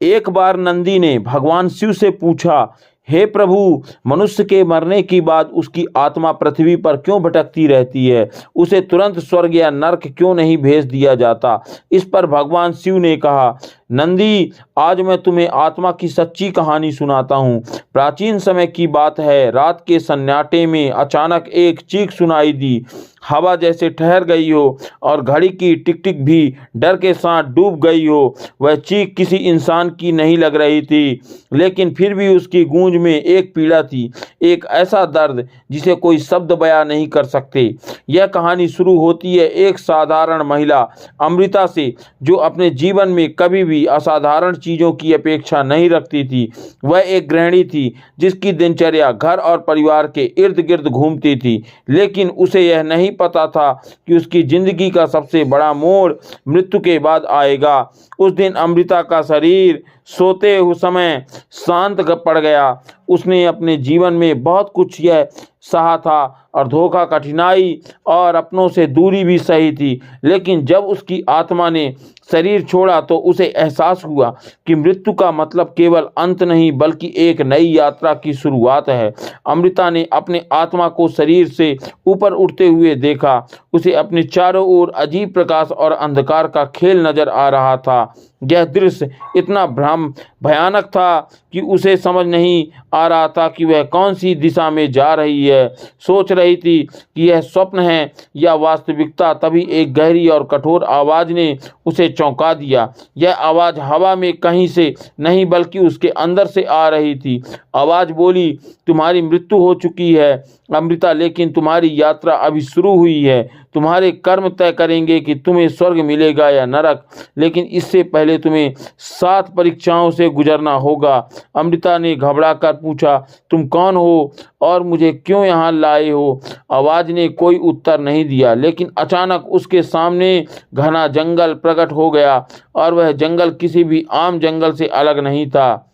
एक बार नंदी ने भगवान शिव से पूछा, हे प्रभु, मनुष्य के मरने के बाद उसकी आत्मा पृथ्वी पर क्यों भटकती रहती है? उसे तुरंत स्वर्ग या नरक क्यों नहीं भेज दिया जाता? इस पर भगवान शिव ने कहा, नंदी, आज मैं तुम्हें आत्मा की सच्ची कहानी सुनाता हूँ। प्राचीन समय की बात है। रात के सन्नाटे में अचानक एक चीख सुनाई दी। हवा जैसे ठहर गई हो और घड़ी की टिक टिक भी डर के साथ डूब गई हो। वह चीख किसी इंसान की नहीं लग रही थी, लेकिन फिर भी उसकी गूंज में एक पीड़ा थी, एक ऐसा दर्द जिसे कोई शब्द बयां नहीं कर सकते। यह कहानी शुरू होती है एक साधारण महिला अमृता से, जो अपने जीवन में कभी भी असाधारण चीज़ों की अपेक्षा नहीं रखती थी। वह एक गृहिणी थी जिसकी दिनचर्या घर और परिवार के इर्द गिर्द घूमती थी, लेकिन उसे यह नहीं पता था कि उसकी जिंदगी का सबसे बड़ा मोड़ मृत्यु के बाद आएगा। उस दिन अमृता का शरीर सोते हुए समय शांत पड़ गया। उसने अपने जीवन में बहुत कुछ यह सहा था और धोखा, कठिनाई और अपनों से दूरी भी सही थी, लेकिन जब उसकी आत्मा ने शरीर छोड़ा तो उसे एहसास हुआ कि मृत्यु का मतलब केवल अंत नहीं बल्कि एक नई यात्रा की शुरुआत है। अमृता ने अपने आत्मा को शरीर से ऊपर उठते हुए देखा। उसे अपने चारों ओर अजीब प्रकाश और अंधकार का खेल नजर आ रहा था। यह दृश्य इतना भयानक था कि उसे समझ नहीं आ रहा था कि वह कौन सी दिशा में जा रही है। सोच रही थी कि यह स्वप्न है या वास्तविकता। तभी एक गहरी और कठोर आवाज ने उसे चौंका दिया। यह आवाज हवा में कहीं से नहीं बल्कि उसके अंदर से आ रही थी। आवाज बोली, तुम्हारी मृत्यु हो चुकी है अमृता, लेकिन तुम्हारी यात्रा अभी शुरू हुई है। तुम्हारे कर्म तय करेंगे कि तुम्हें स्वर्ग मिलेगा या नरक, लेकिन इससे पहले तुम्हें 7 परीक्षाओं से गुजरना होगा। अमृता ने घबरा कर पूछा, तुम कौन हो और मुझे क्यों यहाँ लाए हो? आवाज ने कोई उत्तर नहीं दिया, लेकिन अचानक उसके सामने घना जंगल प्रकट हो गया और वह जंगल किसी भी आम जंगल से अलग नहीं था।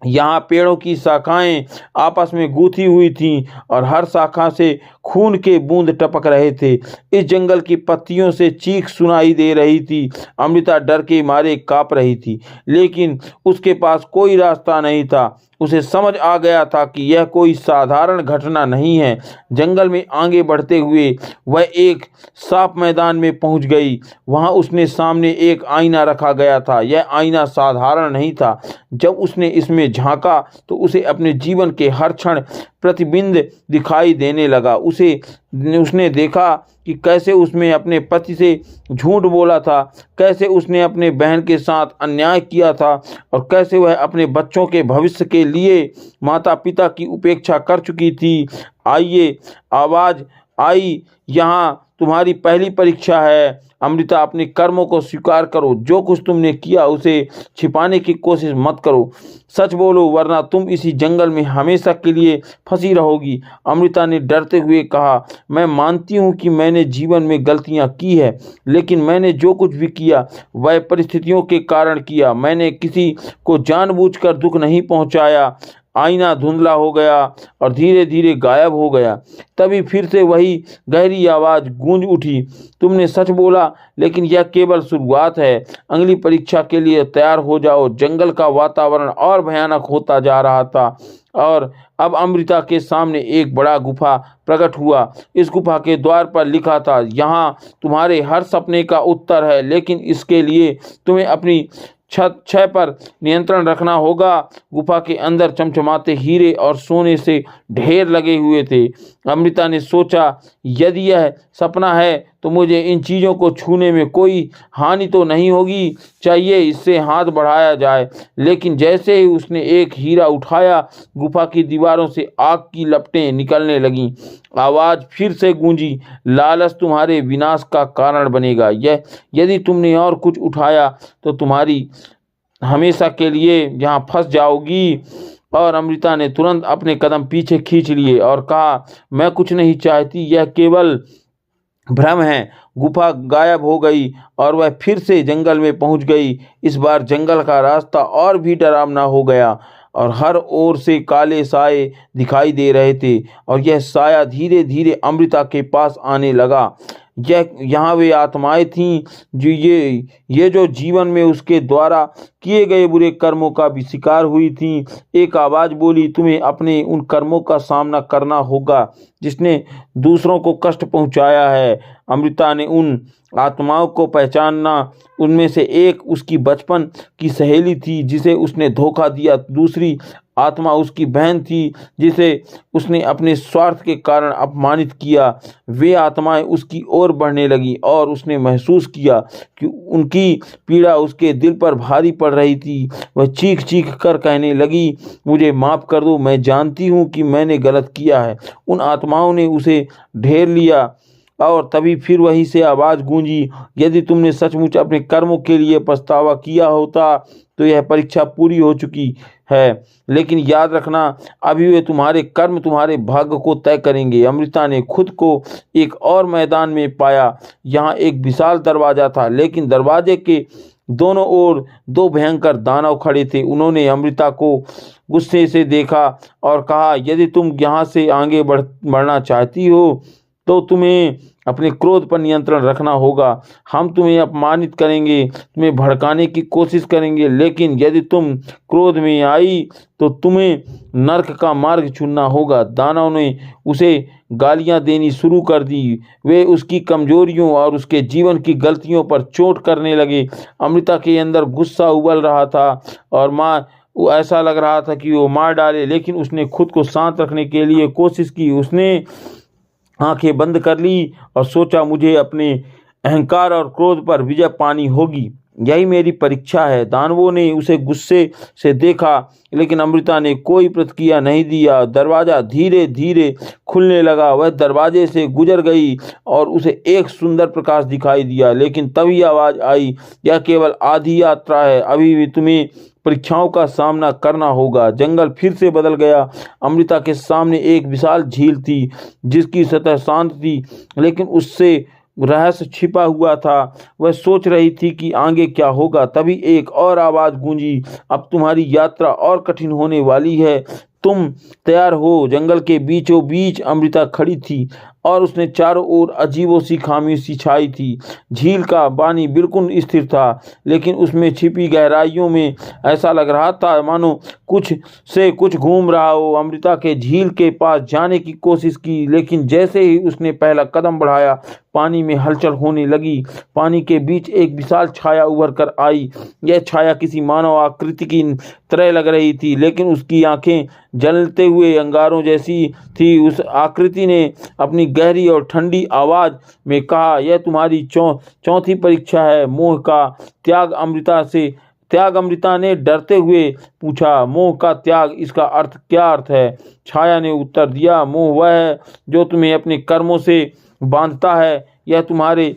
यहाँ पेड़ों की शाखाएं आपस में गूंथी हुई थीं और हर शाखा से खून के बूंद टपक रहे थे। इस जंगल की पत्तियों से चीख सुनाई दे रही थी। अमृता डर के मारे कांप रही थी, लेकिन उसके पास कोई रास्ता नहीं था। उसे समझ आ गया था कि यह कोई साधारण घटना नहीं है। जंगल में आगे बढ़ते हुए वह एक साफ मैदान में पहुंच गई। वहां उसने सामने एक आईना रखा गया था। यह आईना साधारण नहीं था। जब उसने इसमें झांका तो उसे अपने जीवन के हर क्षण प्रतिबिंब दिखाई देने लगा। उसने देखा कि कैसे उसने अपने पति से झूठ बोला था, कैसे उसने अपने बहन के साथ अन्याय किया था और कैसे वह अपने बच्चों के भविष्य के लिए माता पिता की उपेक्षा कर चुकी थी। आइए, आवाज आई, यहाँ तुम्हारी पहली परीक्षा है। अमृता, अपने कर्मों को स्वीकार करो। जो कुछ तुमने किया उसे छिपाने की कोशिश मत करो। सच बोलो, वरना तुम इसी जंगल में हमेशा के लिए फंसी रहोगी। अमृता ने डरते हुए कहा, मैं मानती हूँ कि मैंने जीवन में गलतियाँ की है, लेकिन मैंने जो कुछ भी किया वह परिस्थितियों के कारण किया। मैंने किसी को जानबूझकर दुख नहीं पहुँचाया। आईना धुंधला हो गया और धीरे धीरे गायब हो गया। तभी फिर से वही गहरी आवाज गूंज उठी, तुमने सच बोला, लेकिन यह केवल शुरुआत है। अगली परीक्षा के लिए तैयार हो जाओ। जंगल का वातावरण और भयानक होता जा रहा था और अब अमृता के सामने एक बड़ा गुफा प्रकट हुआ। इस गुफा के द्वार पर लिखा था, यहाँ तुम्हारे हर सपने का उत्तर है, लेकिन इसके लिए तुम्हें अपनी छह पर नियंत्रण रखना होगा। गुफा के अंदर चमचमाते हीरे और सोने से ढेर लगे हुए थे। अमृता ने सोचा, यदि यह सपना है तो मुझे इन चीज़ों को छूने में कोई हानि तो नहीं होगी चाहिए, इससे हाथ बढ़ाया जाए। लेकिन जैसे ही उसने एक हीरा उठाया, गुफा की दीवारों से आग की लपटें निकलने लगीं। आवाज़ फिर से गूंजी, लालच तुम्हारे विनाश का कारण बनेगा। यदि तुमने और कुछ उठाया तो तुम्हारी हमेशा के लिए यहाँ फंस जाओगी। और अमृता ने तुरंत अपने कदम पीछे खींच लिए और कहा, मैं कुछ नहीं चाहती, यह केवल भ्रम है। गुफा गायब हो गई और वह फिर से जंगल में पहुंच गई। इस बार जंगल का रास्ता और भी डरावना हो गया और हर ओर से काले साए दिखाई दे रहे थे और यह साया धीरे धीरे अमृता के पास आने लगा। यहाँ वे आत्माएं थीं जो ये जो जीवन में उसके द्वारा किए गए बुरे कर्मों का भी शिकार हुई थीं। एक आवाज़ बोली, तुम्हें अपने उन कर्मों का सामना करना होगा जिसने दूसरों को कष्ट पहुंचाया है। अमृता ने उन आत्माओं को पहचाना। उनमें से एक उसकी बचपन की सहेली थी जिसे उसने धोखा दिया। दूसरी आत्मा उसकी बहन थी जिसे उसने अपने स्वार्थ के कारण अपमानित किया। वे आत्माएं उसकी ओर बढ़ने लगी और उसने महसूस किया कि उनकी पीड़ा उसके दिल पर भारी पड़ रही थी। वह चीख चीख कर कहने लगी, मुझे माफ़ कर दो, मैं जानती हूँ कि मैंने गलत किया है। उन आत्माओं ने उसे घेर लिया और तभी फिर वहीं से आवाज़ गूंजी, यदि तुमने सचमुच अपने कर्मों के लिए पछतावा किया होता तो यह परीक्षा पूरी हो चुकी है, लेकिन याद रखना अभी वे तुम्हारे कर्म तुम्हारे भाग्य को तय करेंगे। अमृता ने खुद को एक और मैदान में पाया। यहाँ एक विशाल दरवाज़ा था, लेकिन दरवाजे के दोनों ओर दो भयंकर दानव खड़े थे। उन्होंने अमृता को गुस्से से देखा और कहा, यदि तुम यहाँ से आगे बढ़ना चाहती हो तो तुम्हें अपने क्रोध पर नियंत्रण रखना होगा। हम तुम्हें अपमानित करेंगे, तुम्हें भड़काने की कोशिश करेंगे, लेकिन यदि तुम क्रोध में आई तो तुम्हें नरक का मार्ग चुनना होगा। दानव ने उसे गालियां देनी शुरू कर दी। वे उसकी कमजोरियों और उसके जीवन की गलतियों पर चोट करने लगे। अमृता के अंदर गुस्सा उबल रहा था और वो ऐसा लग रहा था कि वो मार डाले, लेकिन उसने खुद को शांत रखने के लिए कोशिश की। उसने आंखें बंद कर ली और सोचा, मुझे अपने अहंकार और क्रोध पर विजय पानी होगी, यही मेरी परीक्षा है। दानवों ने उसे गुस्से से देखा, लेकिन अमृता ने कोई प्रतिक्रिया नहीं दिया। दरवाज़ा धीरे धीरे खुलने लगा। वह दरवाजे से गुजर गई और उसे एक सुंदर प्रकाश दिखाई दिया, लेकिन तभी आवाज़ आई, यह केवल आधी यात्रा है, अभी भी तुम्हें परीक्षाओं का सामना करना होगा। जंगल फिर से बदल गया। अमृता के सामने एक विशाल झील थी जिसकी सतह शांत थी, लेकिन उससे रहस्य छिपा हुआ था। वह सोच रही थी कि आगे क्या होगा। तभी एक और आवाज़ गूंजी, अब तुम्हारी यात्रा और कठिन होने वाली है, तुम तैयार हो। जंगल के बीचों बीच अमृता खड़ी थी और उसने चारों ओर अजीबो सी खामोशी छाई थी। झील का पानी बिल्कुल स्थिर था, लेकिन उसमें छिपी गहराइयों में ऐसा लग रहा था मानो कुछ घूम रहा हो। अमृता के झील के पास जाने की कोशिश की, लेकिन जैसे ही उसने पहला कदम बढ़ाया, पानी में हलचल होने लगी। पानी के बीच एक विशाल छाया उभर कर आई। यह छाया किसी मानव आकृति की तरह लग रही थी, लेकिन उसकी आंखें जलते हुए अंगारों जैसी थी। उस आकृति ने अपनी गहरी और ठंडी आवाज़ में कहा, यह तुम्हारी चौथी परीक्षा है, मोह का त्याग। अमृता ने डरते हुए पूछा, मोह का त्याग, इसका क्या अर्थ है? छाया ने उत्तर दिया, मोह वह है जो तुम्हें अपने कर्मों से बांधता है। यह तुम्हारे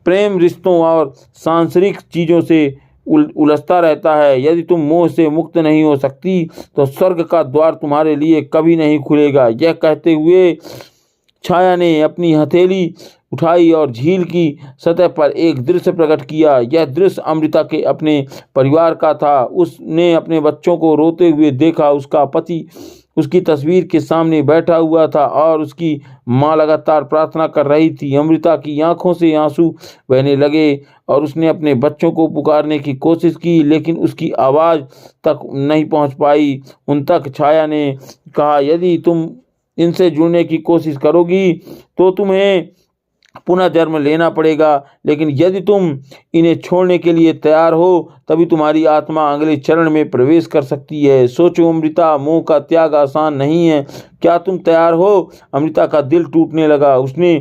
प्रेम रिश्तों और सांसारिक चीज़ों से उलझता रहता है। यदि तुम मोह से मुक्त नहीं हो सकती तो स्वर्ग का द्वार तुम्हारे लिए कभी नहीं खुलेगा। यह कहते हुए छाया ने अपनी हथेली उठाई और झील की सतह पर एक दृश्य प्रकट किया। यह दृश्य अमृता के अपने परिवार का था। उसने अपने बच्चों को रोते हुए देखा। उसका पति उसकी तस्वीर के सामने बैठा हुआ था और उसकी माँ लगातार प्रार्थना कर रही थी। अमृता की आंखों से आंसू बहने लगे और उसने अपने बच्चों को पुकारने की कोशिश की, लेकिन उसकी आवाज़ तक नहीं पहुंच पाई उन तक। छाया ने कहा, यदि तुम इनसे जुड़ने की कोशिश करोगी तो तुम्हें पुनः जन्म लेना पड़ेगा, लेकिन यदि तुम इन्हें छोड़ने के लिए तैयार हो तभी तुम्हारी आत्मा अगले चरण में प्रवेश कर सकती है। सोचो अमृता, मोह का त्याग आसान नहीं है, क्या तुम तैयार हो? अमृता का दिल टूटने लगा। उसने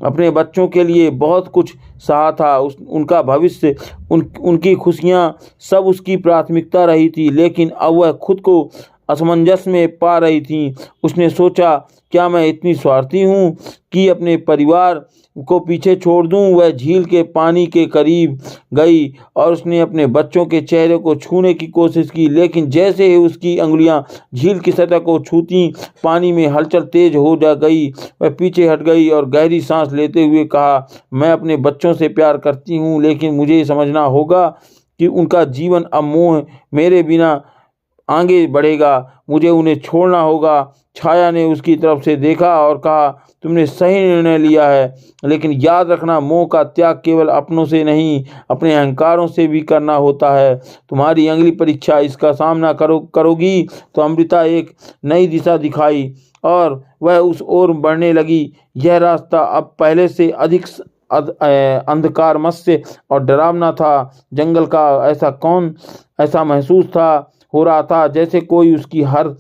अपने बच्चों के लिए बहुत कुछ सहा था। उनका भविष्य, उनकी खुशियाँ सब उसकी प्राथमिकता रही थी, लेकिन अब वह खुद को असमंजस में पा रही थी। उसने सोचा, क्या मैं इतनी स्वार्थी हूँ कि अपने परिवार को पीछे छोड़ दूँ? वह झील के पानी के करीब गई और उसने अपने बच्चों के चेहरे को छूने की कोशिश की, लेकिन जैसे ही उसकी अंगुलियां झील की सतह को छूती, पानी में हलचल तेज हो जा गई। वह पीछे हट गई और गहरी सांस लेते हुए कहा, मैं अपने बच्चों से प्यार करती हूँ, लेकिन मुझे समझना होगा कि उनका जीवन अब मोह मेरे बिना आगे बढ़ेगा, मुझे उन्हें छोड़ना होगा। छाया ने उसकी तरफ से देखा और कहा, तुमने सही निर्णय लिया है, लेकिन याद रखना, मोह का त्याग केवल अपनों से नहीं, अपने अहंकारों से भी करना होता है। तुम्हारी अगली परीक्षा इसका सामना करोगी। तो अमृता एक नई दिशा दिखाई और वह उस ओर बढ़ने लगी। यह रास्ता अब पहले से अधिक अंधकारमय और डरावना था। जंगल का ऐसा महसूस हो रहा था जैसे कोई उसकी हर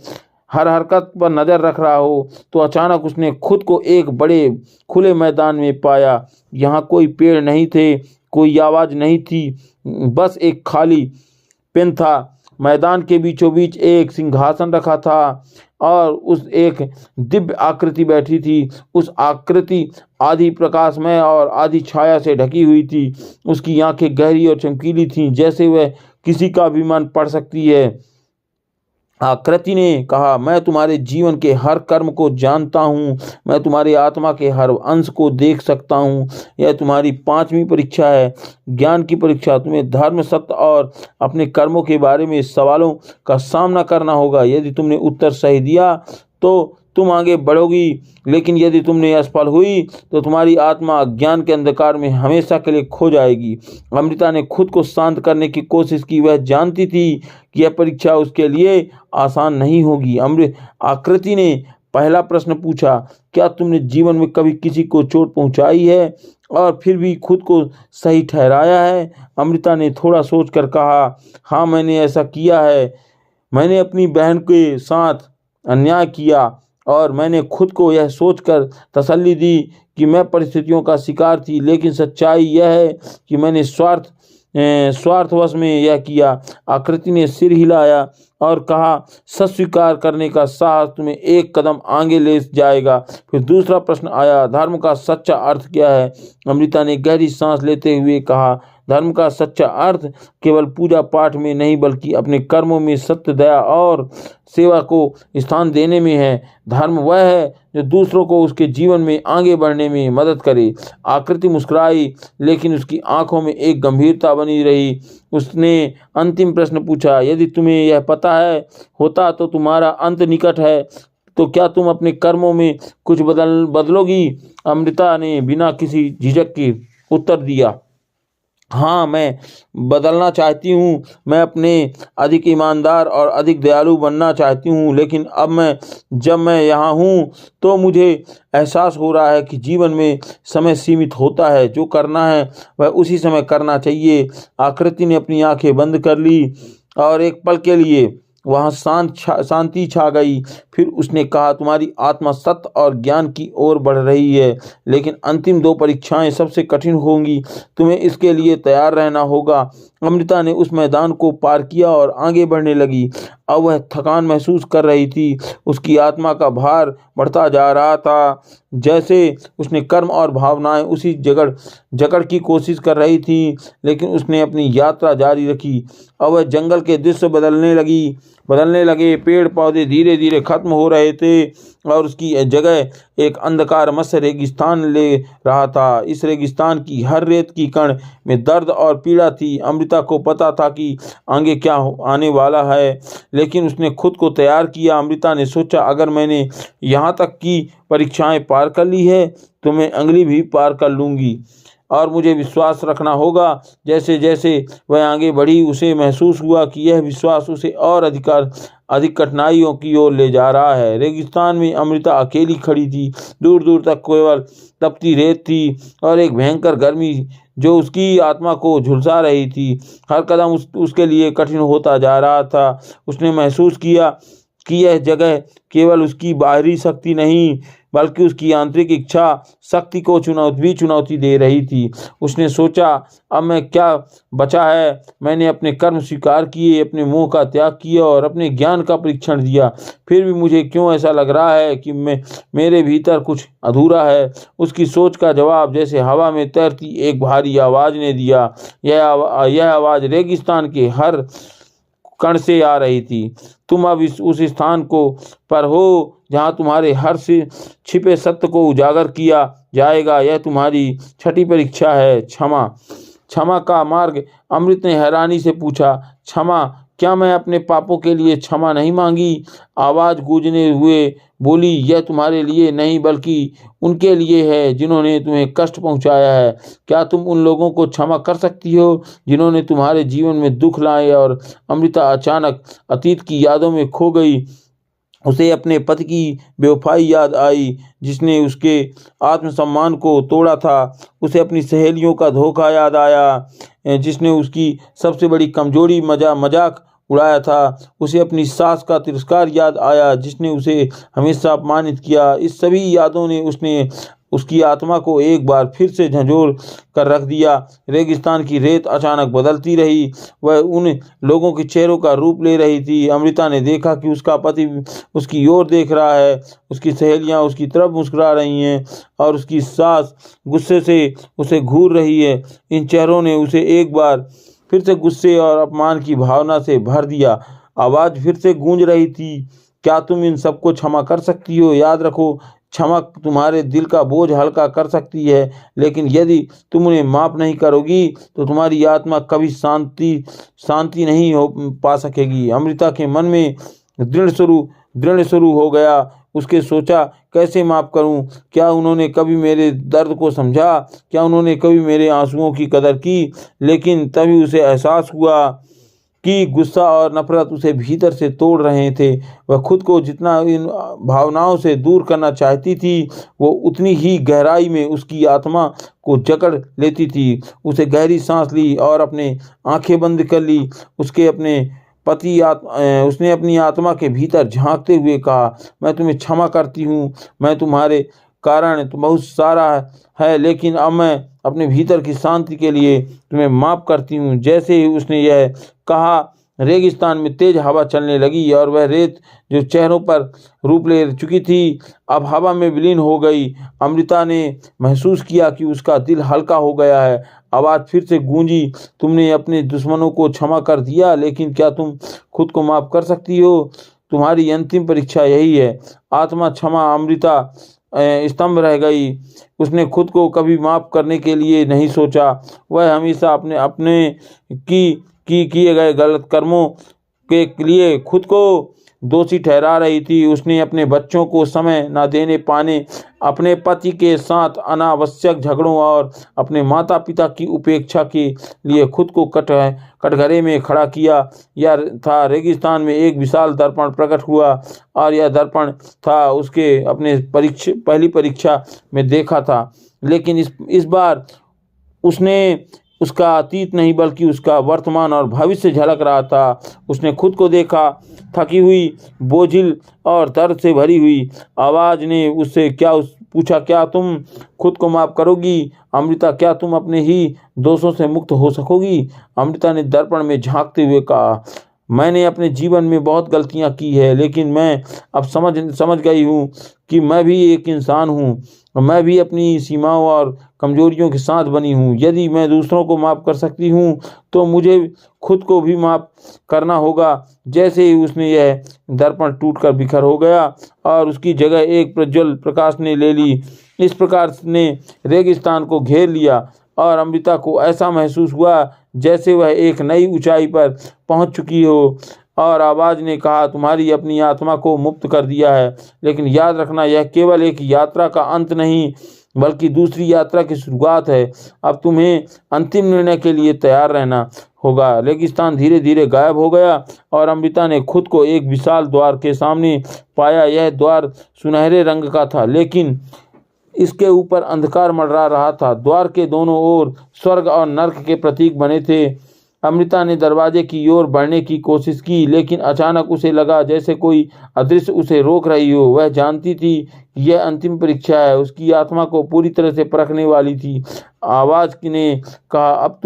हर हरकत पर नजर रख रहा हो। तो अचानक उसने खुद को एक बड़े खुले मैदान में पाया। यहाँ कोई पेड़ नहीं थे, कोई आवाज नहीं थी, बस एक खाली पेन था। मैदान के बीचों बीच एक सिंहासन रखा था और उस एक दिव्य आकृति बैठी थी। उस आकृति आधी प्रकाशमय और आधी छाया से ढकी हुई थी। उसकी आंखें गहरी और चमकीली थीं, जैसे वह किसी का भी मन पढ़ सकती है। आकृति ने कहा, मैं तुम्हारे जीवन के हर कर्म को जानता हूँ, मैं तुम्हारी आत्मा के हर अंश को देख सकता हूँ। यह तुम्हारी 5वीं परीक्षा है, ज्ञान की परीक्षा। तुम्हें धर्म, सत्य और अपने कर्मों के बारे में सवालों का सामना करना होगा। यदि तुमने उत्तर सही दिया तो तुम आगे बढ़ोगी, लेकिन यदि तुमने असफल हुई तो तुम्हारी आत्मा अज्ञान के अंधकार में हमेशा के लिए खो जाएगी। अमृता ने खुद को शांत करने की कोशिश की। वह जानती थी कि यह परीक्षा उसके लिए आसान नहीं होगी। आकृति ने पहला प्रश्न पूछा, क्या तुमने जीवन में कभी किसी को चोट पहुंचाई है और फिर भी खुद को सही ठहराया है? अमृता ने थोड़ा सोचकर कहा, हाँ, मैंने ऐसा किया है। मैंने अपनी बहन के साथ अन्याय किया और मैंने खुद को यह सोचकर तसल्ली दी कि मैं परिस्थितियों का शिकार थी, लेकिन सच्चाई यह है कि मैंने स्वार्थवश में यह किया। आकृति ने सिर हिलाया और कहा, सच स्वीकार करने का साहस तुम्हें एक कदम आगे ले जाएगा। फिर दूसरा प्रश्न आया, धर्म का सच्चा अर्थ क्या है? अमृता ने गहरी सांस लेते हुए कहा, धर्म का सच्चा अर्थ केवल पूजा पाठ में नहीं, बल्कि अपने कर्मों में सत्य, दया और सेवा को स्थान देने में है। धर्म वह है जो दूसरों को उसके जीवन में आगे बढ़ने में मदद करे। आकृति मुस्कुराई, लेकिन उसकी आंखों में एक गंभीरता बनी रही। उसने अंतिम प्रश्न पूछा, यदि तुम्हें यह पता होता तो तुम्हारा अंत निकट है, तो क्या तुम अपने कर्मों में कुछ बदलोगी? अमृता ने बिना किसी झिझक के उत्तर दिया, हाँ, मैं बदलना चाहती हूँ। मैं अपने अधिक ईमानदार और अधिक दयालु बनना चाहती हूँ, लेकिन अब जब मैं यहाँ हूँ तो मुझे एहसास हो रहा है कि जीवन में समय सीमित होता है। जो करना है वह उसी समय करना चाहिए। आकृति ने अपनी आंखें बंद कर ली और एक पल के लिए वहाँ शांति छा गई। फिर उसने कहा, तुम्हारी आत्मा सत्य और ज्ञान की ओर बढ़ रही है, लेकिन अंतिम 2 परीक्षाएं सबसे कठिन होंगी। तुम्हें इसके लिए तैयार रहना होगा। अमृता ने उस मैदान को पार किया और आगे बढ़ने लगी। अब वह थकान महसूस कर रही थी। उसकी आत्मा का भार बढ़ता जा रहा था, जैसे उसने कर्म और भावनाएं उसी जकड़ की कोशिश कर रही थी, लेकिन उसने अपनी यात्रा जारी रखी। अब वह जंगल के दृश्य बदलने लगे। पेड़ पौधे धीरे धीरे खत्म हो रहे थे और उसकी जगह एक अंधकारमय रेगिस्तान ले रहा था। इस रेगिस्तान की हर रेत की कण में दर्द और पीड़ा थी। अमृता को पता था कि आगे क्या आने वाला है, लेकिन उसने खुद को तैयार किया। अमृता ने सोचा, अगर मैंने यहाँ तक की परीक्षाएं पार कर ली है तो मैं अगली भी पार कर लूँगी। और मुझे विश्वास रखना होगा। जैसे जैसे वह आगे बढ़ी, उसे महसूस हुआ कि यह विश्वास उसे और अधिक कठिनाइयों की ओर ले जा रहा है। रेगिस्तान में अमृता अकेली खड़ी थी। दूर दूर तक केवल तपती रेत थी और एक भयंकर गर्मी जो उसकी आत्मा को झुलसा रही थी। हर कदम उसके लिए कठिन होता जा रहा था। उसने महसूस किया कि यह जगह केवल उसकी बाहरी शक्ति नहीं, बल्कि उसकी आंतरिक इच्छा शक्ति को चुनौती दे रही थी। उसने सोचा, अब मैं क्या बचा है? मैंने अपने कर्म स्वीकार किए, अपने मोह का त्याग किया और अपने ज्ञान का परीक्षण दिया। फिर भी मुझे क्यों ऐसा लग रहा है कि मेरे भीतर कुछ अधूरा है? उसकी सोच का जवाब जैसे हवा में तैरती एक भारी आवाज़ ने दिया। यह आवाज़ रेगिस्तान के हर कण से आ रही थी। तुम अब उस स्थान पर हो जहाँ तुम्हारे हर से छिपे सत्य को उजागर किया जाएगा। यह तुम्हारी 6ठी परीक्षा है, क्षमा का मार्ग। अमृत ने हैरानी से पूछा, क्षमा क्या मैं अपने पापों के लिए क्षमा नहीं मांगी? आवाज़ गूंजने हुए बोली, यह तुम्हारे लिए नहीं बल्कि उनके लिए है जिन्होंने तुम्हें कष्ट पहुंचाया है। क्या तुम उन लोगों को क्षमा कर सकती हो जिन्होंने तुम्हारे जीवन में दुख लाए? और अमृता अचानक अतीत की यादों में खो गई। उसे अपने पति की बेवफाई याद आई जिसने उसके आत्मसम्मान को तोड़ा था। उसे अपनी सहेलियों का धोखा याद आया जिसने उसकी सबसे बड़ी कमजोरी मजाक उड़ाया था। उसे अपनी सास का तिरस्कार याद आया जिसने उसे हमेशा अपमानित किया। इस सभी यादों ने उसकी आत्मा को एक बार फिर से झंझोर कर रख दिया। रेगिस्तान की रेत अचानक बदलती रही, वह उन लोगों के चेहरों का रूप ले रही थी। अमृता ने देखा कि उसका पति उसकी ओर देख रहा है, उसकी सहेलियां उसकी तरफ मुस्कुरा रही हैं और उसकी सास गुस्से से उसे घूर रही है। इन चेहरों ने उसे एक बार फिर से गुस्से और अपमान की भावना से भर दिया। आवाज़ फिर से गूंज रही थी, क्या तुम इन सबको क्षमा कर सकती हो? याद रखो, क्षमा तुम्हारे दिल का बोझ हल्का कर सकती है, लेकिन यदि तुम उन्हें माफ़ नहीं करोगी तो तुम्हारी आत्मा कभी शांति नहीं हो पा सकेगी। अमृता के मन में दृढ़ शुरू हो गया। उसके सोचा, कैसे माफ़ करूं? क्या उन्होंने कभी मेरे दर्द को समझा? क्या उन्होंने कभी मेरे आंसुओं की कदर की? लेकिन तभी उसे एहसास हुआ कि गुस्सा और नफरत उसे भीतर से तोड़ रहे थे। वह खुद को जितना इन भावनाओं से दूर करना चाहती थी, वो उतनी ही गहराई में उसकी आत्मा को जकड़ लेती थी। उसे गहरी सांस ली और अपने आंखें बंद कर ली। उसने अपनी आत्मा के भीतर झांकते हुए कहा, मैं तुम्हें क्षमा करती हूँ। मैं तुम्हारे कारण तो बहुत सारा है, लेकिन अब मैं अपने भीतर की शांति के लिए तुम्हें माफ़ करती हूँ। जैसे ही उसने यह कहा, रेगिस्तान में तेज हवा चलने लगी और वह रेत जो चेहरों पर रूप ले चुकी थी अब हवा में विलीन हो गई। अमृता ने महसूस किया कि उसका दिल हल्का हो गया है। आवाज़ फिर से गूंजी, तुमने अपने दुश्मनों को क्षमा कर दिया, लेकिन क्या तुम खुद को माफ़ कर सकती हो? तुम्हारी अंतिम परीक्षा यही है। आत्मा क्षमा। अमृता स्तंभ रह गई। उसने खुद को कभी माफ़ करने के लिए नहीं सोचा। वह हमेशा अपने किए गए गलत कर्मों के लिए खुद को दोषी ठहरा रही थी। उसने अपने बच्चों को समय न देने पाने, अपने पति के साथ अनावश्यक झगड़ों और अपने माता पिता की उपेक्षा के लिए खुद को कटघरे में खड़ा किया। यह था रेगिस्तान में एक विशाल दर्पण प्रकट हुआ और यह दर्पण था उसके अपने पहली परीक्षा में देखा था। लेकिन इस बार उसने उसका अतीत नहीं बल्कि उसका वर्तमान और भविष्य झलक रहा था। उसने खुद को देखा, थकी हुई, बोझिल और दर्द से भरी हुई। आवाज़ ने उससे पूछा, क्या तुम खुद को माफ़ करोगी? अमृता, क्या तुम अपने ही दोषों से मुक्त हो सकोगी? अमृता ने दर्पण में झांकते हुए कहा, मैंने अपने जीवन में बहुत गलतियां की है, लेकिन मैं अब समझ गई हूँ कि मैं भी एक इंसान हूँ। मैं भी अपनी सीमाओं और कमजोरियों के साथ बनी हूँ। यदि मैं दूसरों को माफ़ कर सकती हूँ तो मुझे खुद को भी माफ़ करना होगा। जैसे ही उसने यह दर्पण टूटकर बिखर हो गया और उसकी जगह एक प्रज्वल प्रकाश ने ले ली। इस प्रकाश ने रेगिस्तान को घेर लिया और अमृता को ऐसा महसूस हुआ जैसे वह एक नई ऊंचाई पर पहुंच चुकी हो। और आवाज़ ने कहा, तुम्हारी अपनी आत्मा को मुक्त कर दिया है, लेकिन याद रखना, यह केवल एक यात्रा का अंत नहीं बल्कि दूसरी यात्रा की शुरुआत है। अब तुम्हें अंतिम निर्णय के लिए तैयार रहना होगा। रेगिस्तान धीरे धीरे गायब हो गया और अमृता ने खुद को एक विशाल द्वार के सामने पाया। यह द्वार सुनहरे रंग का था, लेकिन इसके ऊपर अंधकार मंडरा रहा था। द्वार के दोनों ओर स्वर्ग और नर्क के प्रतीक बने थे। अमृता ने दरवाजे की ओर बढ़ने की कोशिश की, लेकिन अचानक उसे लगा जैसे कोई अदृश्य उसे रोक रही हो। वह जानती थी कि यह अंतिम परीक्षा है, उसकी आत्मा को पूरी तरह से परखने वाली थी। आवाज़ ने कहा, अब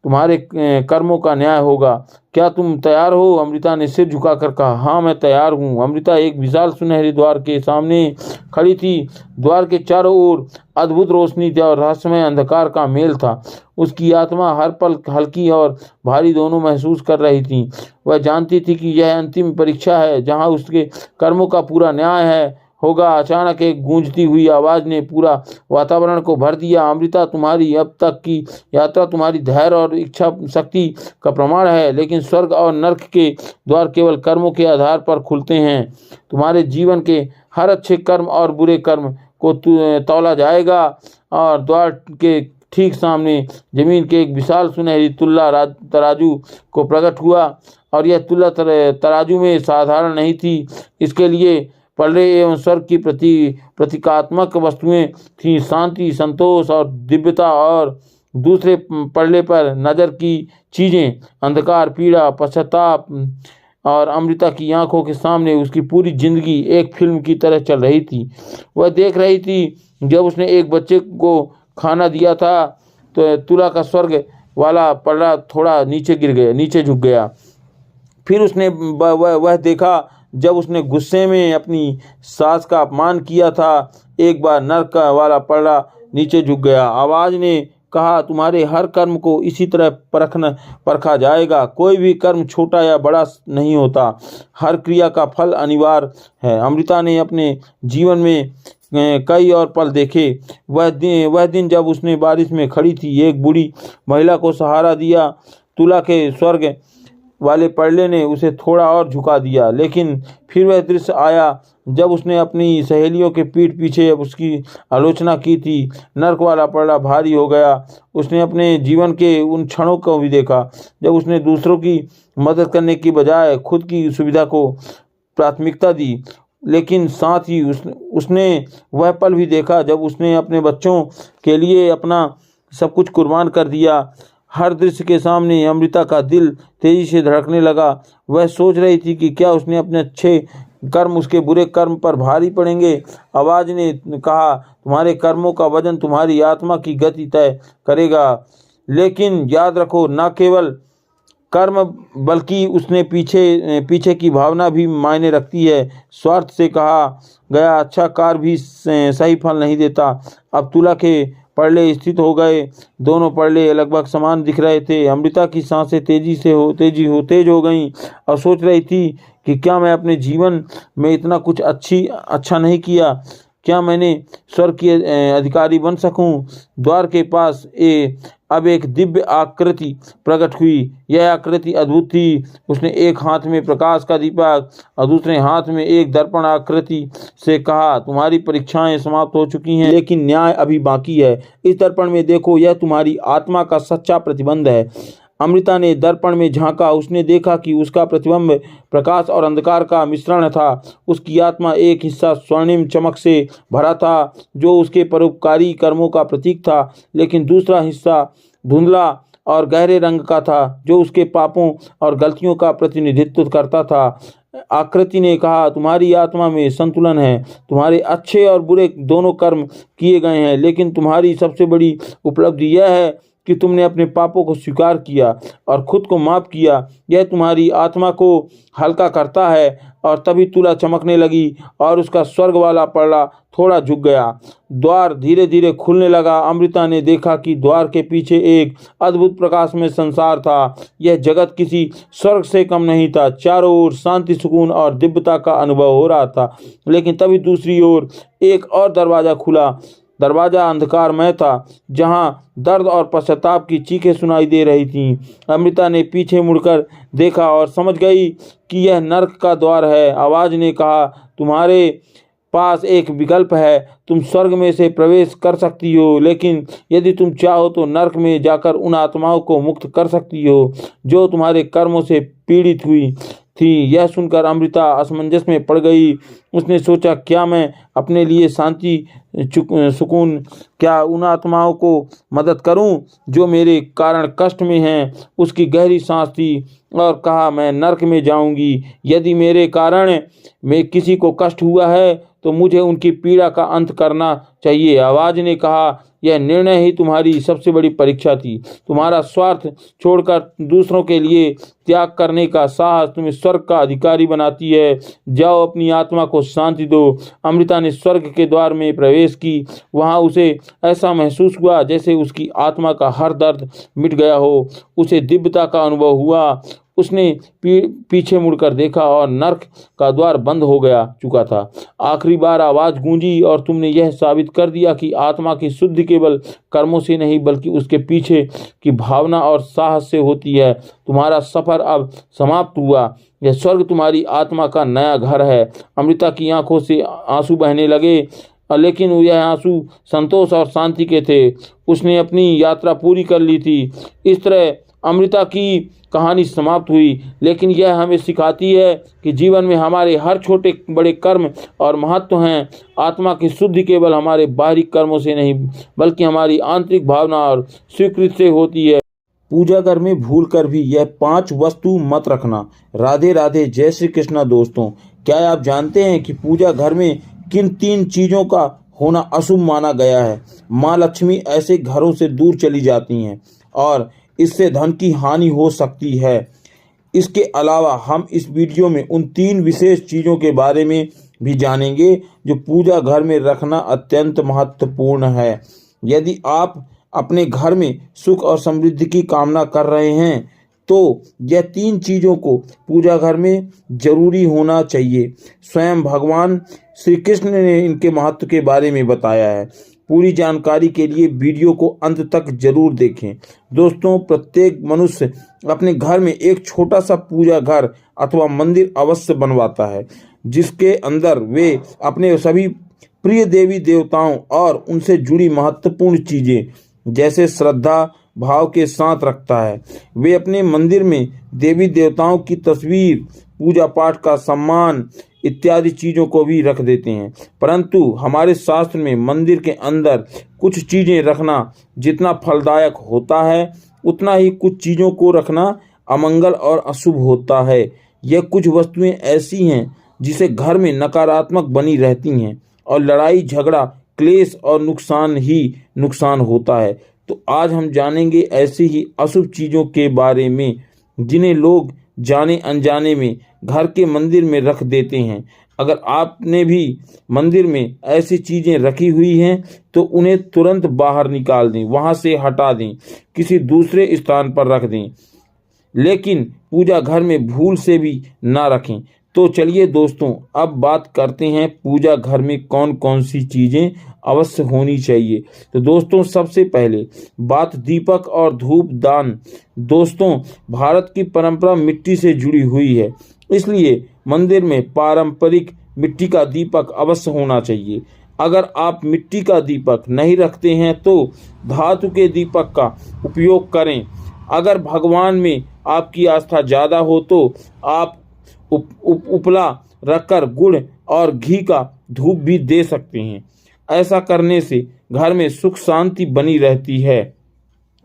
तुम्हारे कर्मों का न्याय होगा। क्या तुम तैयार हो? अमृता ने सिर झुकाकर कहा, हाँ, मैं तैयार हूँ। अमृता एक विशाल सुनहरे द्वार के सामने खड़ी थी। द्वार के चारों ओर अद्भुत रोशनी थी और रहस्यमय अंधकार का मेल था। उसकी आत्मा हर पल हल्की और भारी दोनों महसूस कर रही थी। वह जानती थी कि यह अंतिम परीक्षा है जहाँ उसके कर्मों का पूरा न्याय है होगा। अचानक एक गूंजती हुई आवाज ने पूरा वातावरण को भर दिया। अमृता, तुम्हारी अब तक की यात्रा तुम्हारी धैर्य और इच्छा शक्ति का प्रमाण है, लेकिन स्वर्ग और नर्क के द्वार केवल कर्मों के आधार पर खुलते हैं। तुम्हारे जीवन के हर अच्छे कर्म और बुरे कर्म को तौला जाएगा और द्वार के ठीक सामने जमीन के एक विशाल सुनहरी तुल्ला तराजू को प्रकट हुआ। और यह तुल्ला तराजू में साधारण नहीं थी, इसके लिए पलड़े एवं स्वर्ग की प्रतीकात्मक वस्तुएं थीं। शांति, संतोष और दिव्यता। और दूसरे पलड़े पर नजर की चीजें अंधकार, पीड़ा, पश्चाताप। और अमृता की आंखों के सामने उसकी पूरी जिंदगी एक फिल्म की तरह चल रही थी। वह देख रही थी जब उसने एक बच्चे को खाना दिया था तो तुला का स्वर्ग वाला पलड़ा थोड़ा नीचे झुक गया। फिर उसने वह देखा जब उसने गुस्से में अपनी सास का अपमान किया था। एक बार नर्क वाला पलड़ा नीचे झुक गया। आवाज ने कहा, तुम्हारे हर कर्म को इसी तरह परखा जाएगा। कोई भी कर्म छोटा या बड़ा नहीं होता, हर क्रिया का फल अनिवार्य है। अमृता ने अपने जीवन में कई और पल देखे। वह दिन जब उसने बारिश में खड़ी थी, एक बूढ़ी महिला को सहारा दिया। तुला के स्वर्ग वाले पलड़े ने उसे थोड़ा और झुका दिया। लेकिन फिर वह दृश्य आया जब उसने अपनी सहेलियों के पीठ पीछे उसकी आलोचना की थी। नर्क वाला पलड़ा भारी हो गया। उसने अपने जीवन के उन क्षणों को भी देखा जब उसने दूसरों की मदद करने की बजाय खुद की सुविधा को प्राथमिकता दी। लेकिन साथ ही उसने वह पल भी देखा जब उसने अपने बच्चों के लिए अपना सब कुछ कुर्बान कर दिया। हर दृश्य के सामने अमृता का दिल तेजी से धड़कने लगा। वह सोच रही थी कि क्या उसने अपने अच्छे कर्म उसके बुरे कर्म पर भारी पड़ेंगे। आवाज ने कहा, तुम्हारे कर्मों का वजन तुम्हारी आत्मा की गति तय करेगा। लेकिन याद रखो, न केवल कर्म बल्कि उसने पीछे की भावना भी मायने रखती है। स्वार्थ से कहा गया अच्छा कार्य भी सही फल नहीं देता। अब तुला के पलड़े स्थित हो गए। दोनों पलड़े लगभग समान दिख रहे थे। अमृता की सांसें तेज हो गईं और सोच रही थी कि क्या मैं अपने जीवन में इतना कुछ अच्छा नहीं किया। क्या मैंने स्वर्ग की अधिकारी बन सकूं। द्वार के पास अब एक दिव्य आकृति प्रकट हुई। यह आकृति अद्भुत थी। उसने एक हाथ में प्रकाश का दीपक और दूसरे हाथ में एक दर्पण आकृति से कहा, तुम्हारी परीक्षाएं समाप्त हो चुकी हैं, लेकिन न्याय अभी बाकी है। इस दर्पण में देखो, यह तुम्हारी आत्मा का सच्चा प्रतिबिंब है। अमृता ने दर्पण में झांका। उसने देखा कि उसका प्रतिबिंब प्रकाश और अंधकार का मिश्रण था। उसकी आत्मा एक हिस्सा स्वर्णिम चमक से भरा था, जो उसके परोपकारी कर्मों का प्रतीक था, लेकिन दूसरा हिस्सा धुंधला और गहरे रंग का था, जो उसके पापों और गलतियों का प्रतिनिधित्व करता था। आकृति ने कहा, तुम्हारी आत्मा में संतुलन है। तुम्हारे अच्छे और बुरे दोनों कर्म किए गए हैं, लेकिन तुम्हारी सबसे बड़ी उपलब्धि यह है कि तुमने अपने पापों को स्वीकार किया और खुद को माफ किया। यह तुम्हारी आत्मा को हल्का करता है। और तभी तुला चमकने लगी और उसका स्वर्ग वाला पलड़ा थोड़ा झुक गया। द्वार धीरे धीरे खुलने लगा। अमृता ने देखा कि द्वार के पीछे एक अद्भुत प्रकाश में संसार था। यह जगत किसी स्वर्ग से कम नहीं था। चारों ओर शांति, सुकून और दिव्यता का अनुभव हो रहा था। लेकिन तभी दूसरी ओर एक और दरवाजा खुला। दरवाजा अंधकारमय था, जहां दर्द और पश्चाताप की चीखें सुनाई दे रही थीं। अमृता ने पीछे मुड़कर देखा और समझ गई कि यह नर्क का द्वार है। आवाज ने कहा, तुम्हारे पास एक विकल्प है। तुम स्वर्ग में से प्रवेश कर सकती हो, लेकिन यदि तुम चाहो तो नर्क में जाकर उन आत्माओं को मुक्त कर सकती हो जो तुम्हारे कर्मों से पीड़ित हुई थी। यह सुनकर अमृता असमंजस में पड़ गई। उसने सोचा, क्या मैं अपने लिए शांति, सुकून, क्या उन आत्माओं को मदद करूं जो मेरे कारण कष्ट में हैं। उसकी गहरी सांस थी और कहा, मैं नर्क में जाऊंगी। यदि मेरे कारण में किसी को कष्ट हुआ है तो मुझे उनकी पीड़ा का अंत करना चाहिए। आवाज ने कहा, यह निर्णय ही तुम्हारी सबसे बड़ी परीक्षा थी। तुम्हारा स्वार्थ छोड़कर दूसरों के लिए त्याग करने का साहस तुम्हें स्वर्ग का अधिकारी बनाती है। जाओ, अपनी आत्मा को शांति दो। अमृता ने स्वर्ग के द्वार में प्रवेश की। वहां उसे ऐसा महसूस हुआ जैसे उसकी आत्मा का हर दर्द मिट गया हो। उसे दिव्यता का अनुभव हुआ। उसने पीछे मुड़कर देखा और नर्क का द्वार बंद हो गया चुका था। आखिरी बार आवाज़ गूंजी और तुमने यह साबित कर दिया कि आत्मा की शुद्धि केवल कर्मों से नहीं बल्कि उसके पीछे की भावना और साहस से होती है। तुम्हारा सफ़र अब समाप्त हुआ। यह स्वर्ग तुम्हारी आत्मा का नया घर है। अमृता की आंखों से आंसू बहने लगे, लेकिन यह आंसू संतोष और शांति के थे। उसने अपनी यात्रा पूरी कर ली थी। इस तरह अमृता की कहानी समाप्त हुई, लेकिन यह हमें सिखाती है कि जीवन में हमारे हर छोटे बड़े कर्म और महत्व हैं। आत्मा की शुद्धि केवल हमारे बाहरी कर्मों से नहीं बल्कि हमारी आंतरिक भावना और स्वीकृति से होती है। पूजा घर में भूल कर भी यह 5 वस्तु मत रखना। राधे राधे, जय श्री कृष्णा। दोस्तों, क्या आप जानते हैं कि पूजा घर में किन 3 चीज़ों का होना अशुभ माना गया है? माँ लक्ष्मी ऐसे घरों से दूर चली जाती हैं और इससे धन की हानि हो सकती है। इसके अलावा हम इस वीडियो में उन 3 विशेष चीज़ों के बारे में भी जानेंगे जो पूजा घर में रखना अत्यंत महत्वपूर्ण है। यदि आप अपने घर में सुख और समृद्धि की कामना कर रहे हैं तो यह 3 चीज़ों को पूजा घर में जरूरी होना चाहिए। स्वयं भगवान श्री कृष्ण ने इनके महत्व के बारे में बताया है। पूरी जानकारी के लिए वीडियो को अंत तक जरूर देखें। दोस्तों, प्रत्येक मनुष्य अपने घर में एक छोटा सा पूजा घर अथवा मंदिर अवश्य बनवाता है, जिसके अंदर वे अपने सभी प्रिय देवी देवताओं और उनसे जुड़ी महत्वपूर्ण चीज़ें जैसे श्रद्धा भाव के साथ रखता है। वे अपने मंदिर में देवी देवताओं की तस्वीर, पूजा पाठ का सम्मान इत्यादि चीज़ों को भी रख देते हैं। परंतु हमारे शास्त्र में मंदिर के अंदर कुछ चीज़ें रखना जितना फलदायक होता है उतना ही कुछ चीज़ों को रखना अमंगल और अशुभ होता है। यह कुछ वस्तुएं ऐसी हैं जिसे घर में नकारात्मक बनी रहती हैं और लड़ाई झगड़ा क्लेश और नुकसान ही नुकसान होता है। तो आज हम जानेंगे ऐसी ही अशुभ चीज़ों के बारे में जिन्हें लोग जाने अनजाने में घर के मंदिर में रख देते हैं। अगर आपने भी मंदिर में ऐसी चीज़ें रखी हुई हैं तो उन्हें तुरंत बाहर निकाल दें, वहाँ से हटा दें, किसी दूसरे स्थान पर रख दें, लेकिन पूजा घर में भूल से भी ना रखें। तो चलिए दोस्तों, अब बात करते हैं पूजा घर में कौन कौन सी चीज़ें अवश्य होनी चाहिए। तो दोस्तों, सबसे पहले बात दीपक और धूप दान। दोस्तों, भारत की परंपरा मिट्टी से जुड़ी हुई है, इसलिए मंदिर में पारंपरिक मिट्टी का दीपक अवश्य होना चाहिए। अगर आप मिट्टी का दीपक नहीं रखते हैं तो धातु के दीपक का उपयोग करें। अगर भगवान में आपकी आस्था ज़्यादा हो तो आप उपला रखकर गुड़ और घी का धूप भी दे सकते हैं। ऐसा करने से घर में सुख शांति बनी रहती है।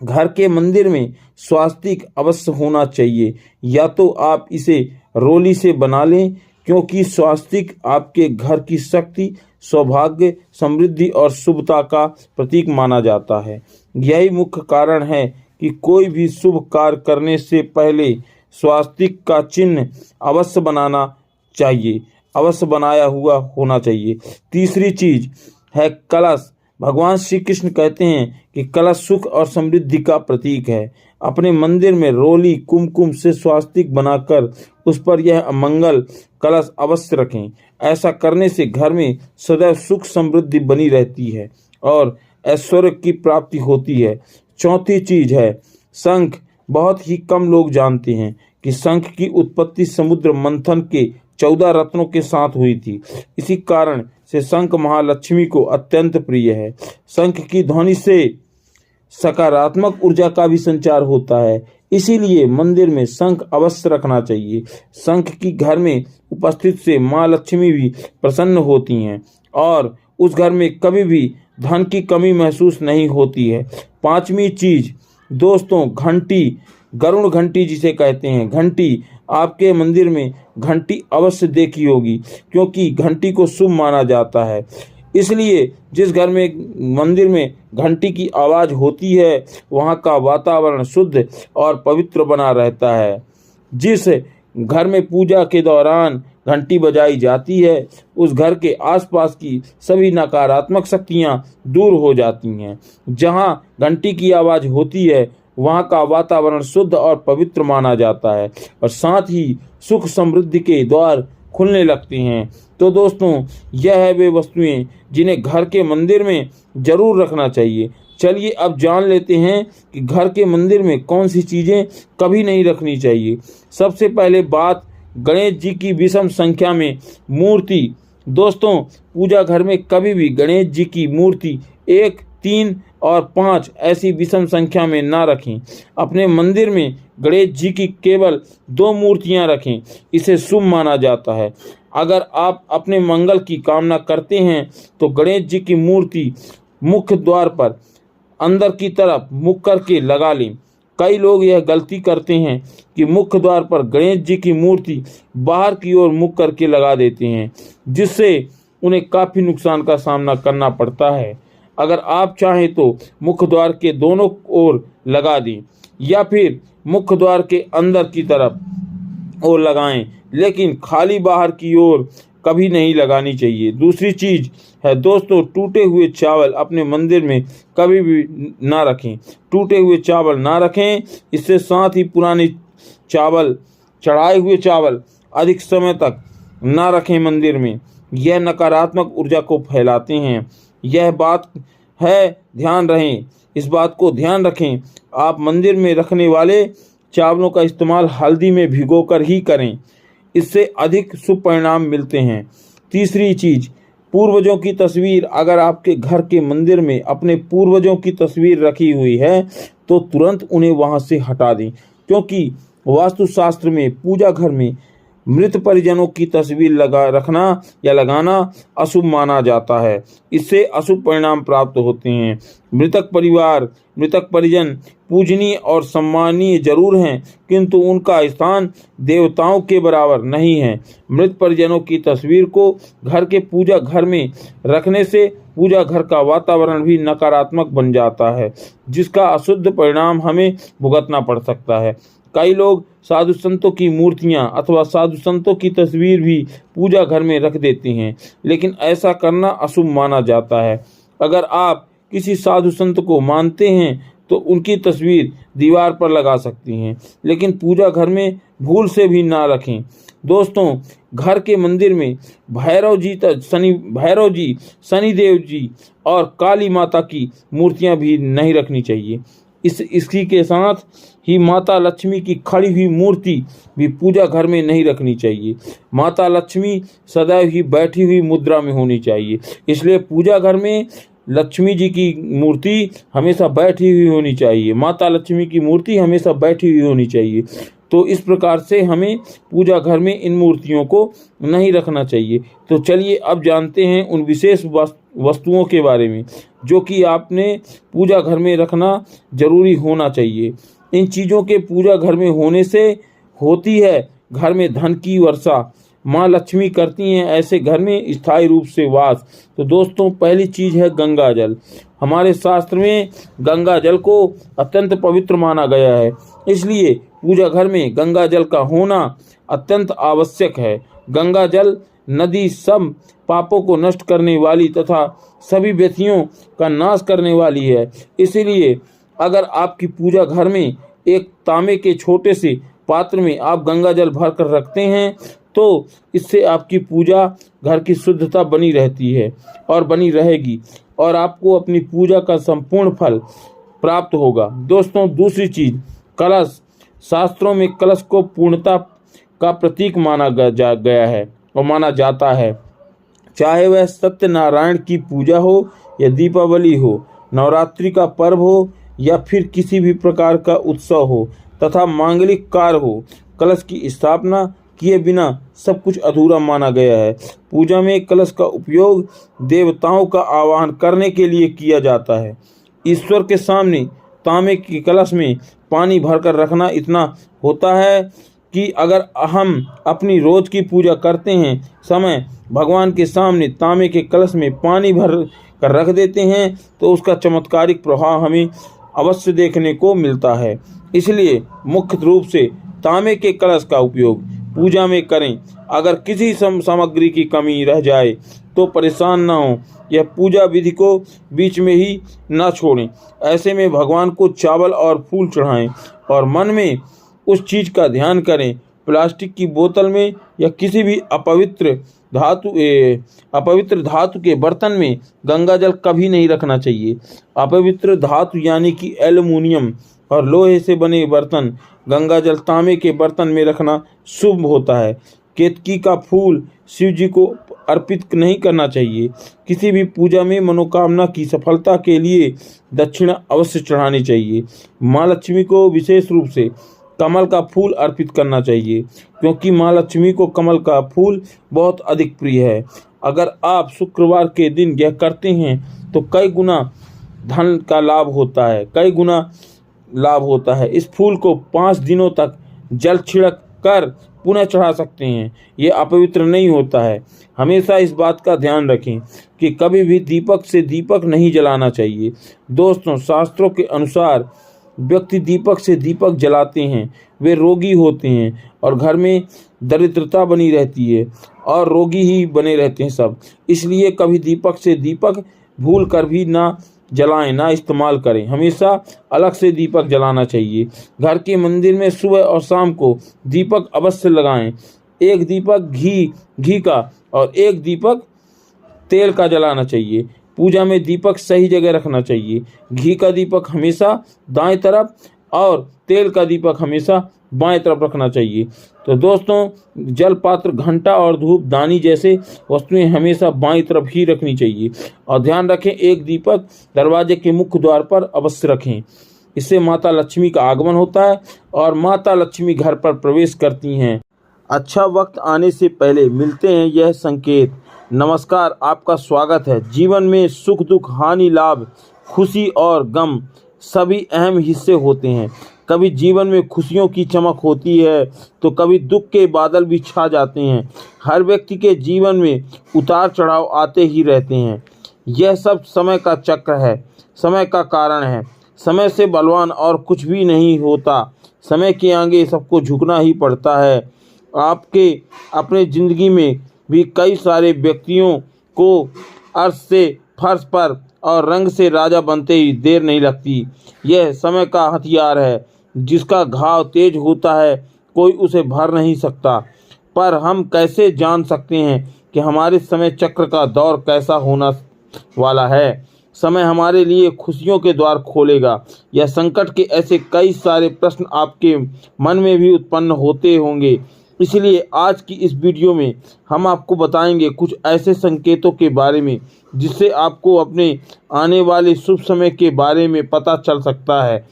घर के मंदिर में स्वास्तिक अवश्य होना चाहिए, या तो आप इसे रोली से बना लें, क्योंकि स्वास्तिक आपके घर की शक्ति, सौभाग्य, समृद्धि और शुभता का प्रतीक माना जाता है। यही मुख्य कारण है कि कोई भी शुभ कार्य करने से पहले स्वास्तिक का चिन्ह अवश्य बनाना चाहिए, अवश्य बनाया हुआ होना चाहिए। तीसरी चीज है कलश। भगवान श्री कृष्ण कहते हैं कि कलश सुख और समृद्धि का प्रतीक है। अपने मंदिर में रोली कुमकुम से स्वास्तिक बनाकर उस पर यह अमंगल कलश अवश्य रखें। ऐसा करने से घर में सदैव सुख समृद्धि बनी रहती है और ऐश्वर्य की प्राप्ति होती है। चौथी चीज है शंख। बहुत ही कम लोग जानते हैं कि शंख की उत्पत्ति समुद्र मंथन के 14 रत्नों के साथ हुई थी। इसी कारण से शंख महालक्ष्मी को अत्यंत प्रिय है। शंख की ध्वनि से सकारात्मक ऊर्जा का भी संचार होता है, इसीलिए मंदिर में शंख अवश्य रखना चाहिए। शंख की घर में उपस्थित से माँ लक्ष्मी भी प्रसन्न होती हैं और उस घर में कभी भी धन की कमी महसूस नहीं होती है। पांचवी चीज दोस्तों, घंटी, गरुड़ घंटी जिसे कहते हैं घंटी। आपके मंदिर में घंटी अवश्य देखी होगी, क्योंकि घंटी को शुभ माना जाता है। इसलिए जिस घर में मंदिर में घंटी की आवाज़ होती है वहाँ का वातावरण शुद्ध और पवित्र बना रहता है। जिस घर में पूजा के दौरान घंटी बजाई जाती है उस घर के आसपास की सभी नकारात्मक शक्तियाँ दूर हो जाती हैं। जहाँ घंटी की आवाज़ होती है वहाँ का वातावरण शुद्ध और पवित्र माना जाता है और साथ ही सुख समृद्धि के द्वार खुलने लगते हैं। तो दोस्तों, यह है वे वस्तुएं जिन्हें घर के मंदिर में जरूर रखना चाहिए। चलिए अब जान लेते हैं कि घर के मंदिर में कौन सी चीज़ें कभी नहीं रखनी चाहिए। सबसे पहले बात, गणेश जी की विषम संख्या में मूर्ति। दोस्तों, पूजा घर में कभी भी गणेश जी की मूर्ति 1, 3 और 5 ऐसी विषम संख्या में ना रखें। अपने मंदिर में गणेश जी की केवल 2 मूर्तियां रखें, इसे शुभ माना जाता है। अगर आप अपने मंगल की कामना करते हैं तो गणेश जी की मूर्ति मुख्य द्वार पर अंदर की तरफ मुख करके लगा लें। कई लोग यह गलती करते हैं कि मुख्य द्वार पर गणेश जी की मूर्ति बाहर की ओर मुख करके लगा देते हैं, जिससे उन्हें काफ़ी नुकसान का सामना करना पड़ता है। अगर आप चाहें तो मुख्य द्वार के दोनों ओर लगा दें या फिर मुख्य द्वार के अंदर की तरफ ओर लगाएं, लेकिन खाली बाहर की ओर कभी नहीं लगानी चाहिए। दूसरी चीज़ है दोस्तों, टूटे हुए चावल अपने मंदिर में कभी भी ना रखें। टूटे हुए चावल ना रखें, इससे साथ ही पुराने चावल, चढ़ाए हुए चावल अधिक समय तक ना रखें मंदिर में। यह नकारात्मक ऊर्जा को फैलाते हैं। यह बात है, ध्यान रहें, इस बात को ध्यान रखें। आप मंदिर में रखने वाले चावलों का इस्तेमाल हल्दी में भिगोकर ही करें, इससे अधिक शुभ परिणाम मिलते हैं। तीसरी चीज़, पूर्वजों की तस्वीर। अगर आपके घर के मंदिर में अपने पूर्वजों की तस्वीर रखी हुई है तो तुरंत उन्हें वहां से हटा दें, क्योंकि वास्तुशास्त्र में पूजा घर में मृत परिजनों की तस्वीर रखना या लगाना अशुभ माना जाता है। इससे अशुभ परिणाम प्राप्त होते हैं। मृतक परिजन पूजनीय और सम्मानीय जरूर हैं, किंतु उनका स्थान देवताओं के बराबर नहीं है। मृत परिजनों की तस्वीर को घर के पूजा घर में रखने से पूजा घर का वातावरण भी नकारात्मक बन जाता है, जिसका अशुद्ध परिणाम हमें भुगतना पड़ सकता है। कई लोग साधु संतों की मूर्तियां अथवा साधु संतों की तस्वीर भी पूजा घर में रख देते हैं, लेकिन ऐसा करना अशुभ माना जाता है। अगर आप किसी साधु संत को मानते हैं तो उनकी तस्वीर दीवार पर लगा सकती हैं, लेकिन पूजा घर में भूल से भी ना रखें। दोस्तों, घर के मंदिर में भैरव जी, शनिदेव जी और काली माता की मूर्तियां भी नहीं रखनी चाहिए। इसी के साथ ही माता लक्ष्मी की खड़ी हुई मूर्ति भी पूजा घर में नहीं रखनी चाहिए। माता लक्ष्मी सदैव ही बैठी हुई मुद्रा में होनी चाहिए, इसलिए पूजा घर में लक्ष्मी जी की मूर्ति हमेशा बैठी हुई होनी चाहिए। माता लक्ष्मी की मूर्ति हमेशा बैठी हुई होनी चाहिए। तो इस प्रकार से हमें पूजा घर में इन मूर्तियों को नहीं रखना चाहिए। तो चलिए अब जानते हैं उन विशेष वस्तुओं के बारे में जो कि आपने पूजा घर में रखना जरूरी होना चाहिए। इन चीज़ों के पूजा घर में होने से होती है घर में धन की वर्षा। माँ लक्ष्मी करती हैं ऐसे घर में स्थायी रूप से वास। तो दोस्तों, पहली चीज़ है गंगा जल। हमारे शास्त्र में गंगा जल को अत्यंत पवित्र माना गया है, इसलिए पूजा घर में गंगा जल का होना अत्यंत आवश्यक है। गंगा जल नदी सब पापों को नष्ट करने वाली तथा सभी व्यथियों का नाश करने वाली है। इसीलिए अगर आपकी पूजा घर में एक तांबे के छोटे से पात्र में आप गंगा जल भर कर रखते हैं तो इससे आपकी पूजा घर की शुद्धता बनी रहती है और बनी रहेगी और आपको अपनी पूजा का संपूर्ण फल प्राप्त होगा। दोस्तों, दूसरी चीज़, कलश। शास्त्रों में कलश को पूर्णता का प्रतीक माना गया है और माना जाता है। चाहे वह सत्यनारायण की पूजा हो या दीपावली हो, नवरात्रि का पर्व हो या फिर किसी भी प्रकार का उत्सव हो तथा मांगलिक कार्य हो, कलश की स्थापना किए बिना सब कुछ अधूरा माना गया है। पूजा में कलश का उपयोग देवताओं का आवाहन करने के लिए किया जाता है। ईश्वर के सामने तांबे के कलश में पानी भरकर रखना इतना होता है कि अगर हम अपनी रोज की पूजा करते हैं समय भगवान के सामने तांबे के कलश में पानी भर कर रख देते हैं तो उसका चमत्कारिक प्रभाव हमें अवश्य देखने को मिलता है। इसलिए मुख्य रूप से तांबे के कलश का उपयोग पूजा में करें। अगर किसी सामग्री की कमी रह जाए तो परेशान न हो, यह पूजा विधि को बीच में ही न छोड़ें। ऐसे में भगवान को चावल और फूल चढ़ाएं और मन में उस चीज़ का ध्यान करें। प्लास्टिक की बोतल में या किसी भी अपवित्र धातु के बर्तन में गंगा जल कभी नहीं रखना चाहिए। अपवित्र धातु यानी कि एल्युमिनियम और लोहे से बने बर्तन, गंगा जल तांबे के बर्तन में रखना शुभ होता है। केतकी का फूल शिव जी को अर्पित नहीं करना चाहिए। किसी भी पूजा में मनोकामना की सफलता के लिए दक्षिणा अवश्य चढ़ानी चाहिए। माँ लक्ष्मी को विशेष रूप से कमल का फूल अर्पित करना चाहिए, क्योंकि माँ लक्ष्मी को कमल का फूल बहुत अधिक प्रिय है। अगर आप शुक्रवार के दिन यह करते हैं तो कई गुना धन का लाभ होता है, कई गुना लाभ होता है। इस फूल को 5 दिनों तक जल छिड़क कर पुनः चढ़ा सकते हैं। ये अपवित्र नहीं होता है। हमेशा इस बात का ध्यान रखें कि कभी भी दीपक से दीपक नहीं जलाना चाहिए। दोस्तों, शास्त्रों के अनुसार व्यक्ति दीपक से दीपक जलाते हैं वे रोगी होते हैं और घर में दरिद्रता बनी रहती है और रोगी ही बने रहते हैं सब। इसलिए कभी दीपक से दीपक भूल कर भी ना जलाएं, ना इस्तेमाल करें। हमेशा अलग से दीपक जलाना चाहिए। घर के मंदिर में सुबह और शाम को दीपक अवश्य लगाएं। एक दीपक घी का और एक दीपक तेल का जलाना चाहिए। पूजा में दीपक सही जगह रखना चाहिए। घी का दीपक हमेशा दाएं तरफ और तेल का दीपक हमेशा बाएं तरफ रखना चाहिए। तो दोस्तों, जल पात्र, घंटा और धूप दानी जैसे वस्तुएं हमेशा बाईं तरफ ही रखनी चाहिए। और ध्यान रखें, एक दीपक दरवाजे के मुख्य द्वार पर अवश्य रखें। इससे माता लक्ष्मी का आगमन होता है और माता लक्ष्मी घर पर प्रवेश करती हैं। अच्छा वक्त आने से पहले मिलते हैं यह संकेत। नमस्कार, आपका स्वागत है। जीवन में सुख दुख, हानि लाभ, खुशी और गम सभी अहम हिस्से होते हैं। कभी जीवन में खुशियों की चमक होती है तो कभी दुख के बादल भी छा जाते हैं। हर व्यक्ति के जीवन में उतार चढ़ाव आते ही रहते हैं। यह सब समय का चक्र है, समय का कारण है। समय से बलवान और कुछ भी नहीं होता। समय के आगे सबको झुकना ही पड़ता है। आपके अपने ज़िंदगी में भी कई सारे व्यक्तियों को अर्श से फर्श पर और रंग से राजा बनते ही देर नहीं लगती। यह समय का हथियार है। जिसका घाव तेज होता है कोई उसे भर नहीं सकता। पर हम कैसे जान सकते हैं कि हमारे समय चक्र का दौर कैसा होना वाला है? समय हमारे लिए खुशियों के द्वार खोलेगा या संकट के? ऐसे कई सारे प्रश्न आपके मन में भी उत्पन्न होते होंगे। इसलिए आज की इस वीडियो में हम आपको बताएंगे कुछ ऐसे संकेतों के बारे में जिससे आपको अपने आने वाले शुभ समय के बारे में पता चल सकता है।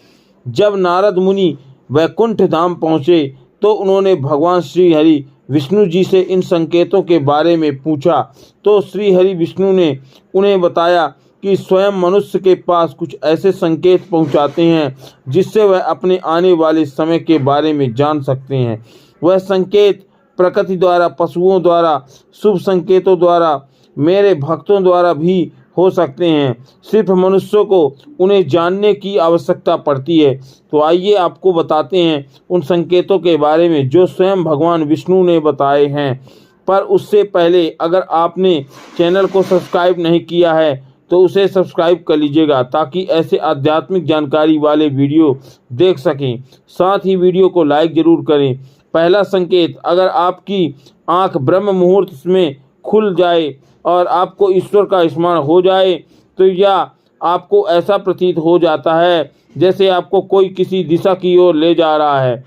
जब नारद मुनि वैकुंठ धाम पहुँचे तो उन्होंने भगवान श्री हरि विष्णु जी से इन संकेतों के बारे में पूछा। तो श्री हरि विष्णु ने उन्हें बताया कि स्वयं मनुष्य के पास कुछ ऐसे संकेत पहुंचाते हैं जिससे वह अपने आने वाले समय के बारे में जान सकते हैं। वह संकेत प्रकृति द्वारा, पशुओं द्वारा, शुभ संकेतों द्वारा, मेरे भक्तों द्वारा भी हो सकते हैं। सिर्फ मनुष्यों को उन्हें जानने की आवश्यकता पड़ती है। तो आइए आपको बताते हैं उन संकेतों के बारे में जो स्वयं भगवान विष्णु ने बताए हैं। पर उससे पहले अगर आपने चैनल को सब्सक्राइब नहीं किया है तो उसे सब्सक्राइब कर लीजिएगा ताकि ऐसे आध्यात्मिक जानकारी वाले वीडियो देख सकें। साथ ही वीडियो को लाइक जरूर करें। पहला संकेत, अगर आपकी आंख ब्रह्म मुहूर्त में खुल जाए और आपको ईश्वर का स्मरण हो जाए तो या आपको ऐसा प्रतीत हो जाता है जैसे आपको कोई किसी दिशा की ओर ले जा रहा है,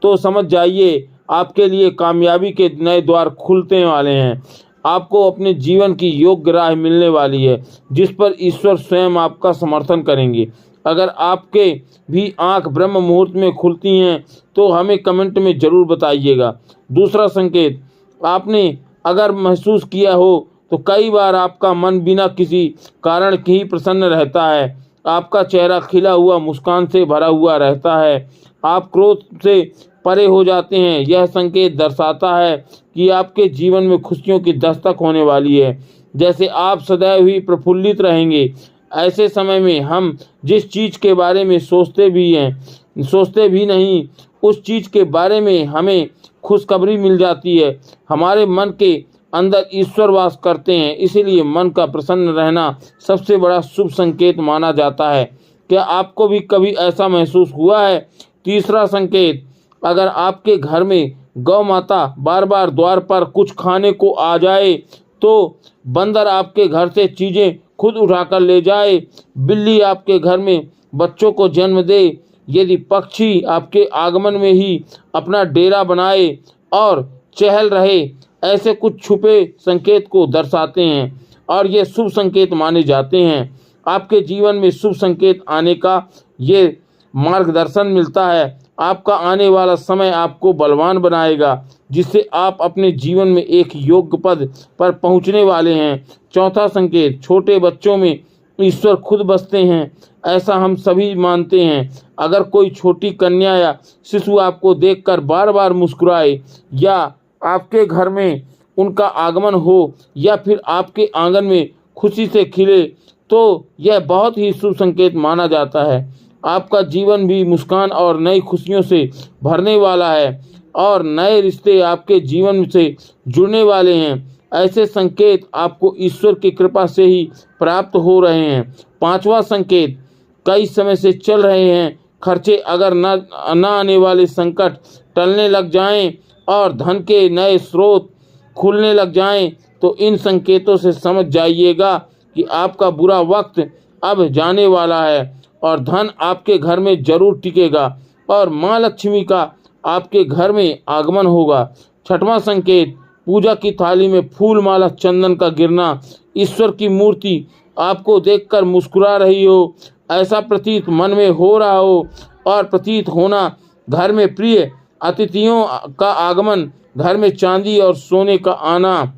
तो समझ जाइए आपके लिए कामयाबी के नए द्वार खुलने वाले हैं। आपको अपने जीवन की योग्य राह मिलने वाली है जिस पर ईश्वर स्वयं आपका समर्थन करेंगे। अगर आपके भी आंख ब्रह्म मुहूर्त में खुलती हैं तो हमें कमेंट में ज़रूर बताइएगा। दूसरा संकेत, आपने अगर महसूस किया हो तो कई बार आपका मन बिना किसी कारण के ही प्रसन्न रहता है। आपका चेहरा खिला हुआ मुस्कान से भरा हुआ रहता है। आप क्रोध से परे हो जाते हैं। यह संकेत दर्शाता है कि आपके जीवन में खुशियों की दस्तक होने वाली है, जैसे आप सदैव ही प्रफुल्लित रहेंगे। ऐसे समय में हम जिस चीज़ के बारे में सोचते भी नहीं, उस चीज़ के बारे में हमें खुशखबरी मिल जाती है। हमारे मन के अंदर ईश्वर वास करते हैं, इसीलिए मन का प्रसन्न रहना सबसे बड़ा शुभ संकेत माना जाता है। क्या आपको भी कभी ऐसा महसूस हुआ है? तीसरा संकेत, अगर आपके घर में गौ माता बार बार द्वार पर कुछ खाने को आ जाए, तो बंदर आपके घर से चीज़ें खुद उठाकर ले जाए, बिल्ली आपके घर में बच्चों को जन्म दे, यदि पक्षी आपके आगमन में ही अपना डेरा बनाए और चहल रहे, ऐसे कुछ छुपे संकेत को दर्शाते हैं और ये शुभ संकेत माने जाते हैं। आपके जीवन में शुभ संकेत आने का ये मार्गदर्शन मिलता है। आपका आने वाला समय आपको बलवान बनाएगा, जिससे आप अपने जीवन में एक योग्य पद पर पहुंचने वाले हैं। चौथा संकेत, छोटे बच्चों में ईश्वर खुद बसते हैं, ऐसा हम सभी मानते हैं। अगर कोई छोटी कन्या या शिशु आपको देखकर बार बार मुस्कुराए, या आपके घर में उनका आगमन हो, या फिर आपके आंगन में खुशी से खिले, तो यह बहुत ही शुभ संकेत माना जाता है। आपका जीवन भी मुस्कान और नई खुशियों से भरने वाला है और नए रिश्ते आपके जीवन से जुड़ने वाले हैं। ऐसे संकेत आपको ईश्वर की कृपा से ही प्राप्त हो रहे हैं। पांचवा संकेत, कई समय से चल रहे हैं खर्चे अगर न आने वाले संकट टलने लग जाएं और धन के नए स्रोत खुलने लग जाएं, तो इन संकेतों से समझ जाइएगा कि आपका बुरा वक्त अब जाने वाला है और धन आपके घर में जरूर टिकेगा और माँ लक्ष्मी का आपके घर में आगमन होगा। छठवां संकेत, पूजा की थाली में फूल माला चंदन का गिरना, ईश्वर की मूर्ति आपको देखकर मुस्कुरा रही हो, ऐसा प्रतीत मन में हो रहा हो और प्रतीत होना, घर में प्रिय अतिथियों का आगमन, घर में चांदी और सोने का आना,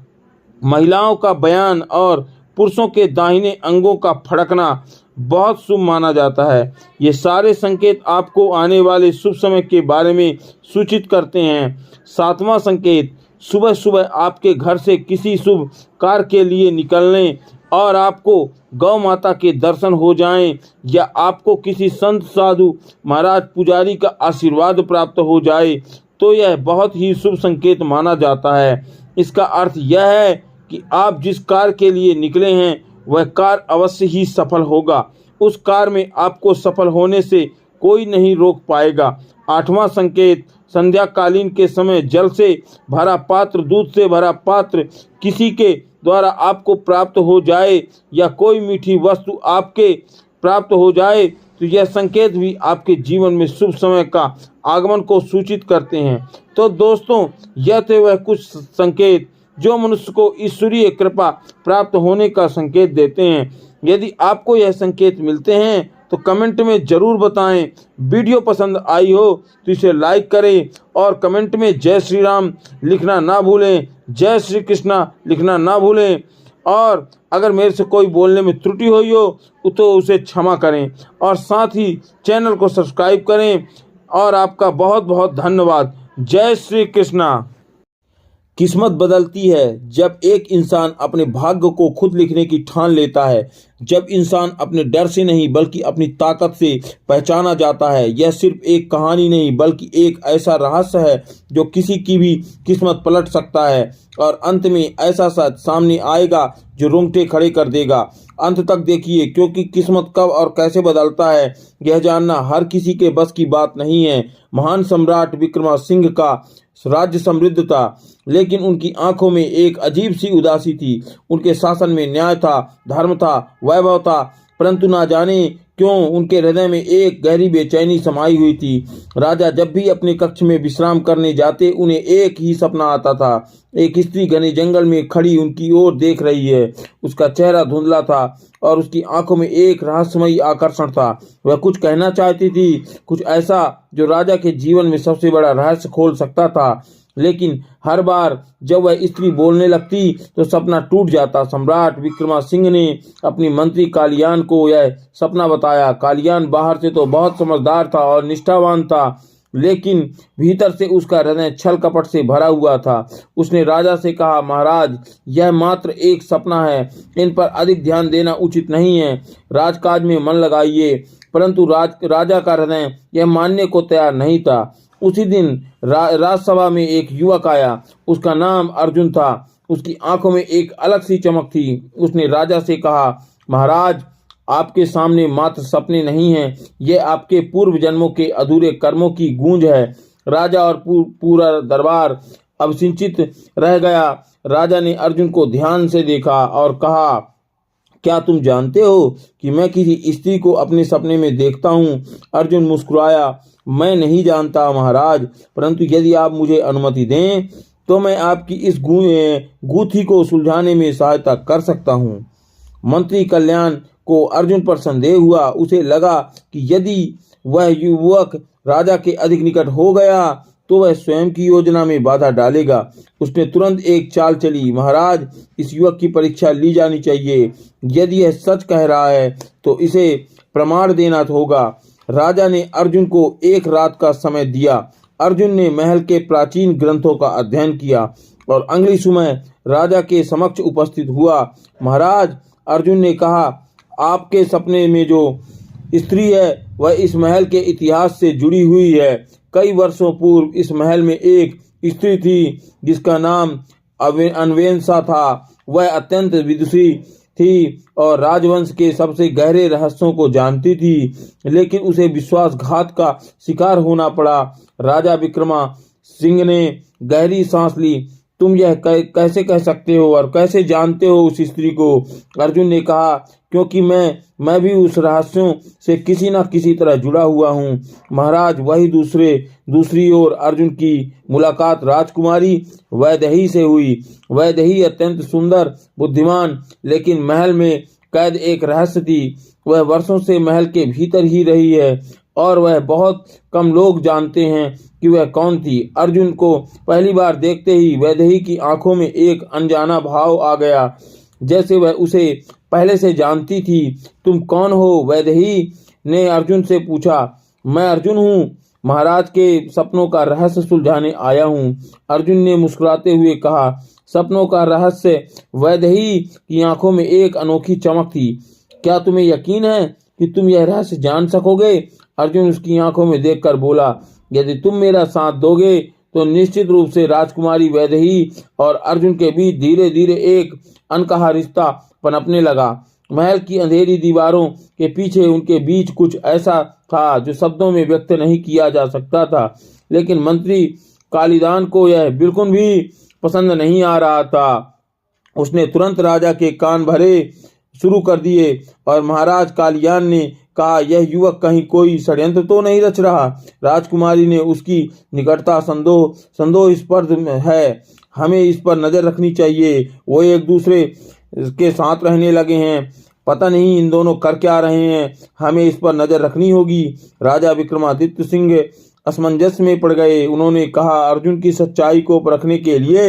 महिलाओं का बयान और पुरुषों के दाहिने अंगों का फड़कना बहुत शुभ माना जाता है। ये सारे संकेत आपको आने वाले शुभ समय के बारे में सूचित करते हैं। सातवां संकेत, सुबह सुबह आपके घर से किसी शुभ कार्य के लिए निकलने और आपको गौ माता के दर्शन हो जाएं, या आपको किसी संत साधु महाराज पुजारी का आशीर्वाद प्राप्त हो जाए, तो यह बहुत ही शुभ संकेत माना जाता है। इसका अर्थ यह है कि आप जिस कार्य के लिए निकले हैं वह कार्य अवश्य ही सफल होगा। उस कार्य में आपको सफल होने से कोई नहीं रोक पाएगा। आठवां संकेत, संध्याकालीन के समय जल से भरा पात्र, दूध से भरा पात्र किसी के द्वारा आपको प्राप्त हो जाए या कोई मीठी वस्तु आपके प्राप्त हो जाए, तो यह संकेत भी आपके जीवन में शुभ समय का आगमन को सूचित करते हैं। तो दोस्तों, यह थे वह कुछ संकेत जो मनुष्य को ईश्वरीय कृपा प्राप्त होने का संकेत देते हैं। यदि आपको यह संकेत मिलते हैं तो कमेंट में ज़रूर बताएं। वीडियो पसंद आई हो तो इसे लाइक करें और कमेंट में जय श्री राम लिखना ना भूलें, जय श्री कृष्णा लिखना ना भूलें। और अगर मेरे से कोई बोलने में त्रुटि हुई हो तो उसे क्षमा करें और साथ ही चैनल को सब्सक्राइब करें। और आपका बहुत बहुत धन्यवाद। जय श्री कृष्णा। किस्मत बदलती है जब एक इंसान अपने भाग्य को खुद लिखने की ठान लेता है। जब इंसान अपने डर से नहीं बल्कि अपनी ताकत से पहचाना जाता है। यह सिर्फ एक कहानी नहीं बल्कि एक ऐसा रहस्य है जो किसी की भी किस्मत पलट सकता है और अंत में ऐसा सच सामने आएगा जो रोंगटे खड़े कर देगा। अंत तक देखिए, क्योंकि किस्मत कब और कैसे बदलता है यह जानना हर किसी के बस की बात नहीं है। महान सम्राट विक्रमासिंह का राज्य समृद्ध था, लेकिन उनकी आंखों में एक अजीब सी उदासी थी। उनके शासन में न्याय था, धर्म था, वैभव था, परंतु ना जाने क्यों उनके हृदय में एक गहरी बेचैनी समाई हुई थी। राजा जब भी अपने कक्ष में विश्राम करने जाते उन्हें एक ही सपना आता था। एक स्त्री घने जंगल में खड़ी उनकी ओर देख रही है। उसका चेहरा धुंधला था और उसकी आंखों में एक रहस्यमयी आकर्षण था। वह कुछ कहना चाहती थी, कुछ ऐसा जो राजा के जीवन में सबसे बड़ा रहस्य खोल सकता था, लेकिन हर बार जब वह स्त्री बोलने लगती तो सपना टूट जाता। सम्राट विक्रमासिंह ने अपनी मंत्री कालियान को यह सपना बताया। कालियान बाहर से तो बहुत समझदार था और निष्ठावान था, लेकिन भीतर से उसका हृदय छल कपट से भरा हुआ था। उसने राजा से कहा, महाराज, यह मात्र एक सपना है, इन पर अधिक ध्यान देना उचित नहीं है। राजकाज में मन लगाइए। परंतु राजा का हृदय यह मानने को तैयार नहीं था। उसी दिन राजसभा में एक युवक आया। उसका नाम अर्जुन था। उसकी आंखों में एक अलग सी चमक थी। उसने राजा से कहा, महाराज, आपके सामने मात्र सपने नहीं हैं, ये आपके पूर्व जन्मों के अधूरे कर्मों की गूंज है। राजा और पूरा दरबार अवसिंचित रह गया। राजा ने अर्जुन को ध्यान से देखा और कहा, क्या तुम जानते हो कि मैं किसी स्त्री को अपने सपने में देखता हूँ? अर्जुन मुस्कुराया, मैं नहीं जानता महाराज, परंतु यदि आप मुझे अनुमति दें तो मैं आपकी इस गूथी को सुलझाने में सहायता कर सकता हूँ। मंत्री कल्याण को अर्जुन पर संदेह हुआ। उसे लगा कि यदि वह युवक राजा के अधिक निकट हो गया तो वह स्वयं की योजना में बाधा डालेगा। उसने तुरंत एक चाल चली, महाराज, इस युवक की परीक्षा ली जानी चाहिए। यदि यह सच कह रहा है तो इसे प्रमाण देना होगा। राजा ने अर्जुन को एक रात का समय दिया। अर्जुन ने महल के प्राचीन ग्रंथों का अध्ययन किया और अगली सुबह राजा के समक्ष उपस्थित हुआ। महाराज, अर्जुन ने कहा, आपके सपने में जो स्त्री है वह इस महल के इतिहास से जुड़ी हुई है। कई वर्षों पूर्व इस महल में एक स्त्री थी जिसका नाम अन्वेषा था। वह अत्यंत विदुषी थी और राजवंश के सबसे गहरे रहस्यों को जानती थी, लेकिन उसे विश्वासघात का शिकार होना पड़ा। राजा विक्रमा सिंह ने गहरी सांस ली। तुम यह कैसे कह सकते हो और कैसे जानते हो उस स्त्री को? अर्जुन ने कहा, क्योंकि मैं भी उस रहस्यों से किसी न किसी तरह जुड़ा हुआ हूँ। महाराज, वही दूसरी ओर अर्जुन की मुलाकात राजकुमारी वैदेही से हुई। वैदेही अत्यंत सुंदर, बुद्धिमान, लेकिन महल में कैद एक रहस्य थी। वह वर्षों से महल के भीतर ही रही है और वह बहुत कम लोग जानते हैं कि वह कौन थी। अर्जुन को पहली बार देखते ही वैदेही की आंखों में एक अनजाना भाव आ गया, जैसे वह उसे पहले से जानती थी। तुम कौन हो? वैदेही ने अर्जुन से पूछा। मैं अर्जुन हूँ, महाराज के सपनों का रहस्य सुलझाने आया हूँ। अर्जुन ने मुस्कुराते हुए कहा, सपनों का रहस्य? वैदेही की आंखों में एक अनोखी चमक थी। क्या तुम्हें यकीन है कि तुम यह रहस्य जान सकोगे? अर्जुन उसकी आंखों में देखकर बोला, यदि तुम मेरा साथ दोगे तो निश्चित रूप से। राजकुमारी वैदेही और अर्जुन के बीच धीरे धीरे एक अनकहा रिश्ता पनपने लगा। महल की अंधेरी दीवारों के पीछे उनके बीच कुछ ऐसा था जो शब्दों में व्यक्त नहीं किया जा सकता था, लेकिन मंत्री कालीदान को यह बिल्कुल भी पसंद नहीं आ रहा था। उसने तुरंत राजा के कान भरे शुरू कर दिए और महाराज कालियान ने कहा, यह युवक कहीं कोई षड्यंत्र तो नहीं रच रहा? राजकुमारी ने उसकी निकटता संदेहास्पद है, हमें इस पर नजर रखनी चाहिए। वो एक दूसरे के साथ रहने लगे हैं, पता नहीं इन दोनों कर क्या रहे हैं, हमें इस पर नजर रखनी होगी। राजा विक्रमादित्य सिंह असमंजस में पड़ गए। उन्होंने कहा, अर्जुन की सच्चाई को परखने के लिए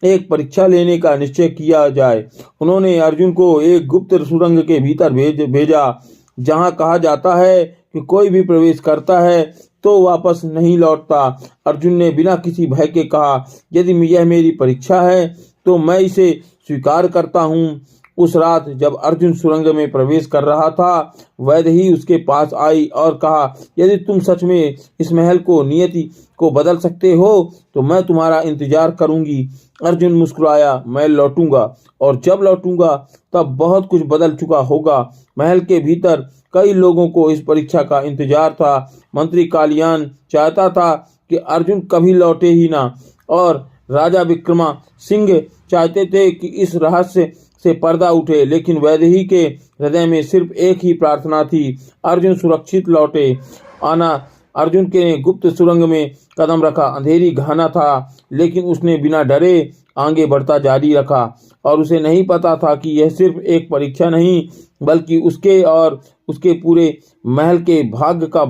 एक परीक्षा लेने का निश्चय किया जाए। उन्होंने अर्जुन को एक गुप्त सुरंग के भीतर भेजा जहां कहा जाता है कि कोई भी प्रवेश करता है तो वापस नहीं लौटता। अर्जुन ने बिना किसी भय के कहा, यदि यह मेरी परीक्षा है तो मैं इसे स्वीकार करता हूँ। उस रात जब अर्जुन सुरंग में प्रवेश कर रहा था, वैदेही उसके पास आई और कहा, यदि तुम सच में इस महल को नियति को बदल सकते हो तो मैं तुम्हारा इंतजार करूंगी। अर्जुन मुस्कुराया, मैं लौटूंगा और जब लौटूंगा तब बहुत कुछ बदल चुका होगा। महल के भीतर कई लोगों को इस परीक्षा का इंतजार था। मंत्री कालियान चाहता था कि अर्जुन कभी लौटे ही ना, और राजा विक्रमा सिंह चाहते थे कि इस रहस्य से पर्दा उठे, लेकिन वैदेही के हृदय में सिर्फ एक ही प्रार्थना थी, अर्जुन सुरक्षित लौटे आना। अर्जुन के गुप्त सुरंग में कदम रखा। अंधेरी घना था, लेकिन उसने बिना डरे आगे बढ़ता जारी रखा और उसे नहीं पता था कि यह सिर्फ एक परीक्षा नहीं बल्कि उसके और उसके पूरे महल के भाग्य का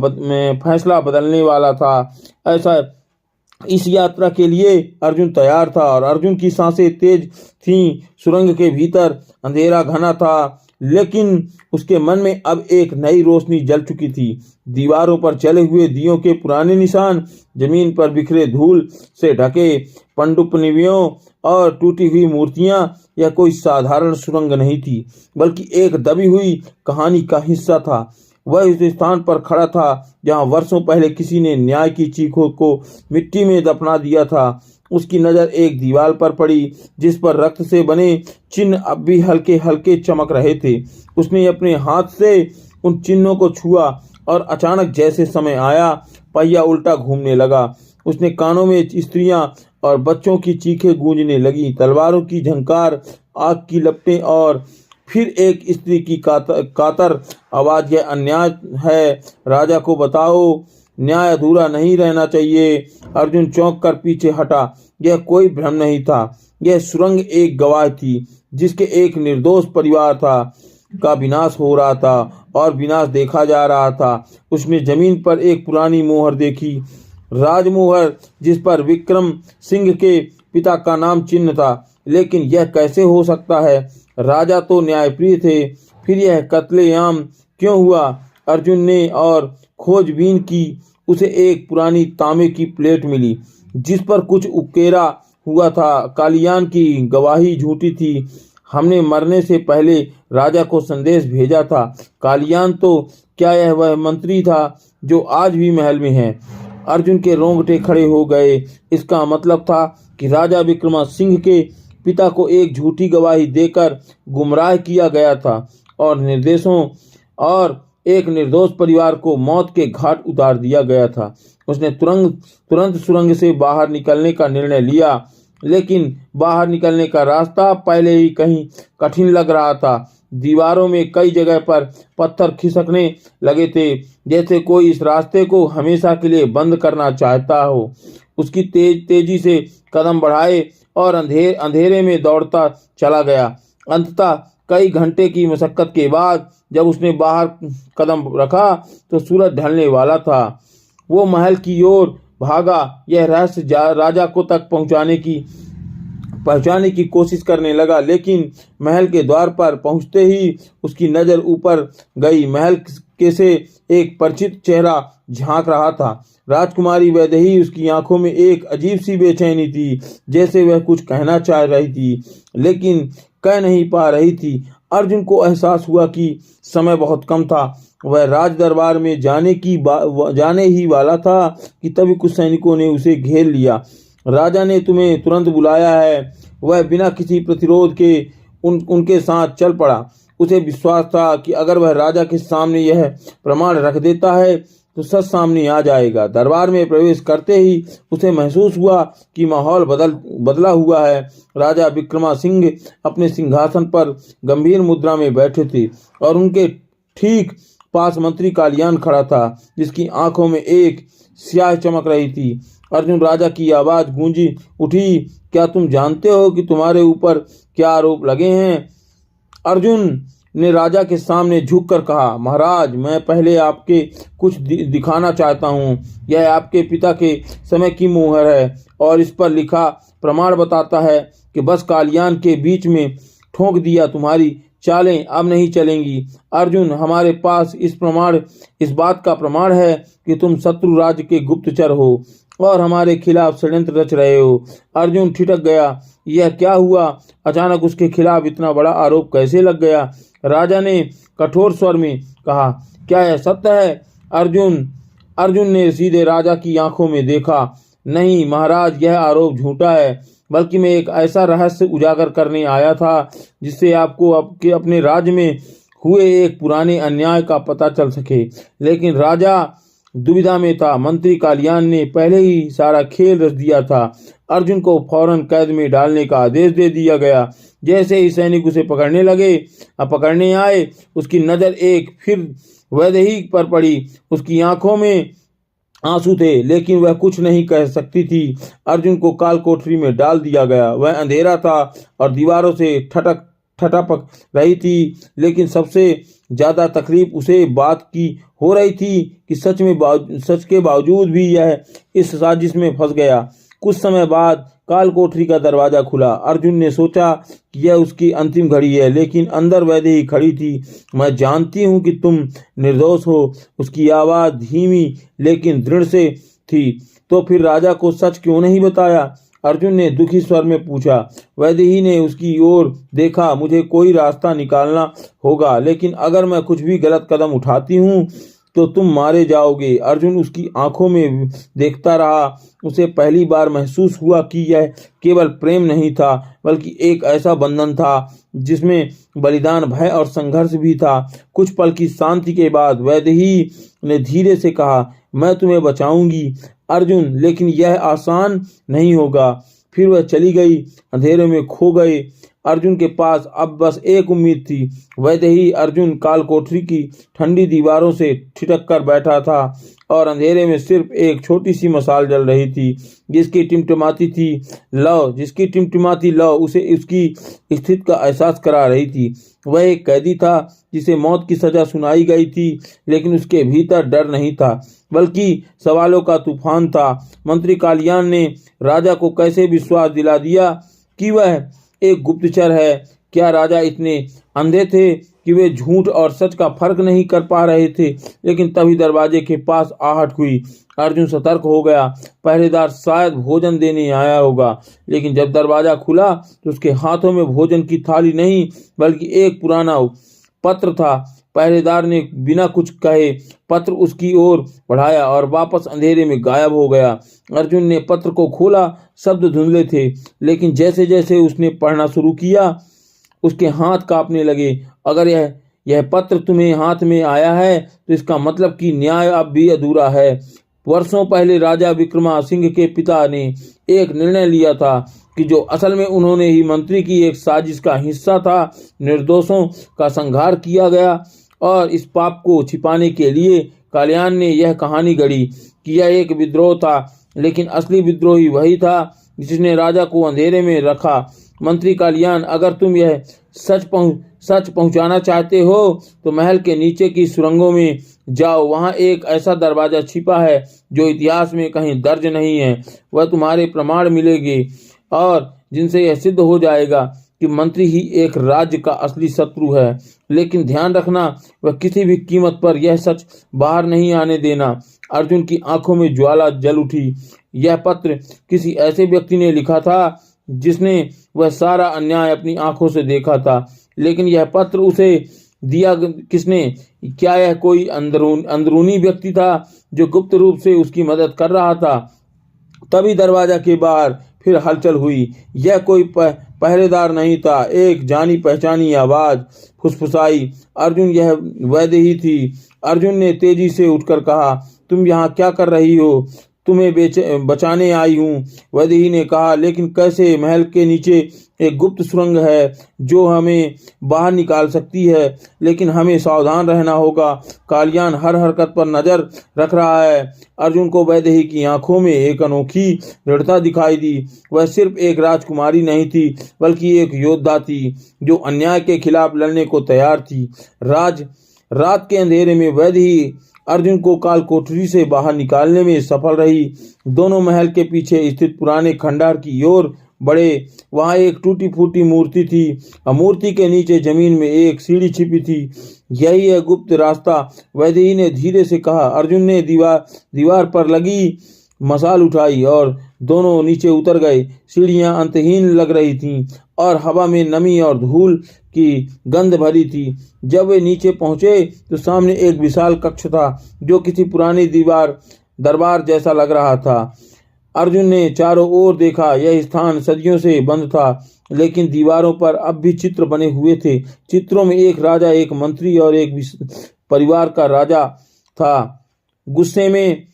फैसला बदलने वाला था। ऐसा इस यात्रा के लिए अर्जुन तैयार था और अर्जुन की सांसें तेज थीं। सुरंग के भीतर अंधेरा घना था, लेकिन उसके मन में अब एक नई रोशनी जल चुकी थी। दीवारों पर जले हुए दियों के पुराने निशान, जमीन पर बिखरे धूल से ढके पांडुपनियों और टूटी हुई मूर्तियां। यह कोई साधारण सुरंग नहीं थी, बल्कि एक दबी हुई कहानी का हिस्सा था। वह उस स्थान पर खड़ा था जहां वर्षों पहले किसी ने न्याय की चीखों को मिट्टी में दफना दिया था। उसकी नजर एक दीवार पर पड़ी जिस पर रक्त से बने चिन्ह अब भी हल्के हल्के चमक रहे थे। उसने अपने हाथ से उन चिन्हों को छुआ और अचानक जैसे समय आया, पहिया उल्टा घूमने लगा। उसने कानों में स्त्रियां और बच्चों की चीखें गूंजने लगी, तलवारों की झंकार, आग की लपटें और फिर एक स्त्री की कातर आवाज, यह अन्याय है, राजा को बताओ, न्याय अधूरा नहीं रहना चाहिए। अर्जुन चौंक कर पीछे हटा। यह कोई भ्रम नहीं था, यह सुरंग एक गवाह थी जिसके एक निर्दोष परिवार का विनाश हो रहा था और विनाश देखा जा रहा था। उसने जमीन पर एक पुरानी मोहर देखी, राजमोहर, जिस पर विक्रम सिंह के पिता का नाम चिन्ह था। लेकिन यह कैसे हो सकता है? राजा तो न्यायप्रिय थे, फिर यह कत्लेआम क्यों हुआ? अर्जुन ने और खोजबीन की। उसे एक पुरानी तांबे की प्लेट मिली जिस पर कुछ उकेरा हुआ था। कालियान की गवाही झूठी थी। हमने मरने से पहले राजा को संदेश भेजा था। कालियान तो क्या यह वह मंत्री था जो आज भी महल में है? अर्जुन के रोंगटे खड़े हो गए। इसका मतलब था कि राजा विक्रमासिंह के पिता को एक झूठी गवाही देकर गुमराह किया गया था और एक निर्दोष परिवार को मौत के घाट उतार दिया गया था। उसने तुरंत सुरंग से बाहर निकलने का निर्णय लिया, लेकिन बाहर निकलने का रास्ता पहले ही कहीं कठिन लग रहा था। दीवारों में कई जगह पर पत्थर खिसकने लगे थे, जैसे कोई इस रास्ते को हमेशा के लिए बंद करना चाहता हो। उसकी तेजी से कदम बढ़ाए और अंधेरे में दौड़ता चला गया। अंततः कई घंटे की मशक्कत के बाद जब उसने बाहर कदम रखा तो सूरज ढलने वाला था। वो महल की ओर भागा। यह रहस्य राजा को तक पहुंचाने की कोशिश करने लगा, लेकिन महल के द्वार पर पहुंचते ही उसकी नजर ऊपर गई। महल के से एक परिचित चेहरा झांक रहा था। राजकुमारी वैदेही। उसकी आंखों में एक अजीब सी बेचैनी थी, जैसे वह कुछ कहना चाह रही थी लेकिन कह नहीं पा रही थी। अर्जुन को एहसास हुआ कि समय बहुत कम था। वह राज दरबार में जाने ही वाला था कि तभी कुछ सैनिकों ने उसे घेर लिया। राजा ने तुम्हें तुरंत बुलाया है। वह बिना किसी प्रतिरोध के उनके साथ चल पड़ा। उसे विश्वास था कि अगर वह राजा के सामने यह प्रमाण रख देता है तो सच सामने आ जाएगा। दरबार में प्रवेश करते ही उसे महसूस हुआ कि माहौल बदला हुआ है। राजा विक्रमासिंह अपने सिंहासन पर गंभीर मुद्रा में बैठे थे और उनके ठीक पास मंत्री कालियान खड़ा था, जिसकी आंखों में एक स्याह चमक रही थी। अर्जुन, राजा की आवाज गूंजी उठी, क्या तुम जानते हो कि तुम्हारे ऊपर क्या आरोप लगे हैं? अर्जुन ने राजा के सामने झुककर कहा, महाराज, मैं पहले आपके कुछ दिखाना चाहता हूँ। यह आपके पिता के समय की मोहर है और इस पर लिखा प्रमाण बताता है कि बस कालियान के बीच में ठोक दिया, तुम्हारी चालें अब नहीं चलेंगी। अर्जुन, हमारे पास इस बात का प्रमाण है कि तुम शत्रु राज्य के गुप्तचर हो और हमारे खिलाफ षड्यंत्र रच रहे हो। अर्जुन ठिठक गया। यह क्या हुआ? अचानक उसके खिलाफ इतना बड़ा आरोप कैसे लग गया? राजा ने कठोर स्वर में कहा, क्या यह सत्य है? अर्जुन ने सीधे राजा की आंखों में देखा। नहीं महाराज, यह आरोप झूठा है, बल्कि मैं एक ऐसा रहस्य उजागर करने आया था जिससे आपको अपने राज्य में हुए एक पुराने अन्याय का पता चल सके। लेकिन राजा दुविधा में था। मंत्री कालियान ने पहले ही सारा खेल रच दिया था। अर्जुन को फौरन कैद में डालने का आदेश दे दिया गया। जैसे ही सैनिक उसे पकड़ने आए, उसकी नजर एक फिर वैदेही पर पड़ी। उसकी आंखों में आंसू थे, लेकिन वह कुछ नहीं कह सकती थी। अर्जुन को काल कोठरी में डाल दिया गया। वह अंधेरा था और दीवारों से ठटपक रही थी, लेकिन सबसे ज्यादा तकलीफ उसे बात की हो रही थी कि सच के बावजूद भी यह इस साजिश में फंस गया। कुछ समय बाद काल कोठरी का दरवाजा खुला। अर्जुन ने सोचा कि यह उसकी अंतिम घड़ी है, लेकिन अंदर वैदेही खड़ी थी। मैं जानती हूँ कि तुम निर्दोष हो। उसकी आवाज धीमी लेकिन दृढ़ से थी। तो फिर राजा को सच क्यों नहीं बताया? अर्जुन ने दुखी स्वर में पूछा। वैदेही ने उसकी ओर देखा। मुझे कोई रास्ता निकालना होगा, लेकिन अगर मैं कुछ भी गलत कदम उठाती हूँ तो तुम मारे जाओगे। अर्जुन उसकी आंखों में देखता रहा। उसे पहली बार महसूस हुआ कि यह केवल प्रेम नहीं था, बल्कि एक ऐसा बंधन था जिसमें बलिदान, भय और संघर्ष भी था। कुछ पल की शांति के बाद वैदेही ने धीरे से कहा, मैं तुम्हें बचाऊंगी अर्जुन, लेकिन यह आसान नहीं होगा। फिर वह चली गई। अंधेरे में खो गए। अर्जुन के पास अब बस एक उम्मीद थी। वैदेही अर्जुन काल कोठरी की ठंडी दीवारों से ठिठक कर बैठा था और अंधेरे में सिर्फ एक छोटी सी मशाल जल रही थी, जिसकी टिमटिमाती लौ उसे उसकी स्थिति का एहसास करा रही थी। वह एक कैदी था जिसे मौत की सजा सुनाई गई थी, लेकिन उसके भीतर डर नहीं था, बल्कि सवालों का तूफान था। मंत्री कालियान ने राजा को कैसे विश्वास दिला दिया कि वह एक गुप्तचर है? क्या राजा इतने अंधे थे कि वे झूठ और सच का फर्क नहीं कर पा रहे थे? लेकिन तभी दरवाजे के पास आहट हुई। अर्जुन सतर्क हो गया। पहरेदार शायद भोजन देने आया होगा, लेकिन जब दरवाजा खुला तो उसके हाथों में भोजन की थाली नहीं, बल्कि एक पुराना पत्र था। पहरेदार ने बिना कुछ कहे पत्र उसकी ओर बढ़ाया और वापस अंधेरे में गायब हो गया। अर्जुन ने पत्र को खोला। शब्द धुंधले थे, लेकिन जैसे जैसे उसने पढ़ना शुरू किया उसके हाथ कांपने लगे। अगर यह पत्र तुम्हें हाथ में आया है तो इसका मतलब कि न्याय अब भी अधूरा है। वर्षों पहले राजा विक्रमासिंह के पिता ने एक निर्णय लिया था कि जो असल में उन्होंने ही मंत्री की एक साजिश का हिस्सा था। निर्दोषों का संहार किया गया और इस पाप को छिपाने के लिए कालियान ने यह कहानी गढ़ी कि यह एक विद्रोह था, लेकिन असली विद्रोही वही था जिसने राजा को अंधेरे में रखा। मंत्री कालियान, अगर तुम यह सच पहुंचाना चाहते हो तो महल के नीचे की सुरंगों में जाओ। वहां एक ऐसा दरवाजा छिपा है जो इतिहास में कहीं दर्ज नहीं है। वह तुम्हारे प्रमाण मिलेंगे और जिनसे यह सिद्ध हो जाएगा कि मंत्री ही एक राज्य का असली शत्रु है। लेकिन ध्यान रखना, वह किसी भी कीमत पर यह सच बाहर नहीं आने देना। अर्जुन की आंखों में ज्वाला जल उठी। यह पत्र किसी ऐसे व्यक्ति ने लिखा था जिसने वह सारा अन्याय अपनी आंखों से देखा था, लेकिन यह पत्र उसे दिया किसने? क्या यह कोई अंदरूनी व्यक्ति था जो गुप्त रूप से उसकी मदद कर रहा था? तभी दरवाजा के बाहर फिर हलचल हुई। यह कोई पहरेदार नहीं था। एक जानी पहचानी आवाज फुसफुसाई, अर्जुन, यह वैदेही थी। अर्जुन ने तेजी से उठकर कहा, तुम यहाँ क्या कर रही हो? तुम्हें बचाने आई हूँ। वैदेही ने कहा, लेकिन कैसे? महल के नीचे एक गुप्त सुरंग है जो हमें बाहर निकाल सकती है, लेकिन हमें सावधान रहना होगा। कालियान हर हरकत पर नजर रख रहा है। अर्जुन को वैदेही की आंखों में एक अनोखी दृढ़ता दिखाई दी। वह सिर्फ एक राजकुमारी नहीं थी, बल्कि एक योद्धा थी जो अन्याय के खिलाफ लड़ने को तैयार थी। रात के अंधेरे में वैदेही अर्जुन को काल कोठरी से बाहर निकालने में सफल रही। दोनों महल के पीछे स्थित पुराने खंडहर की ओर बढ़े। वहां एक टूटी फूटी मूर्ति थी। मूर्ति के नीचे जमीन में एक सीढ़ी छिपी थी। यही है गुप्त रास्ता, वैदेही ने धीरे से कहा। अर्जुन ने दीवार पर लगी मशाल उठाई और दोनों नीचे उतर गए। सीढ़ियां अंतहीन लग रही थीं और हवा में नमी और धूल की गंध भरी थी। जब वे नीचे पहुंचे तो सामने एक विशाल कक्ष था जो किसी पुरानी दरबार जैसा लग रहा था। अर्जुन ने चारों ओर देखा। यह स्थान सदियों से बंद था, लेकिन दीवारों पर अब भी चित्र बने हुए थे। चित्रों में एक राजा, एक मंत्री और एक परिवार का राजा था। गुस्से में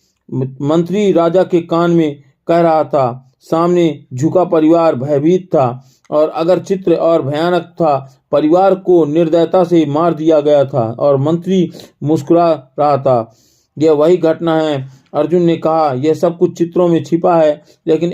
मंत्री राजा के कान में कह रहा था। सामने झुका परिवार भयभीत था, और अगर चित्र और भयानक था, परिवार को निर्दयता से मार दिया गया था और मंत्री मुस्कुरा रहा था। यह वही घटना है, अर्जुन ने कहा। यह सब कुछ चित्रों में छिपा है, लेकिन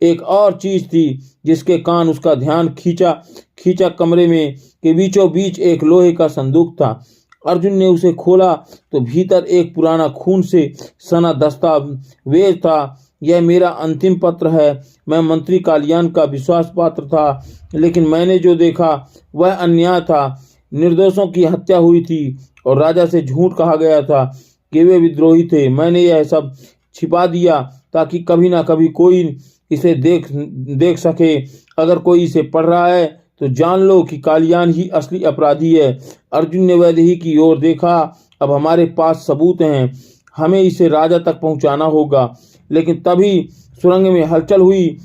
एक और चीज थी जिसके कान उसका ध्यान खींचा। कमरे में के बीचों बीच एक लोहे का संदूक था। अर्जुन ने उसे खोला तो भीतर एक पुराना खून से सना दस्तावेज था। यह मेरा अंतिम पत्र है। मैं मंत्री कालियान का विश्वास पात्र था, लेकिन मैंने जो देखा वह अन्याय था। निर्दोषों की हत्या हुई थी और राजा से झूठ कहा गया था कि वे विद्रोही थे। मैंने यह सब छिपा दिया ताकि कभी ना कभी कोई इसे देख सके। अगर कोई इसे पढ़ रहा है तो जान लो कि कालियान ही असली अपराधी है। अर्जुन ने वैदेही की ओर देखा। अब हमारे पास सबूत हैं, हमें इसे राजा तक पहुंचाना होगा। लेकिन तभी सुरंग में हलचल हुई।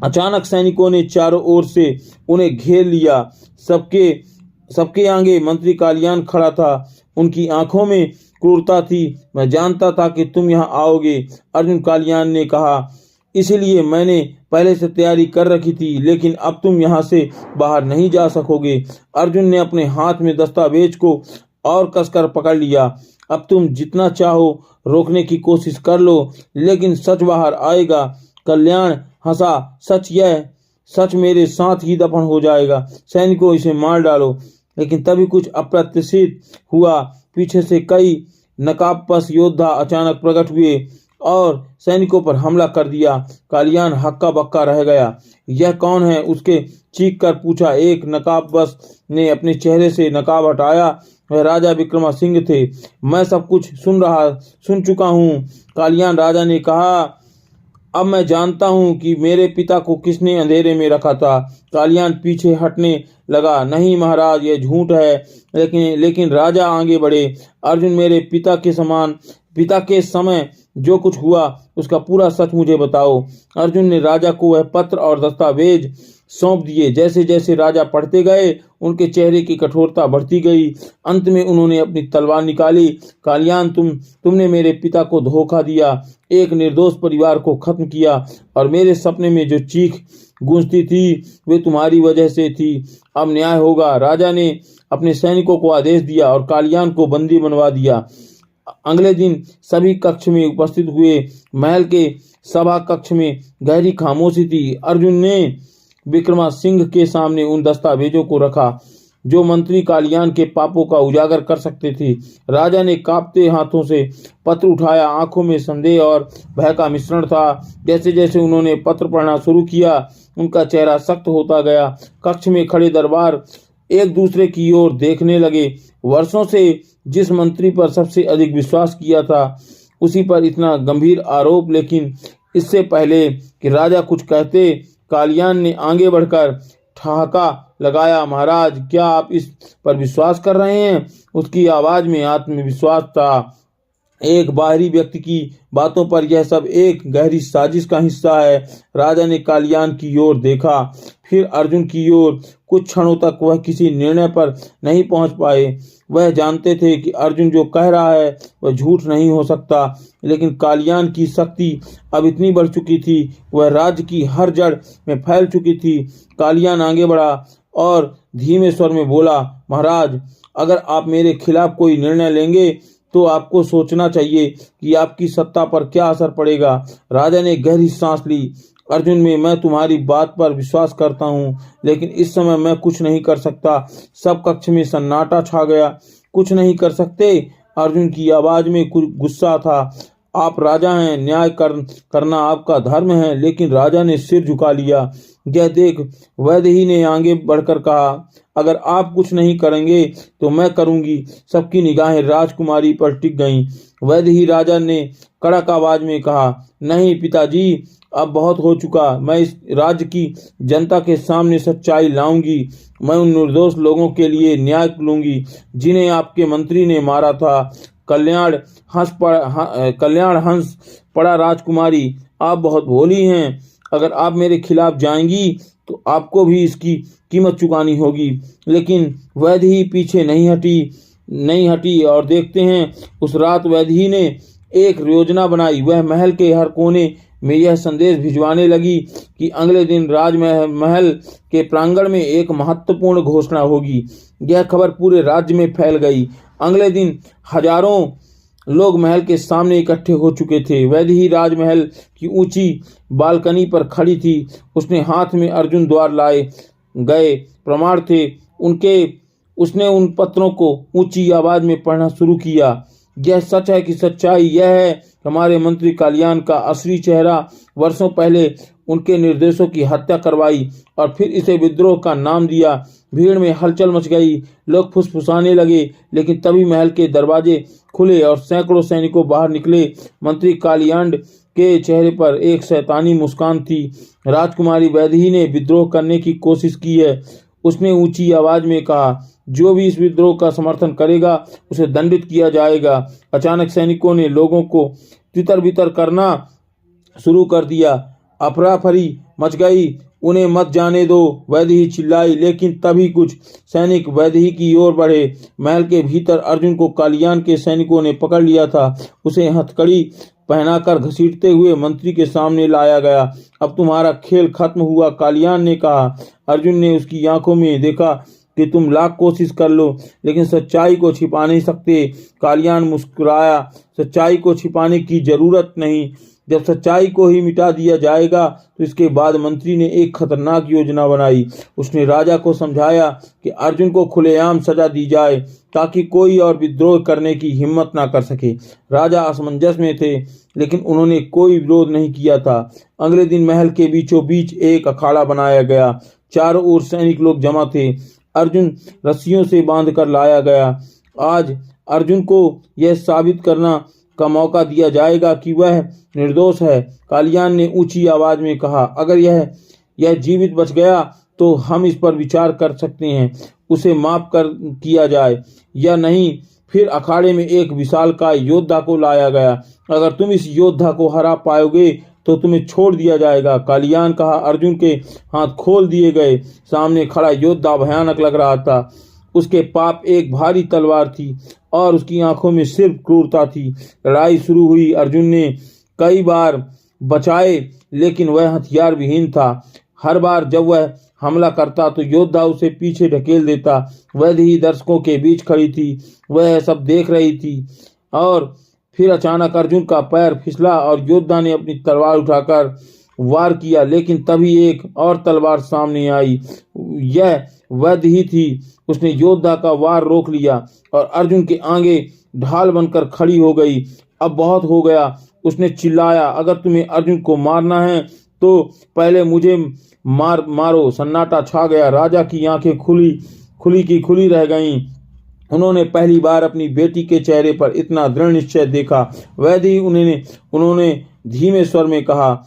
अचानक सैनिकों ने चारों ओर से उन्हें घेर लिया। सबके आगे मंत्री कालियान खड़ा था। उनकी आंखों में क्रूरता थी। मैं जानता था कि तुम यहाँ आओगे, अर्जुन कालियान ने कहा, इसलिए मैंने पहले से तैयारी कर रखी थी, लेकिन अब तुम यहाँ से बाहर नहीं जा सकोगे। अर्जुन ने अपने हाथ में दस्तावेज को और कसकर पकड़ लिया। अब तुम जितना चाहो रोकने की कोशिश कर लो, लेकिन सच बाहर आएगा। कल्याण हंसा, सच मेरे साथ ही दफन हो जाएगा। सैनिकों, इसे मार डालो। लेकिन तभी कुछ अप्रत्याशित हुआ। पीछे से कई नकाबपोश योद्धा अचानक प्रकट हुए और सैनिकों पर हमला कर दिया। कालियान हक्का बक्का रह गया। यह कौन है? उसके चीख कर पूछा। एक नकाबपोश ने अपने चेहरे से नकाब हटाया। वह राजा विक्रमासिंह थे। मैं सब कुछ सुन चुका हूँ, कालियान राजा ने कहा। अब मैं जानता हूँ कि मेरे पिता को किसने अंधेरे में रखा था। कालियान पीछे हटने लगा। नहीं महाराज, यह झूठ है। लेकिन राजा आगे बढ़े। अर्जुन, मेरे पिता के समय जो कुछ हुआ उसका पूरा सच मुझे बताओ। अर्जुन ने राजा को वह पत्र और दस्तावेज सौंप दिए। जैसे जैसे राजा पढ़ते गए उनके चेहरे की कठोरता बढ़ती गई। अंत में उन्होंने अपनी तलवार निकाली। कालियान, तुमने मेरे पिता को धोखा दिया, एक निर्दोष परिवार को खत्म किया, और मेरे सपने में जो चीख गूंजती थी वे तुम्हारी वजह से थी। अब न्याय होगा। राजा ने अपने सैनिकों को आदेश दिया और कालियान को बंदी बनवा दिया। अगले दिन सभी कक्ष में उपस्थित हुए। महल के सभा कक्ष में गहरी खामोशी थी। अर्जुन ने विक्रमासिंह के सामने उन दस्तावेजों को रखा जो मंत्री कालियान के पापों का उजागर कर सकते थे। राजा ने कांपते हाथों से पत्र उठाया। आंखों में संदेह और भय का मिश्रण था। जैसे जैसे उन्होंने पत्र पढ़ना शुरू किया उनका चेहरा सख्त होता गया। कक्ष में खड़े दरबार एक दूसरे की ओर देखने लगे। वर्षों से जिस मंत्री पर सबसे अधिक विश्वास किया था उसी पर इतना गंभीर आरोप। लेकिन इससे पहले कि राजा कुछ कहते, कालियान ने आगे बढ़कर ठहाका लगाया। महाराज, क्या आप इस पर विश्वास कर रहे हैं? उसकी आवाज में आत्मविश्वास था। एक बाहरी व्यक्ति की बातों पर यह सब एक गहरी साजिश का हिस्सा है। राजा ने कालियान की ओर देखा, फिर अर्जुन की ओर। कुछ क्षणों तक वह किसी निर्णय पर नहीं पहुंच पाए। वह जानते थे कि अर्जुन जो कह रहा है वह झूठ नहीं हो सकता, लेकिन कालियान की शक्ति अब इतनी बढ़ चुकी थी, वह राज्य की हर जड़ में फैल चुकी थी। कालियान आगे बढ़ा और धीमे स्वर में बोला, महाराज, अगर आप मेरे खिलाफ कोई निर्णय लेंगे तो आपको सोचना चाहिए कि आपकी सत्ता पर क्या असर पड़ेगा। राजा ने गहरी सांस ली। अर्जुन में मैं तुम्हारी बात पर विश्वास करता हूँ, लेकिन इस समय मैं कुछ नहीं कर सकता। सब कक्ष में सन्नाटा छा गया। कुछ नहीं कर सकते? अर्जुन की आवाज में कुछ गुस्सा था। आप राजा हैं, न्याय करना आपका धर्म है। लेकिन राजा ने सिर झुका लिया। यह देख वैदेही ने आगे बढ़कर कहा, अगर आप कुछ नहीं करेंगे तो मैं करूंगी। सबकी निगाहें राजकुमारी पर टिक गईं। वैदेही राजा ने कड़क आवाज में कहा, नहीं पिताजी, अब बहुत हो चुका। मैं इस राज्य की जनता के सामने सच्चाई लाऊंगी। मैं उन निर्दोष लोगों के लिए न्याय लूंगी जिन्हें आपके मंत्री ने मारा था। कल्याण हंस पड़ा, राजकुमारी, आप बहुत भोली हैं। अगर आप मेरे खिलाफ जाएंगी तो आपको भी इसकी कीमत चुकानी होगी। लेकिन वैदेही पीछे नहीं हटी और देखते हैं उस रात वैदेही ने एक योजना बनाई। वह महल के हर कोने में यह संदेश भिजवाने लगी कि अगले दिन राजमहल के प्रांगण में एक महत्वपूर्ण घोषणा होगी। यह खबर पूरे राज्य में फैल गई। अगले दिन हजारों लोग महल के सामने इकट्ठे हो चुके थे। वैदेही राजमहल की ऊंची बालकनी पर खड़ी थी। उसने हाथ में अर्जुन द्वारा लाए गए प्रमाण थे उसने उन पत्रों को ऊंची आवाज में पढ़ना शुरू किया। यह सच है कि सच्चाई यह है कि हमारे मंत्री कालियान का असली चेहरा वर्षों पहले उनके निर्देशों की हत्या करवाई और फिर इसे विद्रोह का नाम दिया। भीड़ में हलचल मच गई। लोग फुसफुसाने लगे। लेकिन तभी महल के दरवाजे खुले और सैकड़ों सैनिकों बाहर निकले। मंत्री कालियान के चेहरे पर एक शैतानी मुस्कान थी। राजकुमारी वैदेही ने विद्रोह करने की कोशिश की है। उसने ऊंची आवाज में कहा, जो भी इस विद्रोह का समर्थन करेगा उसे दंडित किया जाएगा। अचानक सैनिकों ने लोगों को तितर बितर करना शुरू कर दिया। अफरा-तफरी मच गई। उन्हें मत जाने दो, वैदेही चिल्लाई। लेकिन तभी कुछ सैनिक वैदेही की ओर बढ़े। महल के भीतर अर्जुन को कालियान के सैनिकों ने पकड़ लिया था। उसे हथकड़ी पहनाकर घसीटते हुए मंत्री के सामने लाया गया। अब तुम्हारा खेल खत्म हुआ, कालियान ने कहा। अर्जुन ने उसकी आंखों में देखा कि तुम लाख कोशिश कर लो लेकिन सच्चाई को छिपा नहीं सकते। कालियान मुस्कुराया, सच्चाई को छिपाने की जरूरत नहीं। जब सच्चाई को ही मिटा दिया जाएगा तो इसके बाद मंत्री ने एक खतरनाक योजना बनाई। उसने राजा को समझाया कि अर्जुन को खुलेआम सजा दी जाए ताकि कोई और विद्रोह करने की हिम्मत ना कर सके। राजा असमंजस में थे लेकिन उन्होंने कोई विरोध नहीं किया था। अगले दिन महल के बीचों बीच एक अखाड़ा बनाया गया। चारों ओर सैनिक लोग जमा थे। अर्जुन रस्सियों से बांध कर लाया गया। आज अर्जुन को यह साबित करना का मौका दिया जाएगा कि वह निर्दोष है, कालियान ने ऊंची आवाज में कहा। अगर यह जीवित बच गया तो हम इस पर विचार कर सकते हैं, उसे माफ कर किया जाए या नहीं। फिर अखाड़े में एक विशालकाय योद्धा को लाया गया। अगर तुम इस योद्धा को हरा पाओगे तो तुम्हें छोड़ दिया जाएगा, कालियान कहा। अर्जुन के हाथ खोल दिए गए। सामने खड़ा योद्धा भयानक लग रहा था। उसके पाप एक भारी तलवार थी और उसकी आंखों में सिर्फ क्रूरता थी। लड़ाई शुरू हुई। अर्जुन ने कई बार बचाए लेकिन वह हथियार विहीन था। हर बार जब वह हमला करता तो योद्धा उसे पीछे ढकेल देता। वैदेही दर्शकों के बीच खड़ी थी, वह सब देख रही थी। और फिर अचानक अर्जुन का पैर फिसला और योद्धा ने अपनी तलवार उठाकर वार किया। लेकिन तभी एक और तलवार सामने आई। यह वैदेही थी। उसने योद्धा का वार रोक लिया और अर्जुन के आगे ढाल बनकर खड़ी हो गई। अब बहुत हो गया, उसने चिल्लाया। अगर तुम्हें अर्जुन को मारना है तो पहले मुझे मारो। सन्नाटा छा गया। राजा की आंखें खुली रह गईं। उन्होंने पहली बार अपनी बेटी के चेहरे पर इतना दृढ़ निश्चय देखा। वैदेही उन्होंने धीमे स्वर में कहा।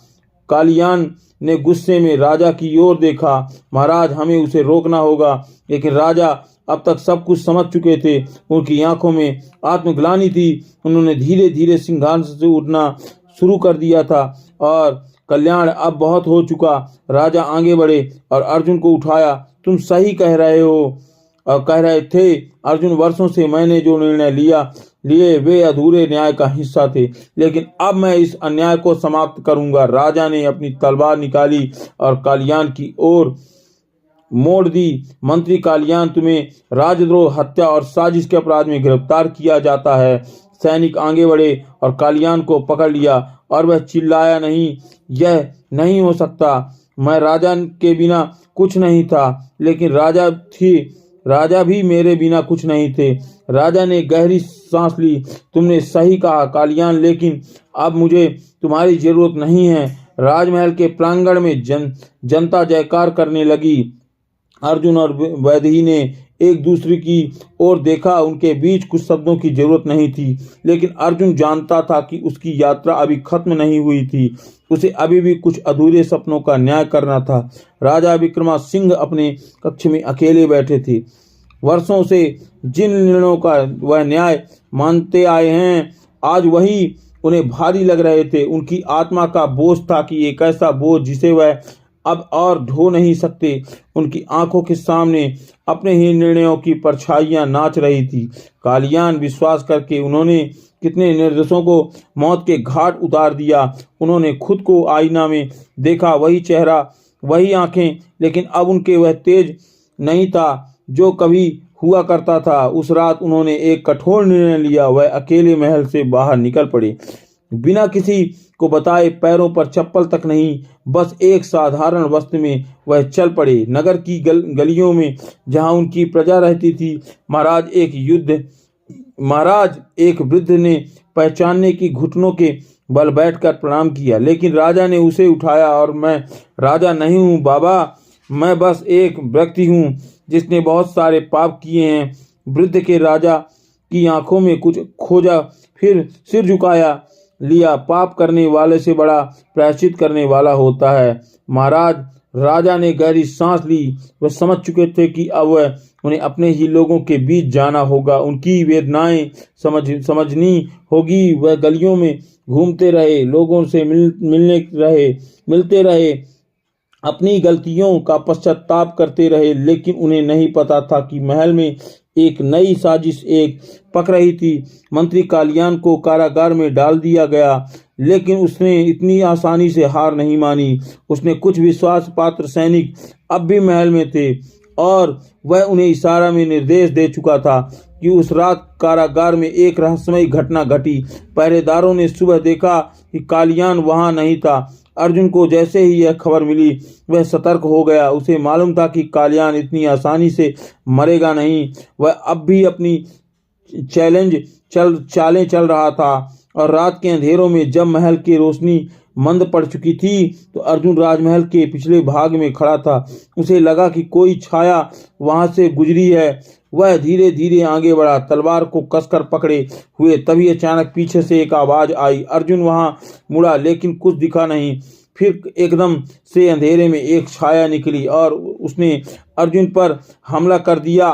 कालियान ने गुस्से में राजा की ओर देखा। महाराज, हमें उसे रोकना होगा। लेकिन राजा अब तक सब कुछ समझ चुके थे। उनकी आंखों में आत्मग्लानि थी। उन्होंने धीरे धीरे सिंहासन से उठना शुरू कर दिया था और कल्याण अब बहुत हो चुका। राजा आगे बढ़े और अर्जुन को उठाया। तुम सही कह रहे थे अर्जुन, वर्षों से मैंने जो निर्णय लिए वे अधूरे न्याय का हिस्सा थे, लेकिन अब मैं इस अन्याय को समाप्त करूंगा। राजा ने अपनी तलवार निकाली और कालियान की ओर मोड़ दी। मंत्री कालियान, तुम्हें राजद्रोह, हत्या और साजिश के अपराध में गिरफ्तार किया जाता है। सैनिक आगे बढ़े और कालियान को पकड़ लिया और वह चिल्लाया, नहीं, यह नहीं हो सकता। मैं राजा के बिना कुछ नहीं था, लेकिन राजा भी मेरे बिना कुछ नहीं थे। राजा ने गहरी सांस ली। तुमने सही कहा कालियान, लेकिन अब मुझे तुम्हारी जरूरत नहीं है। राजमहल के प्रांगण में जनता जयकार करने लगी। अर्जुन और वैदेही ने एक दूसरे की ओर देखा। उनके बीच कुछ शब्दों की जरूरत नहीं थी, लेकिन अर्जुन जानता था कि उसकी यात्रा अभी खत्म नहीं हुई थी। उसे अभी भी कुछ अधूरे सपनों का न्याय करना था। राजा विक्रमासिंह अपने कक्ष में अकेले बैठे थे। वर्षों से जिन निर्णयों का वह न्याय मानते आए हैं, आज वही उन्हें भारी लग रहे थे। उनकी आत्मा का बोझ था कि एक ऐसा बोझ जिसे वह अब और ढो नहीं सकते। उनकी आंखों के सामने अपने ही निर्णयों की परछाइयां नाच रही थी। कालियान, विश्वास करके उन्होंने कितने निर्दोषों को मौत के घाट उतार दिया। उन्होंने खुद को आईना में देखा, वही चेहरा, वही आंखें, लेकिन अब उनके वह तेज नहीं था जो कभी हुआ करता था। उस रात उन्होंने एक कठोर निर्णय लिया। वह अकेले महल से बाहर निकल पड़े, बिना किसी को बताए, पैरों पर चप्पल तक नहीं, बस एक साधारण वस्त्र में वह चल पड़े। नगर की गलियों में जहां उनकी प्रजा रहती थी, महाराज एक वृद्ध ने पहचानने की घुटनों के बल बैठकर प्रणाम किया, लेकिन राजा ने उसे उठाया। और मैं राजा नहीं हूँ बाबा, मैं बस एक व्यक्ति हूँ जिसने बहुत सारे पाप किए हैं। वृद्ध के राजा की आंखों में कुछ खोजा, फिर सिर झुकाया। लिया पाप करने वाले से बड़ा प्रायश्चित करने वाला होता है। महाराज राजा ने गहरी सांस ली। वह समझ चुके थे कि अब वह उन्हें अपने ही लोगों के बीच जाना होगा, उनकी वेदनाएं समझनी होगी। वह गलियों में घूमते रहे, लोगों से मिलते रहे, अपनी गलतियों का पश्चाताप करते रहे, लेकिन उन्हें नहीं पता था कि महल में एक नई साजिश एक पक रही थी। मंत्री कालियान को कारागार में डाल दिया गया, लेकिन उसने इतनी आसानी से हार नहीं मानी। उसने कुछ विश्वास पात्र सैनिक अब भी महल में थे और वह उन्हें इशारा में निर्देश दे चुका था कि उस रात कारागार में एक रहस्यमयी घटना घटी। पहरेदारों ने सुबह देखा कि कालियान वहां नहीं था। अर्जुन को जैसे ही यह खबर मिली वह सतर्क हो गया। उसे मालूम था कि कालियान इतनी आसानी से मरेगा नहीं। वह अब भी अपनी चालें चल रहा था और रात के अंधेरों में जब महल की रोशनी मंद पड़ चुकी थी तो अर्जुन राजमहल के पिछले भाग में खड़ा था। उसे लगा कि कोई छाया वहां से गुजरी है। वह धीरे धीरे आगे बढ़ा, तलवार को कसकर पकड़े हुए। तभी अचानक पीछे से एक आवाज आई। अर्जुन वहां मुड़ा, लेकिन कुछ दिखा नहीं। फिर एकदम से अंधेरे में एक छाया निकली और उसने अर्जुन पर हमला कर दिया।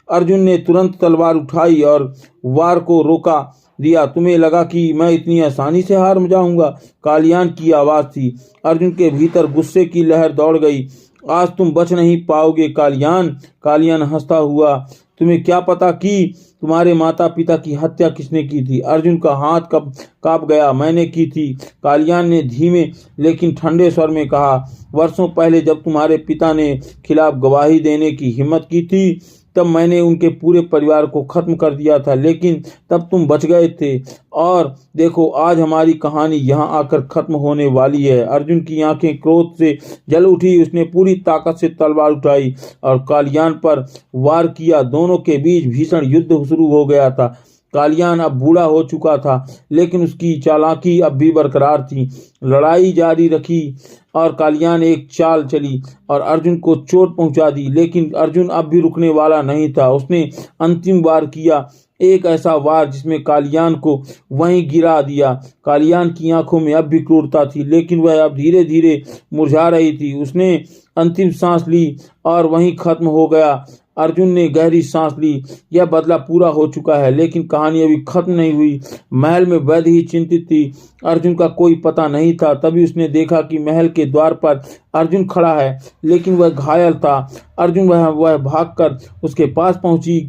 अर्जुन ने तुरंत तलवार उठाई और वार को रोका दिया। तुम्हें लगा कि मैं इतनी आसानी से हार जाऊंगा? कालियान की आवाज थी। अर्जुन के भीतर गुस्से की लहर दौड़ गई। आज तुम बच नहीं पाओगे कालियान। कालियान हंसता हुआ, तुम्हें क्या पता कि तुम्हारे माता पिता की हत्या किसने की थी? अर्जुन का हाथ कांप गया। मैंने की थी, कालियान ने धीमे लेकिन ठंडे स्वर में कहा। वर्षों पहले जब तुम्हारे पिता ने खिलाफ गवाही देने की हिम्मत की थी तब मैंने उनके पूरे परिवार को खत्म कर दिया था, लेकिन तब तुम बच गए थे। और देखो आज हमारी कहानी यहाँ आकर खत्म होने वाली है। अर्जुन की आंखें क्रोध से जल उठी। उसने पूरी ताकत से तलवार उठाई और कालियान पर वार किया। दोनों के बीच भीषण युद्ध शुरू हो गया था। कालियान अब बूढ़ा हो चुका था, लेकिन उसकी चालाकी अब भी बरकरार थी। लड़ाई जारी रखी और कालियान एक चाल चली और अर्जुन को चोट पहुंचा दी, लेकिन अर्जुन अब भी रुकने वाला नहीं था। उसने अंतिम वार किया, एक ऐसा वार जिसमें कालियान को वहीं गिरा दिया। कालियान की आंखों में अब भी क्रूरता थी, लेकिन वह अब धीरे धीरे मुरझा रही थी। उसने अंतिम सांस ली और वहीं खत्म हो गया। अर्जुन ने गहरी सांस ली। यह बदला पूरा हो चुका है, लेकिन कहानी अभी खत्म नहीं हुई। महल में वैद्य ही चिंतित थी। अर्जुन का कोई पता नहीं था। तभी उसने देखा कि महल के द्वार पर अर्जुन खड़ा है, लेकिन वह घायल था। अर्जुन वह भागकर उसके पास पहुंची।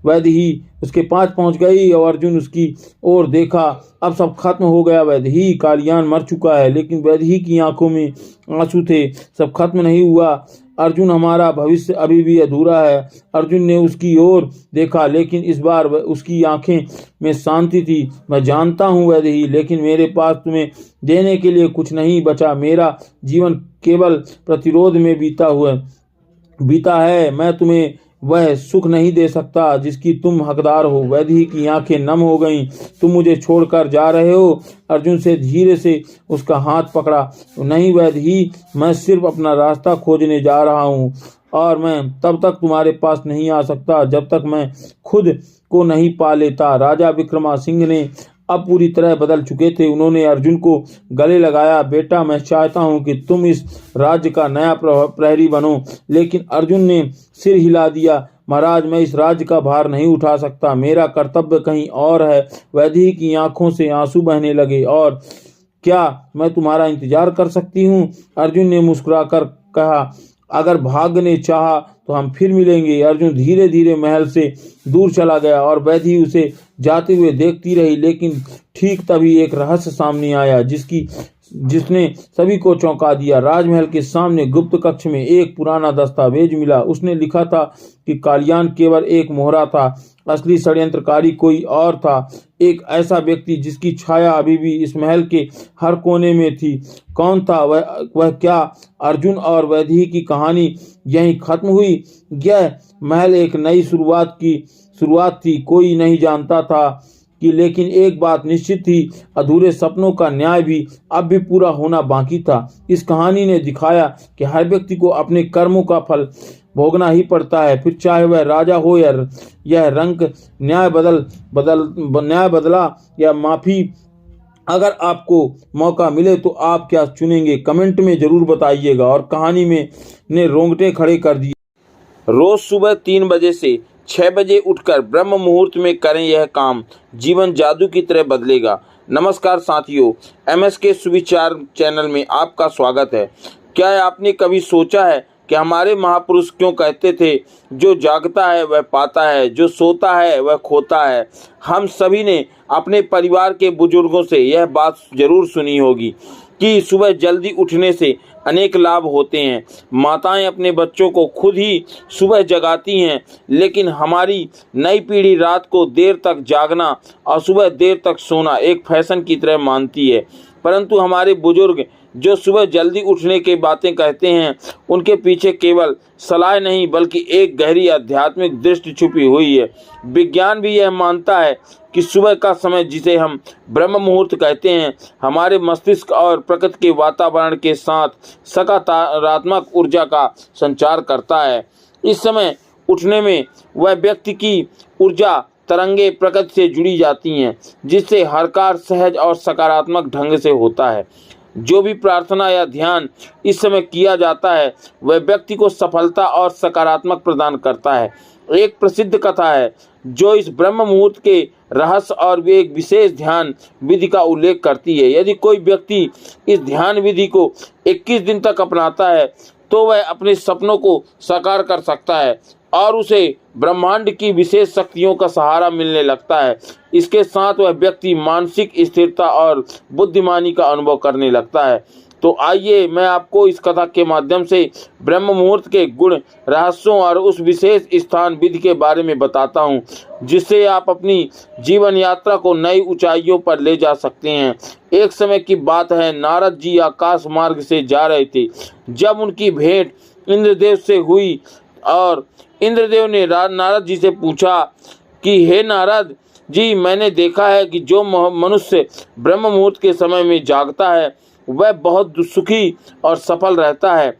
वैद्य ही उसके पास पहुंच गई और अर्जुन उसकी ओर देखा। अब सब खत्म हो गया। वैद्य ही कालियान मर चुका है, लेकिन वैद्य ही की आंखों में आंसू थे। सब खत्म नहीं हुआ अर्जुन, हमारा भविष्य अभी भी अधूरा है। अर्जुन ने उसकी ओर देखा, लेकिन इस बार उसकी आंखें में शांति थी। मैं जानता हूँ वैद्य ही, लेकिन मेरे पास तुम्हें देने के लिए कुछ नहीं बचा। मेरा जीवन केवल प्रतिरोध में बीता है। मैं तुम्हें वह सुख नहीं दे सकता जिसकी तुम हकदार हो। वैदेही की आंखें नम हो गईं। तुम मुझे छोड़कर जा रहे हो? अर्जुन से धीरे से उसका हाथ पकड़ा। नहीं वैदेही, मैं सिर्फ अपना रास्ता खोजने जा रहा हूँ और मैं तब तक तुम्हारे पास नहीं आ सकता जब तक मैं खुद को नहीं पा लेता। राजा विक्रमासिंह ने अब पूरी तरह बदल चुके थे। उन्होंने अर्जुन को गले लगाया। बेटा, मैं चाहता हूं कि तुम इस राज्य का नया प्रहरी बनो। लेकिन अर्जुन ने सिर हिला दिया। महाराज, मैं इस राज्य का भार नहीं उठा सकता। मेरा कर्तव्य कहीं और है। वैदेही की आंखों से आंसू बहने लगे। और क्या मैं तुम्हारा इंतजार कर सकती हूँ? अर्जुन ने मुस्कुराकर कहा, अगर भाग्य ने चाहा तो हम फिर मिलेंगे। अर्जुन धीरे धीरे महल से दूर चला गया और वैदेही उसे जाते हुए देखती रही। लेकिन ठीक तभी एक रहस्य सामने आया जिसने सभी को चौंका दिया। राजमहल के सामने गुप्त कक्ष में एक पुराना दस्तावेज मिला। उसने लिखा था कि कालियान केवल एक मोहरा था, असली षड्यंत्रकारी कोई और था। एक ऐसा व्यक्ति जिसकी छाया अभी भी इस महल के हर कोने में थी। कौन था वह? क्या अर्जुन और वैदेही की कहानी यहीं खत्म हुई? यह महल एक नई शुरुआत थी। कोई नहीं जानता था कि, लेकिन एक बात निश्चित थी, अधूरे सपनों का न्याय भी अब भी पूरा होना बाकी था। इस कहानी ने दिखाया कि हर व्यक्ति को अपने कर्मों का फल भोगना ही पड़ता है, फिर चाहे वह राजा हो या यह रंग। न्याय बदला या माफी अगर आपको मौका मिले तो आप क्या चुनेंगे, कमेंट में ज़रूर बताइएगा। और कहानी में ने रोंगटे खड़े कर दिए। रोज़ सुबह 3 बजे से 6 बजे उठकर ब्रह्म मुहूर्त में करें यह काम, जीवन जादू की तरह बदलेगा। नमस्कार साथियों, MSK सुविचार चैनल में आपका स्वागत है। क्या आपने कभी सोचा है कि हमारे महापुरुष क्यों कहते थे, जो जागता है वह पाता है, जो सोता है वह खोता है। हम सभी ने अपने परिवार के बुजुर्गों से यह बात जरूर सुनी होगी कि सुबह जल्दी उठने से अनेक लाभ होते हैं। माताएं अपने बच्चों को खुद ही सुबह जगाती हैं, लेकिन हमारी नई पीढ़ी रात को देर तक जागना और सुबह देर तक सोना एक फैशन की तरह मानती है। परंतु हमारे बुजुर्ग जो सुबह जल्दी उठने की बातें कहते हैं, उनके पीछे केवल सलाह नहीं बल्कि एक गहरी आध्यात्मिक दृष्टि छुपी हुई है। विज्ञान भी यह मानता है कि सुबह का समय, जिसे हम ब्रह्म मुहूर्त कहते हैं, हमारे मस्तिष्क और प्रकृति के वातावरण के साथ सकारात्मक ऊर्जा का संचार करता है। इस समय उठने में वह व्यक्ति की ऊर्जा तरंगे प्रकृति से जुड़ी जाती हैं, जिससे हर कार्य सहज और सकारात्मक ढंग से होता है। जो भी प्रार्थना या ध्यान इस समय किया जाता है, वह व्यक्ति को सफलता और सकारात्मक प्रदान करता है। एक प्रसिद्ध कथा है जो इस ब्रह्म मुहूर्त के रहस्य और वे एक विशेष ध्यान विधि का उल्लेख करती है। यदि कोई व्यक्ति इस ध्यान विधि को 21 दिन तक अपनाता है तो वह अपने सपनों को साकार कर सकता है और उसे ब्रह्मांड की विशेष शक्तियों का सहारा मिलने लगता है। इसके साथ वह व्यक्ति मानसिक स्थिरता और बुद्धिमानी का अनुभव करने लगता है। तो आइए मैं आपको इस कथा के माध्यम से ब्रह्म मुहूर्त के गुण, रहस्यों और उस विशेष स्थान विधि के बारे में बताता हूँ, जिससे आप अपनी जीवन यात्रा को नई ऊंचाइयों पर ले जा सकते हैं। एक समय की बात है, नारद जी आकाश मार्ग से जा रहे थे जब उनकी भेंट इंद्रदेव से हुई और इंद्रदेव ने नारद जी से पूछा कि हे नारद जी, मैंने देखा है कि जो मनुष्य ब्रह्म मुहूर्त के समय में जागता है वह बहुत सुखी और सफल रहता है।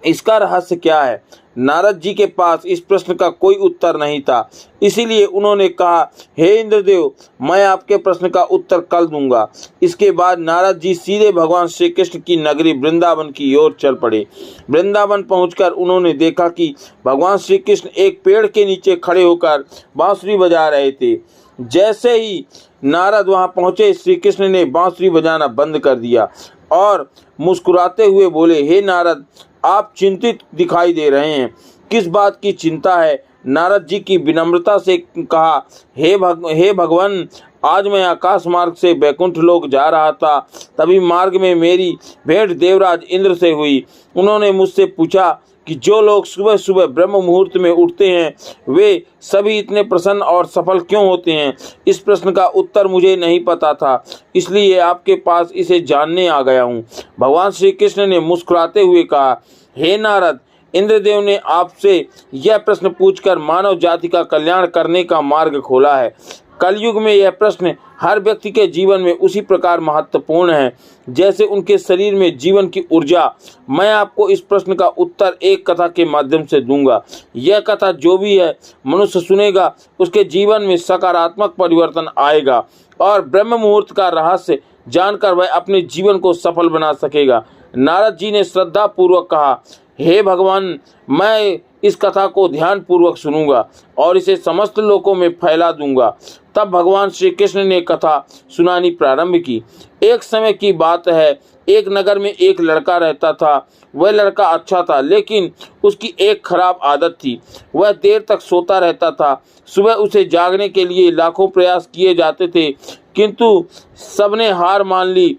इसका रहस्य क्या है? नारद जी के पास इस प्रश्न का कोई उत्तर नहीं था, इसीलिए उन्होंने कहा, हे इंद्रदेव, मैं आपके प्रश्न का उत्तर कल दूंगा। इसके बाद नारद जी सीधे भगवान श्री कृष्ण की नगरी वृंदावन की ओर चल पड़े। वृंदावन पहुंचकर उन्होंने देखा कि भगवान श्री कृष्ण एक पेड़ के नीचे खड़े होकर बांसुरी बजा रहे थे। जैसे ही नारद वहां पहुंचे, श्री कृष्ण ने बांसुरी बजाना बंद कर दिया और मुस्कुराते हुए बोले, हे नारद, आप चिंतित दिखाई दे रहे हैं, किस बात की चिंता है? नारद जी की विनम्रता से कहा, हे भगवान, आज मैं आकाश मार्ग से बैकुंठ लोक जा रहा था, तभी मार्ग में मेरी भेंट देवराज इंद्र से हुई। उन्होंने मुझसे पूछा कि जो लोग सुबह सुबह ब्रह्म मुहूर्त में उठते हैं वे सभी इतने प्रसन्न और सफल क्यों होते हैं। इस प्रश्न का उत्तर मुझे नहीं पता था, इसलिए आपके पास इसे जानने आ गया हूँ। भगवान श्री कृष्ण ने मुस्कुराते हुए कहा, हे नारद, इंद्रदेव ने आपसे यह प्रश्न पूछकर मानव जाति का कल्याण करने का मार्ग खोला है। कलयुग में यह प्रश्न हर व्यक्ति के जीवन में उसी प्रकार महत्वपूर्ण है जैसे उनके शरीर में जीवन की ऊर्जा। मैं आपको इस प्रश्न का उत्तर एक कथा के माध्यम से दूंगा। यह कथा जो भी है मनुष्य सुनेगा उसके जीवन में सकारात्मक परिवर्तन आएगा और ब्रह्म मुहूर्त का रहस्य जानकर वह अपने जीवन को सफल बना सकेगा। नारद जी ने श्रद्धा पूर्वक कहा, हे भगवान, मैं इस कथा को ध्यान पूर्वक सुनूंगा और इसे समस्त लोकों में फैला दूंगा। तब भगवान श्री कृष्ण ने कथा सुनानी प्रारंभ की। एक समय की बात है, एक नगर में एक लड़का रहता था। वह लड़का अच्छा था, लेकिन उसकी एक खराब आदत थी, वह देर तक सोता रहता था। सुबह उसे जागने के लिए लाखों प्रयास किए जाते थे, किंतु सबने हार मान ली।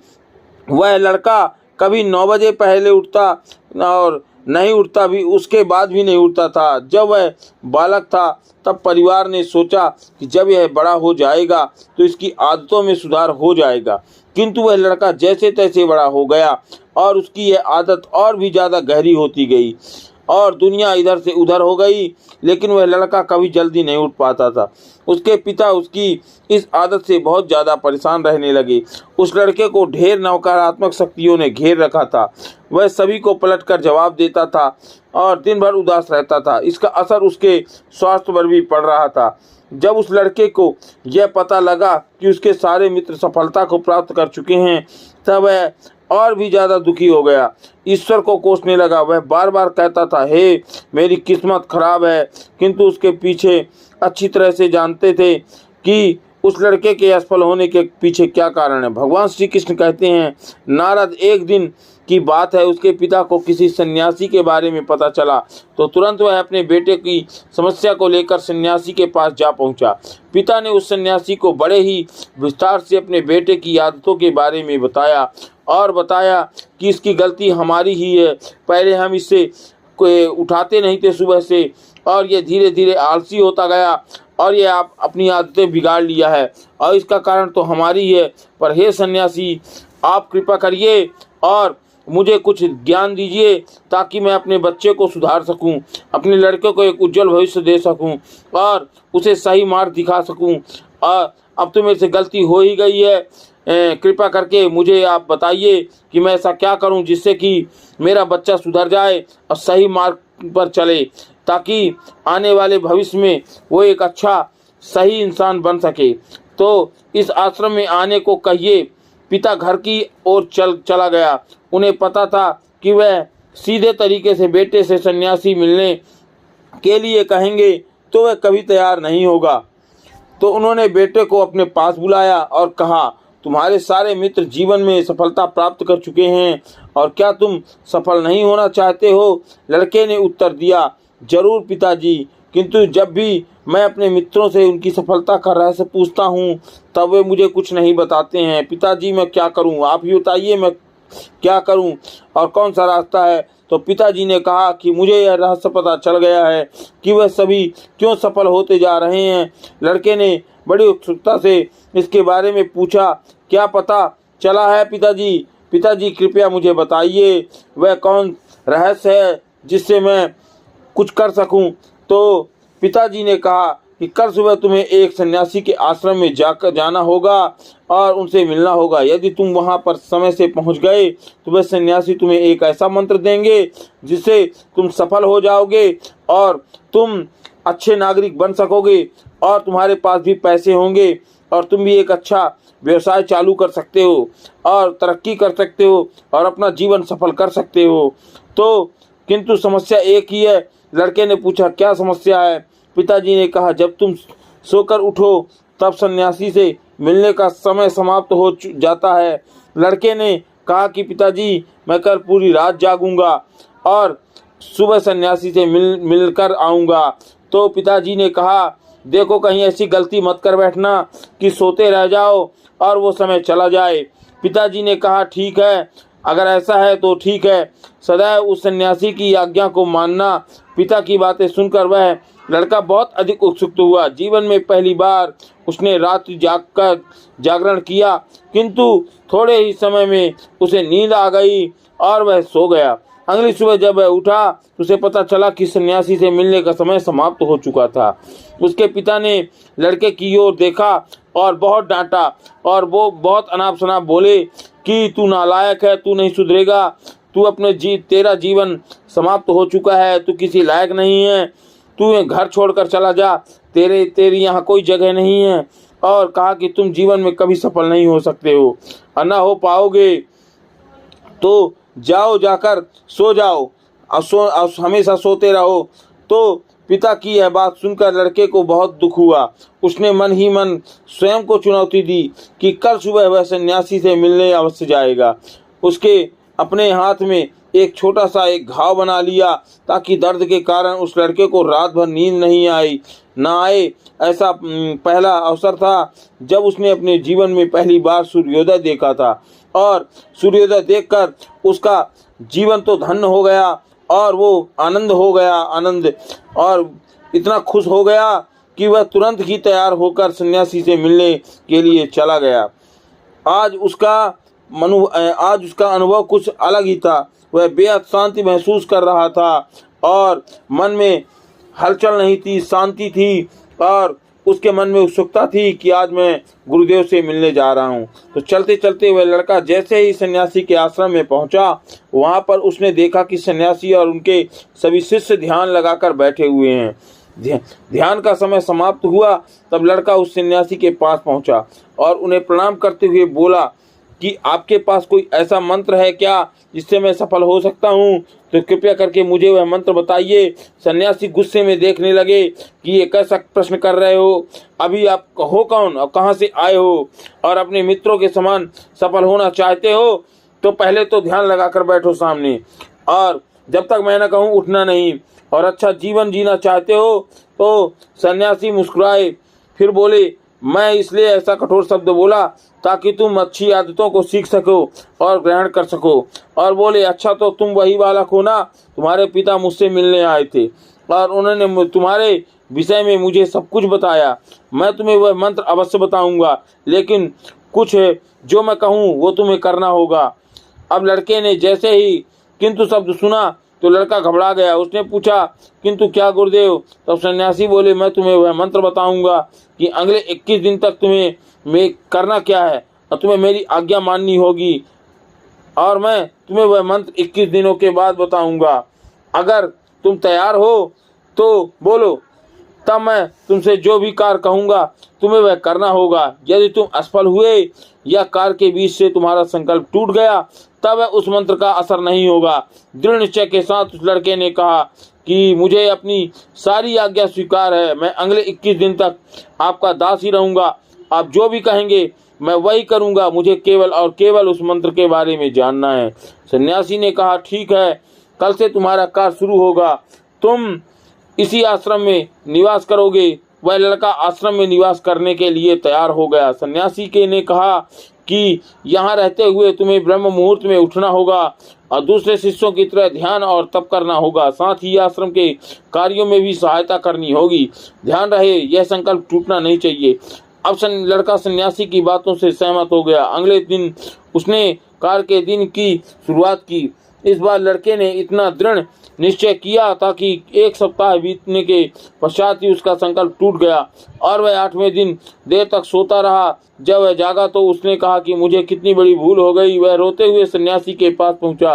वह लड़का कभी 9 बजे पहले उठता और नहीं उठता भी, उसके बाद भी नहीं उठता था। जब वह बालक था तब परिवार ने सोचा कि जब यह बड़ा हो जाएगा तो इसकी आदतों में सुधार हो जाएगा, किंतु वह लड़का जैसे तैसे बड़ा हो गया और उसकी यह आदत और भी ज़्यादा गहरी होती गई और दुनिया इधर से उधर हो गई। लेकिन वह लड़का कभी जल्दी नहीं उठ पाता था। उसके पिता उसकी इस आदत से बहुत ज़्यादा परेशान रहने लगे। उस लड़के को ढेर नकारात्मक शक्तियों ने घेर रखा था। वह सभी को पलटकर जवाब देता था और दिन भर उदास रहता था। इसका असर उसके स्वास्थ्य पर भी पड़ रहा था। जब उस लड़के को यह पता लगा कि उसके सारे मित्र सफलता को प्राप्त कर चुके हैं, तब वह और भी ज़्यादा दुखी हो गया। ईश्वर को कोसने लगा। वह बार बार कहता था, हे मेरी किस्मत खराब है, किंतु उसके पीछे अच्छी तरह से जानते थे कि उस लड़के के असफल होने के पीछे क्या कारण है। भगवान श्री कृष्ण कहते हैं, नारद एक दिन की बात है, उसके पिता को किसी सन्यासी के बारे में पता चला तो तुरंत वह अपने बेटे की समस्या को लेकर सन्यासी के पास जा पहुंचा। पिता ने उस सन्यासी को बड़े ही विस्तार से अपने बेटे की आदतों के बारे में बताया और बताया कि इसकी गलती हमारी ही है। पहले हम इससे उठाते नहीं थे सुबह से, और ये धीरे धीरे आलसी होता गया और ये आप अपनी आदतें बिगाड़ लिया है, और इसका कारण तो हमारी है। पर हे सन्यासी, आप कृपा करिए और मुझे कुछ ज्ञान दीजिए ताकि मैं अपने बच्चे को सुधार सकूं, अपने लड़के को एक उज्जवल भविष्य दे सकूं और उसे सही मार्ग दिखा सकूं। और अब तो मेरे से गलती हो ही गई है, कृपा करके मुझे आप बताइए कि मैं ऐसा क्या करूं जिससे कि मेरा बच्चा सुधर जाए और सही मार्ग पर चले, ताकि आने वाले भविष्य में वो एक अच्छा सही इंसान बन सके। तो इस आश्रम में आने को कहिए। पिता घर की ओर चला गया। उन्हें पता था कि वह सीधे तरीके से बेटे से सन्यासी मिलने के लिए कहेंगे तो वह कभी तैयार नहीं होगा। तो उन्होंने बेटे को अपने पास बुलाया और कहा, तुम्हारे सारे मित्र जीवन में सफलता प्राप्त कर चुके हैं और क्या तुम सफल नहीं होना चाहते हो? लड़के ने उत्तर दिया, जरूर पिताजी, किंतु जब भी मैं अपने मित्रों से उनकी सफलता का रहस्य पूछता हूँ तब वे मुझे कुछ नहीं बताते हैं। पिताजी मैं क्या करूँ? आप ही बताइए मैं क्या करूँ और कौन सा रास्ता है? तो पिताजी ने कहा कि मुझे यह रहस्य पता चल गया है कि वह सभी क्यों सफल होते जा रहे हैं। लड़के ने बड़ी उत्सुकता से इसके बारे में पूछा, क्या पता चला है पिताजी? पिताजी कृपया मुझे बताइए, वह कौन रहस्य है जिससे मैं कुछ कर सकूं? तो पिताजी ने कहा कि कल सुबह तुम्हें एक सन्यासी के आश्रम में जाना होगा और उनसे मिलना होगा। यदि तुम वहां पर समय से पहुंच गए तो वह सन्यासी तुम्हें एक ऐसा मंत्र देंगे जिससे तुम सफल हो जाओगे और तुम अच्छे नागरिक बन सकोगे और तुम्हारे पास भी पैसे होंगे और तुम भी एक अच्छा व्यवसाय चालू कर सकते हो और तरक्की कर सकते हो और अपना जीवन सफल कर सकते हो। तो किंतु समस्या एक ही है। लड़के ने पूछा, क्या समस्या है? पिताजी ने कहा, जब तुम सोकर उठो तब सन्यासी से मिलने का समय समाप्त हो जाता है। लड़के ने कहा कि पिताजी मैं कल पूरी रात जागूंगा और सुबह सन्यासी से मिलकर आऊँगा। तो पिताजी ने कहा, देखो कहीं ऐसी गलती मत कर बैठना कि सोते रह जाओ और वो समय चला जाए। पिताजी ने कहा, ठीक है, अगर ऐसा है तो ठीक है, सदैव उस सन्यासी की आज्ञा को मानना। पिता की बातें सुनकर वह लड़का बहुत अधिक उत्सुक हुआ। जीवन में पहली बार उसने रात जागरण किया, किंतु थोड़े ही समय में उसे नींद आ गई और वह सो गया। अगली सुबह जब वह उठा तो उसे पता चला कि सन्यासी से मिलने का समय समाप्त हो चुका था। उसके पिता ने लड़के की ओर देखा और बहुत डांटा और वो बहुत अनाप शनाप बोले कि तू नालायक है, तू नहीं सुधरेगा, तू तेरा जीवन समाप्त हो चुका है, तू किसी लायक नहीं है, तू घर छोड़कर चला जा, तेरी यहाँ कोई जगह नहीं है। और कहा कि तुम जीवन में कभी सफल नहीं हो सकते हो और ना हो पाओगे, तो जाओ जाकर सो जाओ और हमेशा सोते रहो। तो पिता की यह बात सुनकर लड़के को बहुत दुख हुआ। उसने मन ही मन स्वयं को चुनौती दी कि कल सुबह वह सन्यासी से मिलने अवश्य जाएगा। उसके अपने हाथ में एक छोटा सा एक घाव बना लिया ताकि दर्द के कारण उस लड़के को रात भर नींद नहीं आए। ऐसा पहला अवसर था जब उसने अपने जीवन में पहली बार सूर्योदय देखा था और सूर्योदय देखकर उसका जीवन तो धन्य हो गया और वो आनंद और इतना खुश हो गया कि वह तुरंत ही तैयार होकर सन्यासी से मिलने के लिए चला गया। आज उसका अनुभव कुछ अलग ही था। वह बेहद शांति महसूस कर रहा था और मन में हलचल नहीं थी, शांति थी और उसके मन में उत्सुकता थी कि आज मैं गुरुदेव से मिलने जा रहा हूँ। तो चलते चलते वह लड़का जैसे ही सन्यासी के आश्रम में पहुंचा, वहां पर उसने देखा कि सन्यासी और उनके सभी शिष्य ध्यान लगाकर बैठे हुए हैं। ध्यान का समय समाप्त हुआ, तब लड़का उस सन्यासी के पास पहुंचा और उन्हें प्रणाम करते हुए बोला कि आपके पास कोई ऐसा मंत्र है क्या जिससे मैं सफल हो सकता हूँ? तो कृपया करके मुझे वह मंत्र बताइए। सन्यासी गुस्से में देखने लगे कि ये कैसा प्रश्न कर रहे हो, अभी आप हो कौन और कहाँ से आए हो, और अपने मित्रों के समान सफल होना चाहते हो तो पहले तो ध्यान लगाकर बैठो सामने, और जब तक मैं न कहूँ उठना नहीं, और अच्छा जीवन जीना चाहते हो। तो सन्यासी मुस्कुराए, फिर बोले, मैं इसलिए ऐसा कठोर शब्द बोला ताकि तुम अच्छी आदतों को सीख सको और ग्रहण कर सको। और बोले, अच्छा तो तुम वही बालक हो ना, तुम्हारे पिता मुझसे मिलने आए थे और उन्होंने तुम्हारे विषय में मुझे सब कुछ बताया। मैं तुम्हें वह मंत्र अवश्य बताऊंगा, लेकिन कुछ है जो मैं कहूँ वो तुम्हें करना होगा। अब लड़के ने जैसे ही किंतु शब्द सुना तो लड़का घबरा गया। उसने पूछा, किंतु क्या गुरुदेव? तब सन्यासी बोले, मैं तुम्हें वह मंत्र बताऊंगा कि अगले 21 दिन तक तुम्हें मैं करना क्या है और तुम्हें मेरी आज्ञा माननी होगी, और मैं तुम्हें वह मंत्र 21 दिनों के बाद बताऊंगा। अगर तुम तैयार हो तो बोलो, तब मैं तुमसे जो भी कार्य कहूँगा तुम्हें वह करना होगा। यदि तुम असफल हुए या कार्य के बीच से तुम्हारा संकल्प टूट गया, तब उस मंत्र का असर नहीं होगा। दृढ़ निश्चय के साथ उस लड़के ने कहा कि मुझे अपनी सारी आज्ञा स्वीकार है, मैं अगले 21 दिन तक आपका दास ही रहूंगा। आप जो भी कहेंगे मैं वही करूंगा, मुझे केवल और केवल उस मंत्र के बारे में जानना है। सन्यासी ने कहा, ठीक है, कल से तुम्हारा कार्य शुरू होगा, तुम इसी आश्रम में निवास करोगे। वह लड़का आश्रम में निवास करने के लिए तैयार हो गया। सन्यासी के ने कहा कि यहाँ रहते हुए तुम्हें ब्रह्म मुहूर्त में उठना होगा और दूसरे शिष्यों की तरह ध्यान और तप करना होगा, साथ ही आश्रम के कार्यों में भी सहायता करनी होगी। ध्यान रहे, यह संकल्प टूटना नहीं चाहिए। अब लड़का सन्यासी की बातों से सहमत हो गया। अगले दिन उसने कार्य के दिन की शुरुआत की। इस बार लड़के ने इतना दृढ़ निश्चय किया था कि 1 सप्ताह बीतने के पश्चात ही उसका संकल्प टूट गया और वह 8वें दिन देर तक सोता रहा। जब वह जागा तो उसने कहा कि मुझे कितनी बड़ी भूल हो गई। वह रोते हुए सन्यासी के पास पहुंचा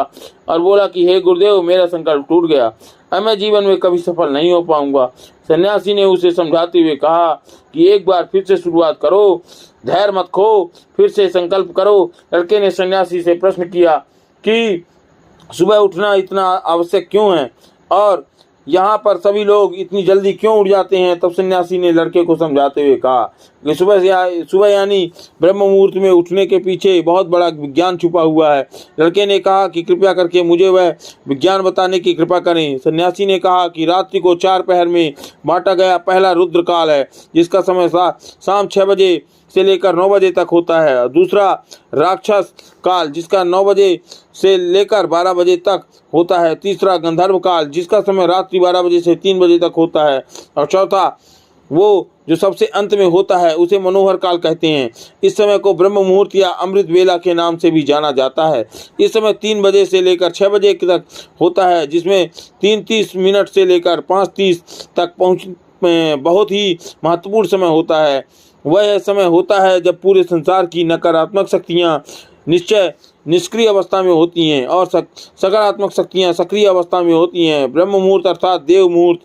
और बोला कि हे गुरुदेव, मेरा संकल्प टूट गया, अब मैं जीवन में कभी सफल नहीं हो पाऊंगा। सन्यासी ने उसे समझाते हुए कहा कि एक बार फिर से शुरुआत करो, धैर्य मत खो, फिर से संकल्प करो। लड़के ने सन्यासी से प्रश्न किया कि सुबह उठना इतना आवश्यक क्यों है और यहाँ पर सभी लोग इतनी जल्दी क्यों उठ जाते हैं? तब सन्यासी ने लड़के को समझाते हुए कहा कि सुबह यानी ब्रह्म मुहूर्त में उठने के पीछे बहुत बड़ा विज्ञान छुपा हुआ है। लड़के ने कहा कि कृपया करके मुझे वह विज्ञान बताने की कृपा करें। सन्यासी ने कहा कि रात्रि को 4 पहर में बांटा गया पहला रुद्र काल है, जिसका समय शाम 6 बजे से लेकर 9 बजे तक होता है। दूसरा राक्षस काल, जिसका 9 बजे से लेकर 12 बजे तक होता है। तीसरा गंधर्व काल, जिसका समय रात्रि 12 बजे से 3 बजे तक होता है। और चौथा वो जो सबसे अंत में होता है उसे मनोहर काल कहते हैं। इस समय को ब्रह्म मुहूर्त या अमृत वेला के नाम से भी जाना जाता है। इस समय 3 बजे से लेकर 6 बजे तक होता है, जिसमें 3:30 मिनट से लेकर 5:30 तक बहुत ही महत्वपूर्ण समय होता है। वह समय होता है जब पूरे संसार की नकारात्मक शक्तियाँ निष्क्रिय अवस्था में होती हैं और सकारात्मक शक्तियाँ सक्रिय अवस्था में होती हैं। ब्रह्म मुहूर्त अर्थात देव मुहूर्त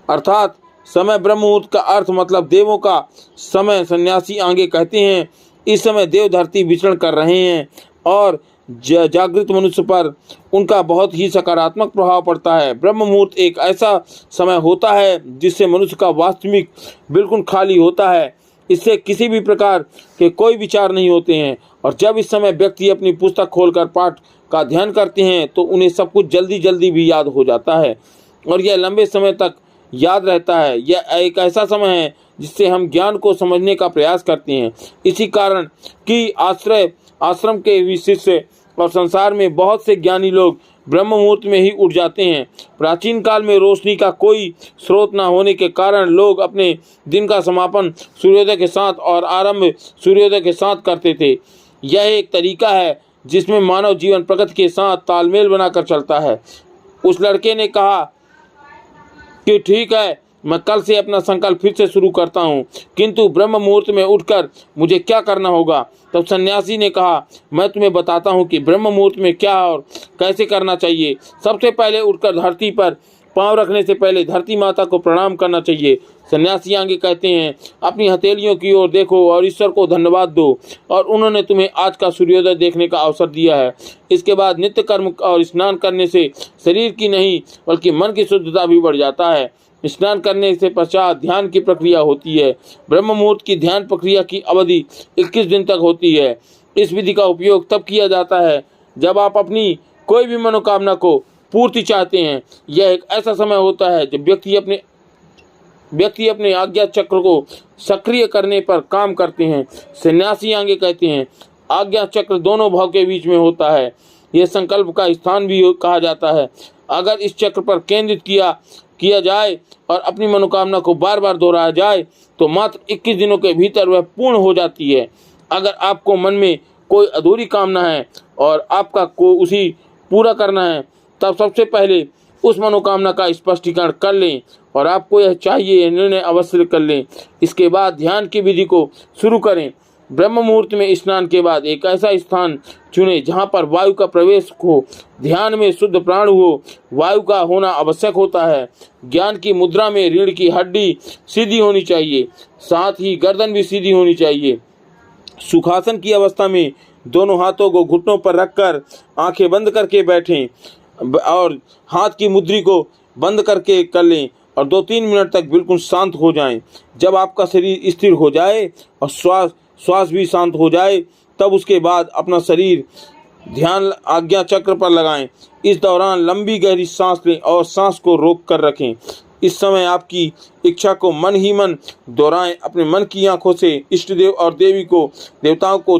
अर्थात समय। ब्रह्म मुहूर्त का अर्थ मतलब देवों का समय। सन्यासी आगे कहते हैं, इस समय देव धरती विचरण कर रहे हैं और जागृत मनुष्य पर उनका बहुत ही सकारात्मक प्रभाव पड़ता है। ब्रह्म मुहूर्त एक ऐसा समय होता है जिससे मनुष्य का वास्तविक बिल्कुल खाली होता है। इससे किसी भी प्रकार के कोई विचार नहीं होते हैं और जब इस समय व्यक्ति अपनी पुस्तक खोलकर पाठ का ध्यान करते हैं तो उन्हें सब कुछ जल्दी जल्दी भी याद हो जाता है और यह लंबे समय तक याद रहता है। यह एक ऐसा समय है जिससे हम ज्ञान को समझने का प्रयास करते हैं। इसी कारण कि आश्रम के विशिष्य और संसार में बहुत से ज्ञानी लोग ब्रह्म मुहूर्त में ही उठ जाते हैं। प्राचीन काल में रोशनी का कोई स्रोत न होने के कारण लोग अपने दिन का समापन सूर्योदय के साथ और आरंभ सूर्योदय के साथ करते थे। यह एक तरीका है जिसमें मानव जीवन प्रकृति के साथ तालमेल बनाकर चलता है। उस लड़के ने कहा कि ठीक है, मैं कल से अपना संकल्प फिर से शुरू करता हूँ, किंतु ब्रह्म मुहूर्त में उठकर मुझे क्या करना होगा? तब सन्यासी ने कहा, मैं तुम्हें बताता हूँ कि ब्रह्म मुहूर्त में क्या और कैसे करना चाहिए। सबसे पहले उठकर धरती पर पांव रखने से पहले धरती माता को प्रणाम करना चाहिए। सन्यासी आगे कहते हैं, अपनी हथेलियों की ओर देखो और ईश्वर को धन्यवाद दो और उन्होंने तुम्हें आज का सूर्योदय देखने का अवसर दिया है। इसके बाद नित्य कर्म और स्नान करने से शरीर की नहीं बल्कि मन की शुद्धता भी बढ़ जाता है। स्नान करने से पश्चात ध्यान की प्रक्रिया होती है। ब्रह्म मुहूर्त की ध्यान प्रक्रिया की अवधि 21 दिन तक होती है। इस विधि का उपयोग तब किया जाता है जब आप अपनी कोई भी मनोकामना को पूर्ति चाहते हैं। यह एक ऐसा समय होता है जब व्यक्ति अपने आज्ञा चक्र को सक्रिय करने पर काम करते हैं। सन्यासी आगे कहते हैं, आज्ञा चक्र दोनों भाव के बीच में होता है। यह संकल्प का स्थान भी कहा जाता है। अगर इस चक्र पर केंद्रित किया जाए और अपनी मनोकामना को बार बार दोहराया जाए तो मात्र 21 दिनों के भीतर वह पूर्ण हो जाती है। अगर आपको मन में कोई अधूरी कामना है और आपका को उसी पूरा करना है, तब सबसे पहले उस मनोकामना का स्पष्टीकरण कर लें और आपको यह चाहिए यह निर्णय अवश्य कर लें। इसके बाद ध्यान की विधि को शुरू करें। ब्रह्म मुहूर्त में स्नान के बाद एक ऐसा स्थान चुनें जहां पर वायु का प्रवेश हो, ध्यान में शुद्ध प्राण हो। वायु का होना आवश्यक होता है। ज्ञान की मुद्रा में रीढ़ की हड्डी सीधी होनी चाहिए, साथ ही गर्दन भी सीधी होनी चाहिए। सुखासन की अवस्था में दोनों हाथों को घुटनों पर रखकर आंखें बंद करके बैठें और हाथ की मुद्री को बंद करके कर लें और 2-3 मिनट तक बिल्कुल शांत हो जाएं। जब आपका शरीर स्थिर हो जाए और श्वास भी शांत हो जाए, तब उसके बाद अपना शरीर ध्यान आज्ञा चक्र पर लगाएं। इस दौरान लंबी गहरी सांस लें और सांस को रोक कर रखें। इस समय आपकी इच्छा को मन ही मन दोहराएं। अपने मन की आंखों से इष्ट देव और देवताओं को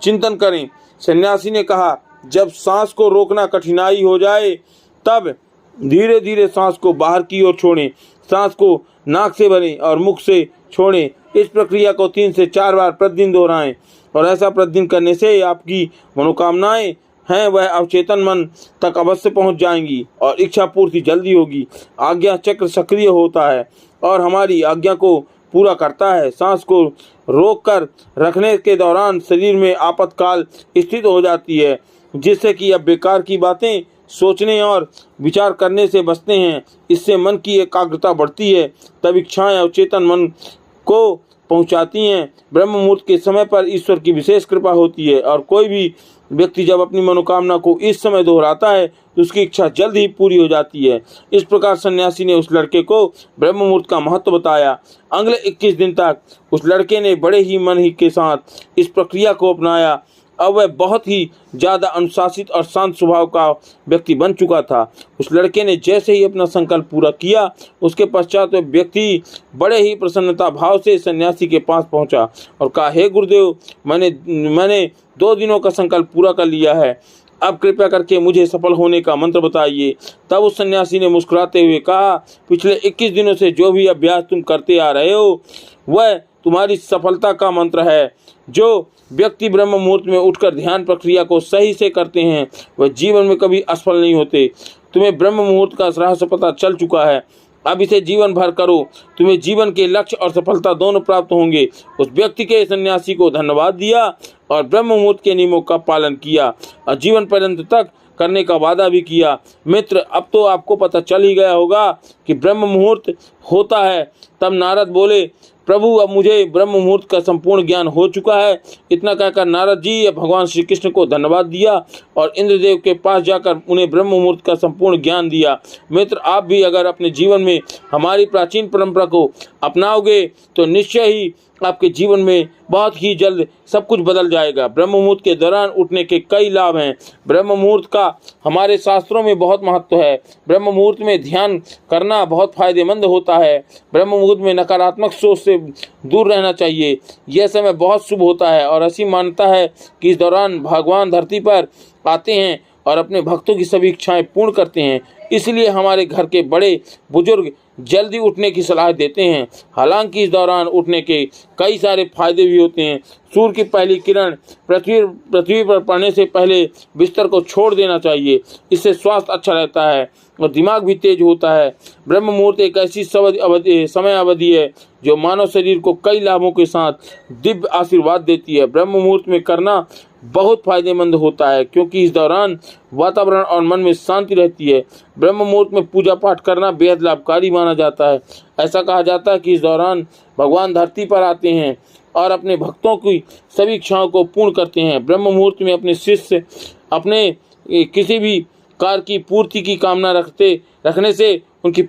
चिंतन करें। सन्यासी ने कहा, जब सांस को रोकना कठिनाई हो जाए तब धीरे धीरे सांस को बाहर की ओर छोड़ें। सांस को नाक से भरें और मुख से छोड़ें। इस प्रक्रिया को 3 से 4 बार प्रतिदिन दोहराएं और ऐसा प्रतिदिन करने से आपकी मनोकामनाएं हैं वह अवचेतन मन तक अवश्य पहुंच जाएंगी और इच्छा पूर्ति जल्दी होगी। आज्ञा चक्र सक्रिय होता है और हमारी आज्ञा को पूरा करता है। सांस को रोक कर रखने के दौरान शरीर में आपातकाल स्थित हो जाती है, जिससे कि अब बेकार की बातें सोचने और विचार करने से बचते हैं। इससे मन की एकाग्रता बढ़ती है, तब इच्छाएं अवचेतन मन को पहुंचाती हैं। ब्रह्म मुहूर्त के समय पर ईश्वर की विशेष कृपा होती है और कोई भी व्यक्ति जब अपनी मनोकामना को इस समय दोहराता है तो उसकी इच्छा जल्द ही पूरी हो जाती है। इस प्रकार सन्यासी ने उस लड़के को ब्रह्म मुहूर्त का महत्व बताया। अगले 21 दिन तक उस लड़के ने बड़े ही मन ही के साथ इस प्रक्रिया को अपनाया। अब वह बहुत ही ज़्यादा अनुशासित और शांत स्वभाव का व्यक्ति बन चुका था। उस लड़के ने जैसे ही अपना संकल्प पूरा किया, उसके पश्चात वह व्यक्ति बड़े ही प्रसन्नता भाव से सन्यासी के पास पहुंचा और कहा, हे गुरुदेव, मैंने 2 दिनों का संकल्प पूरा कर लिया है। अब कृपया करके मुझे सफल होने का मंत्र बताइए। तब उस सन्यासी ने मुस्कुराते हुए कहा, पिछले 21 दिनों से जो भी अभ्यास तुम करते आ रहे हो वह तुम्हारी सफलता का मंत्र है। जो व्यक्ति ब्रह्म मुहूर्त में उठकर ध्यान प्रक्रिया को सही से करते हैं वह जीवन में कभी असफल नहीं होते। तुम्हें ब्रह्म मुहूर्त का रहस्य पता चल चुका है, अब इसे जीवन भर करो। तुम्हें जीवन के लक्ष्य और सफलता दोनों प्राप्त होंगे। उस व्यक्ति के सन्यासी को धन्यवाद दिया और ब्रह्म मुहूर्त के नियमों का पालन किया और जीवन पर्यंत तक करने का वादा भी किया। मित्र, अब तो आपको पता चल ही गया होगा कि ब्रह्म मुहूर्त होता है। तब नारद बोले, प्रभु, अब मुझे ब्रह्म मुहूर्त का संपूर्ण ज्ञान हो चुका है। इतना कहकर नारद जी भगवान श्री कृष्ण को धन्यवाद दिया और इंद्रदेव के पास जाकर उन्हें ब्रह्म मुहूर्त का संपूर्ण ज्ञान दिया। मित्र, आप भी अगर अपने जीवन में हमारी प्राचीन परंपरा को अपनाओगे तो निश्चय ही आपके जीवन में बहुत ही जल्द सब कुछ बदल जाएगा। ब्रह्म मुहूर्त के दौरान उठने के कई लाभ हैं। ब्रह्म मुहूर्त का हमारे शास्त्रों में बहुत महत्व है। ब्रह्म मुहूर्त में ध्यान करना बहुत फायदेमंद होता है। ब्रह्म मुहूर्त में नकारात्मक सोच से दूर रहना चाहिए। यह समय बहुत शुभ होता है और ऐसी मान्यता है कि इस दौरान भगवान धरती पर आते हैं और अपने भक्तों की सभी इच्छाएं पूर्ण करते हैं। इसलिए हमारे घर के बड़े बुजुर्ग जल्दी उठने की सलाह देते हैं। हालांकि इस दौरान उठने के कई सारे फायदे भी होते हैं। सूर्य की पहली किरण पृथ्वी पर पड़ने से पहले बिस्तर को छोड़ देना चाहिए। इससे स्वास्थ्य अच्छा रहता है और दिमाग भी तेज होता है। ब्रह्म मुहूर्त एक ऐसी समय अवधि है जो मानव शरीर को कई लाभों के साथ दिव्य आशीर्वाद देती है। ब्रह्म मुहूर्त में करना बहुत फायदेमंद होता है क्योंकि इस दौरान वातावरण और मन में शांति रहती है। ब्रह्म मुहूर्त में पूजा पाठ करना बेहद लाभकारी माना जाता है। ऐसा कहा जाता है कि इस दौरान भगवान धरती पर आते हैं और अपने भक्तों की सभी इच्छाओं को पूर्ण करते हैं। ब्रह्म मुहूर्त में अपने शिष्य अपने किसी भी कार्य की पूर्ति की कामना रखने से उनकी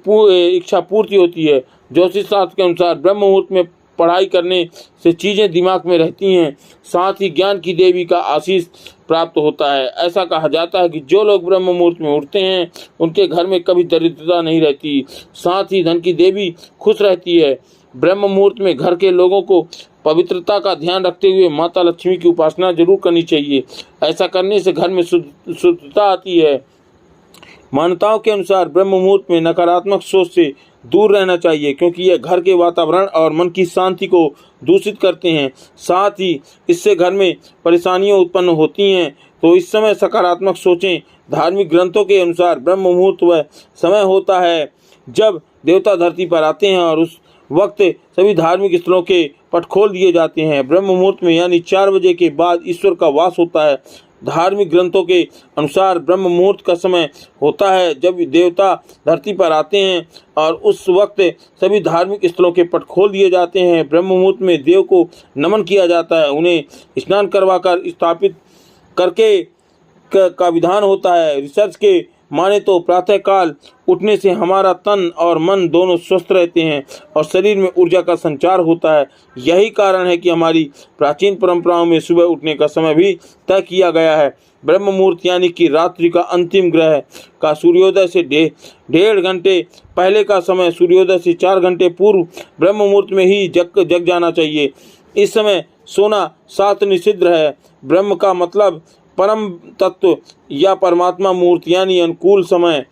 इच्छा पूर्ति होती है। ज्योतिष शास्त्र के अनुसार ब्रह्म मुहूर्त में पढ़ाई करने से चीज़ें दिमाग में रहती हैं, साथ ही ज्ञान की देवी का आशीष प्राप्त होता है। ऐसा कहा जाता है कि जो लोग ब्रह्म मुहूर्त में उठते हैं उनके घर में कभी दरिद्रता नहीं रहती, साथ ही धन की देवी खुश रहती है। ब्रह्म मुहूर्त में घर के लोगों को पवित्रता का ध्यान रखते हुए माता लक्ष्मी की उपासना जरूर करनी चाहिए। ऐसा करने से घर में शुद्धता आती है। मान्यताओं के अनुसार ब्रह्म मुहूर्त में नकारात्मक सोच से दूर रहना चाहिए क्योंकि यह घर के वातावरण और मन की शांति को दूषित करते हैं। साथ ही इससे घर में परेशानियां उत्पन्न होती हैं। तो इस समय सकारात्मक सोचें। धार्मिक ग्रंथों के अनुसार ब्रह्म मुहूर्त वह समय होता है जब देवता धरती पर आते हैं और उस वक्त सभी धार्मिक स्थलों के पट खोल दिए जाते हैं। ब्रह्म मुहूर्त में यानी 4 बजे के बाद ईश्वर का वास होता है। धार्मिक ग्रंथों के अनुसार ब्रह्म मुहूर्त का समय होता है जब देवता धरती पर आते हैं और उस वक्त सभी धार्मिक स्थलों के पट खोल दिए जाते हैं। ब्रह्म मुहूर्त में देव को नमन किया जाता है, उन्हें स्नान करवाकर स्थापित करके का विधान होता है। रिसर्च के माने तो प्रातःकाल उठने से हमारा तन और मन दोनों स्वस्थ रहते हैं और शरीर में ऊर्जा का संचार होता है। यही कारण है कि हमारी प्राचीन परंपराओं में सुबह उठने का समय भी तय किया गया है। ब्रह्म मुहूर्त यानी कि रात्रि का अंतिम ग्रह का सूर्योदय से 1.5 घंटे पहले का समय, सूर्योदय से 4 घंटे पूर्व ब्रह्म मुहूर्त में ही जग जाना चाहिए। इस समय सोना शास्त्र निषिद्ध है। ब्रह्म का मतलब परम तत्व या परमात्मा मुहूर्त यानी अनुकूल समय।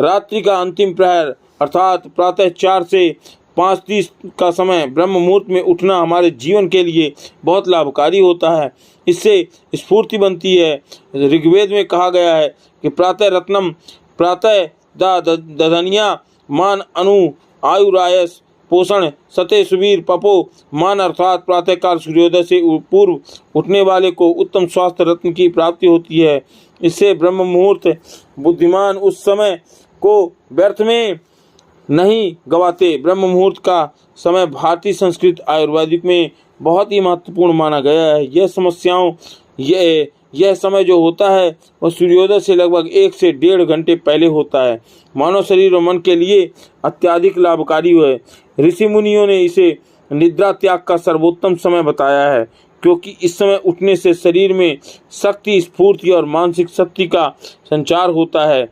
रात्रि का अंतिम प्रहर अर्थात प्रातः 4 से 5:30 का समय ब्रह्म मुहूर्त में उठना हमारे जीवन के लिए बहुत लाभकारी होता है। इससे स्फूर्ति बनती है। ऋग्वेद में कहा गया है कि प्रातः रत्नम प्रातः दधनिया मान अनु आयुरायस पोषण सते सुबीर पपो मान अर्थात प्रातःकाल सूर्योदय से पूर्व उठने वाले को उत्तम स्वास्थ्य रत्न की प्राप्ति होती है। इससे ब्रह्म मुहूर्त बुद्धिमान उस समय को व्यर्थ में नहीं गवाते। ब्रह्म मुहूर्त का समय भारतीय संस्कृत आयुर्वेदिक में बहुत ही महत्वपूर्ण माना गया है। यह समय जो होता है वह सूर्योदय से लगभग 1 से 1.5 घंटे पहले होता है। मानव शरीर और मन के लिए अत्यधिक लाभकारी है। ऋषि मुनियों ने इसे निद्रा त्याग का सर्वोत्तम समय बताया है क्योंकि इस समय उठने से शरीर में शक्ति, स्फूर्ति और मानसिक शक्ति का संचार होता है।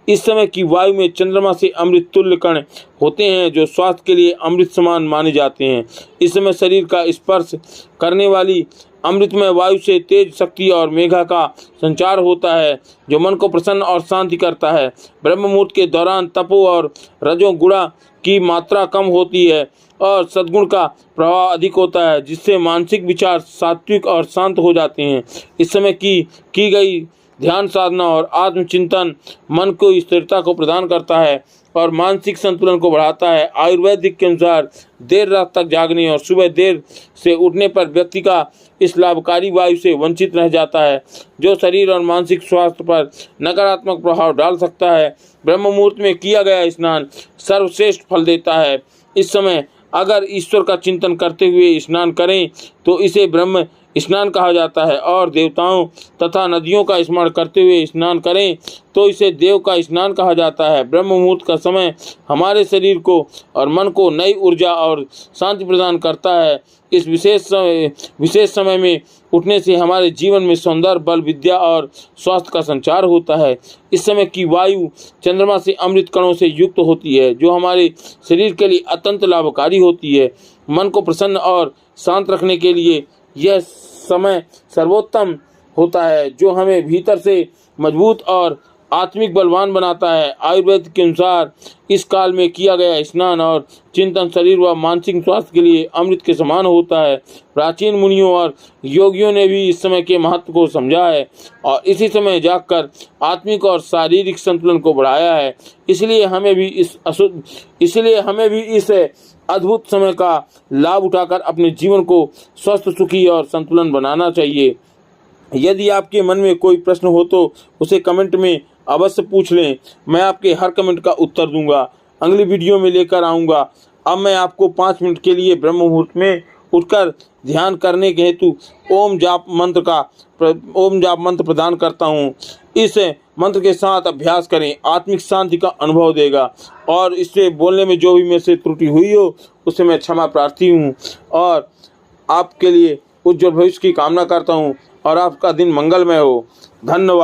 इस समय की वायु में चंद्रमा से अमृत तुल्य कण होते हैं जो स्वास्थ्य के लिए अमृत समान माने जाते हैं। इस समय शरीर का स्पर्श करने वाली अमृतमय वायु से तेज शक्ति और मेघा का संचार होता है जो मन को प्रसन्न और शांति करता है। ब्रह्म मुहूर्त के दौरान तपो और रजोगुण की मात्रा कम होती है और सद्गुण का प्रभाव अधिक होता है जिससे मानसिक विचार सात्विक और शांत हो जाते हैं। इस समय की गई ध्यान साधना और आत्मचिंतन मन को स्थिरता को प्रदान करता है और मानसिक संतुलन को बढ़ाता है। आयुर्वेदिक के अनुसार देर रात तक जागने और सुबह देर से उठने पर व्यक्ति का इस लाभकारी वायु से वंचित रह जाता है जो शरीर और मानसिक स्वास्थ्य पर नकारात्मक प्रभाव डाल सकता है। ब्रह्म मुहूर्त में किया गया स्नान सर्वश्रेष्ठ फल देता है। इस समय अगर ईश्वर का चिंतन करते हुए स्नान करें तो इसे ब्रह्म स्नान कहा जाता है और देवताओं तथा नदियों का स्मरण करते हुए स्नान करें तो इसे देव का स्नान कहा जाता है। ब्रह्म मुहूर्त का समय हमारे शरीर को और मन को नई ऊर्जा और शांति प्रदान करता है। इस विशेष समय में उठने से हमारे जीवन में सौंदर्य, बल, विद्या और स्वास्थ्य का संचार होता है। इस समय की वायु चंद्रमा से अमृत कणों से युक्त होती है जो हमारे शरीर के लिए अत्यंत लाभकारी होती है। मन को प्रसन्न और शांत रखने के लिए यह समय सर्वोत्तम होता है जो हमें भीतर से मजबूत और आत्मिक बलवान बनाता है। आयुर्वेद के अनुसार इस काल में किया गया स्नान और चिंतन शरीर व मानसिक स्वास्थ्य के लिए अमृत के समान होता है। प्राचीन मुनियों और योगियों ने भी इस समय के महत्व को समझा है और इसी समय जागकर आत्मिक और शारीरिक संतुलन को बढ़ाया है। इसलिए हमें भी इस अद्भुत समय का लाभ उठाकर अपने जीवन को स्वस्थ, सुखी और संतुलन बनाना चाहिए। यदि आपके मन में कोई प्रश्न हो तो उसे कमेंट में अवश्य पूछ लें। मैं आपके हर कमेंट का उत्तर दूंगा, अगली वीडियो में लेकर आऊँगा। अब मैं आपको 5 मिनट के लिए ब्रह्म मुहूर्त में उठकर ध्यान करने के हेतु ओम जाप मंत्र प्रदान करता हूँ। इस मंत्र के साथ अभ्यास करें, आत्मिक शांति का अनुभव देगा और इससे बोलने में जो भी मेरे से त्रुटि हुई हो उसे मैं क्षमा प्रार्थी हूँ और आपके लिए उज्जवल भविष्य की कामना करता हूँ और आपका दिन मंगलमय हो। धन्यवाद।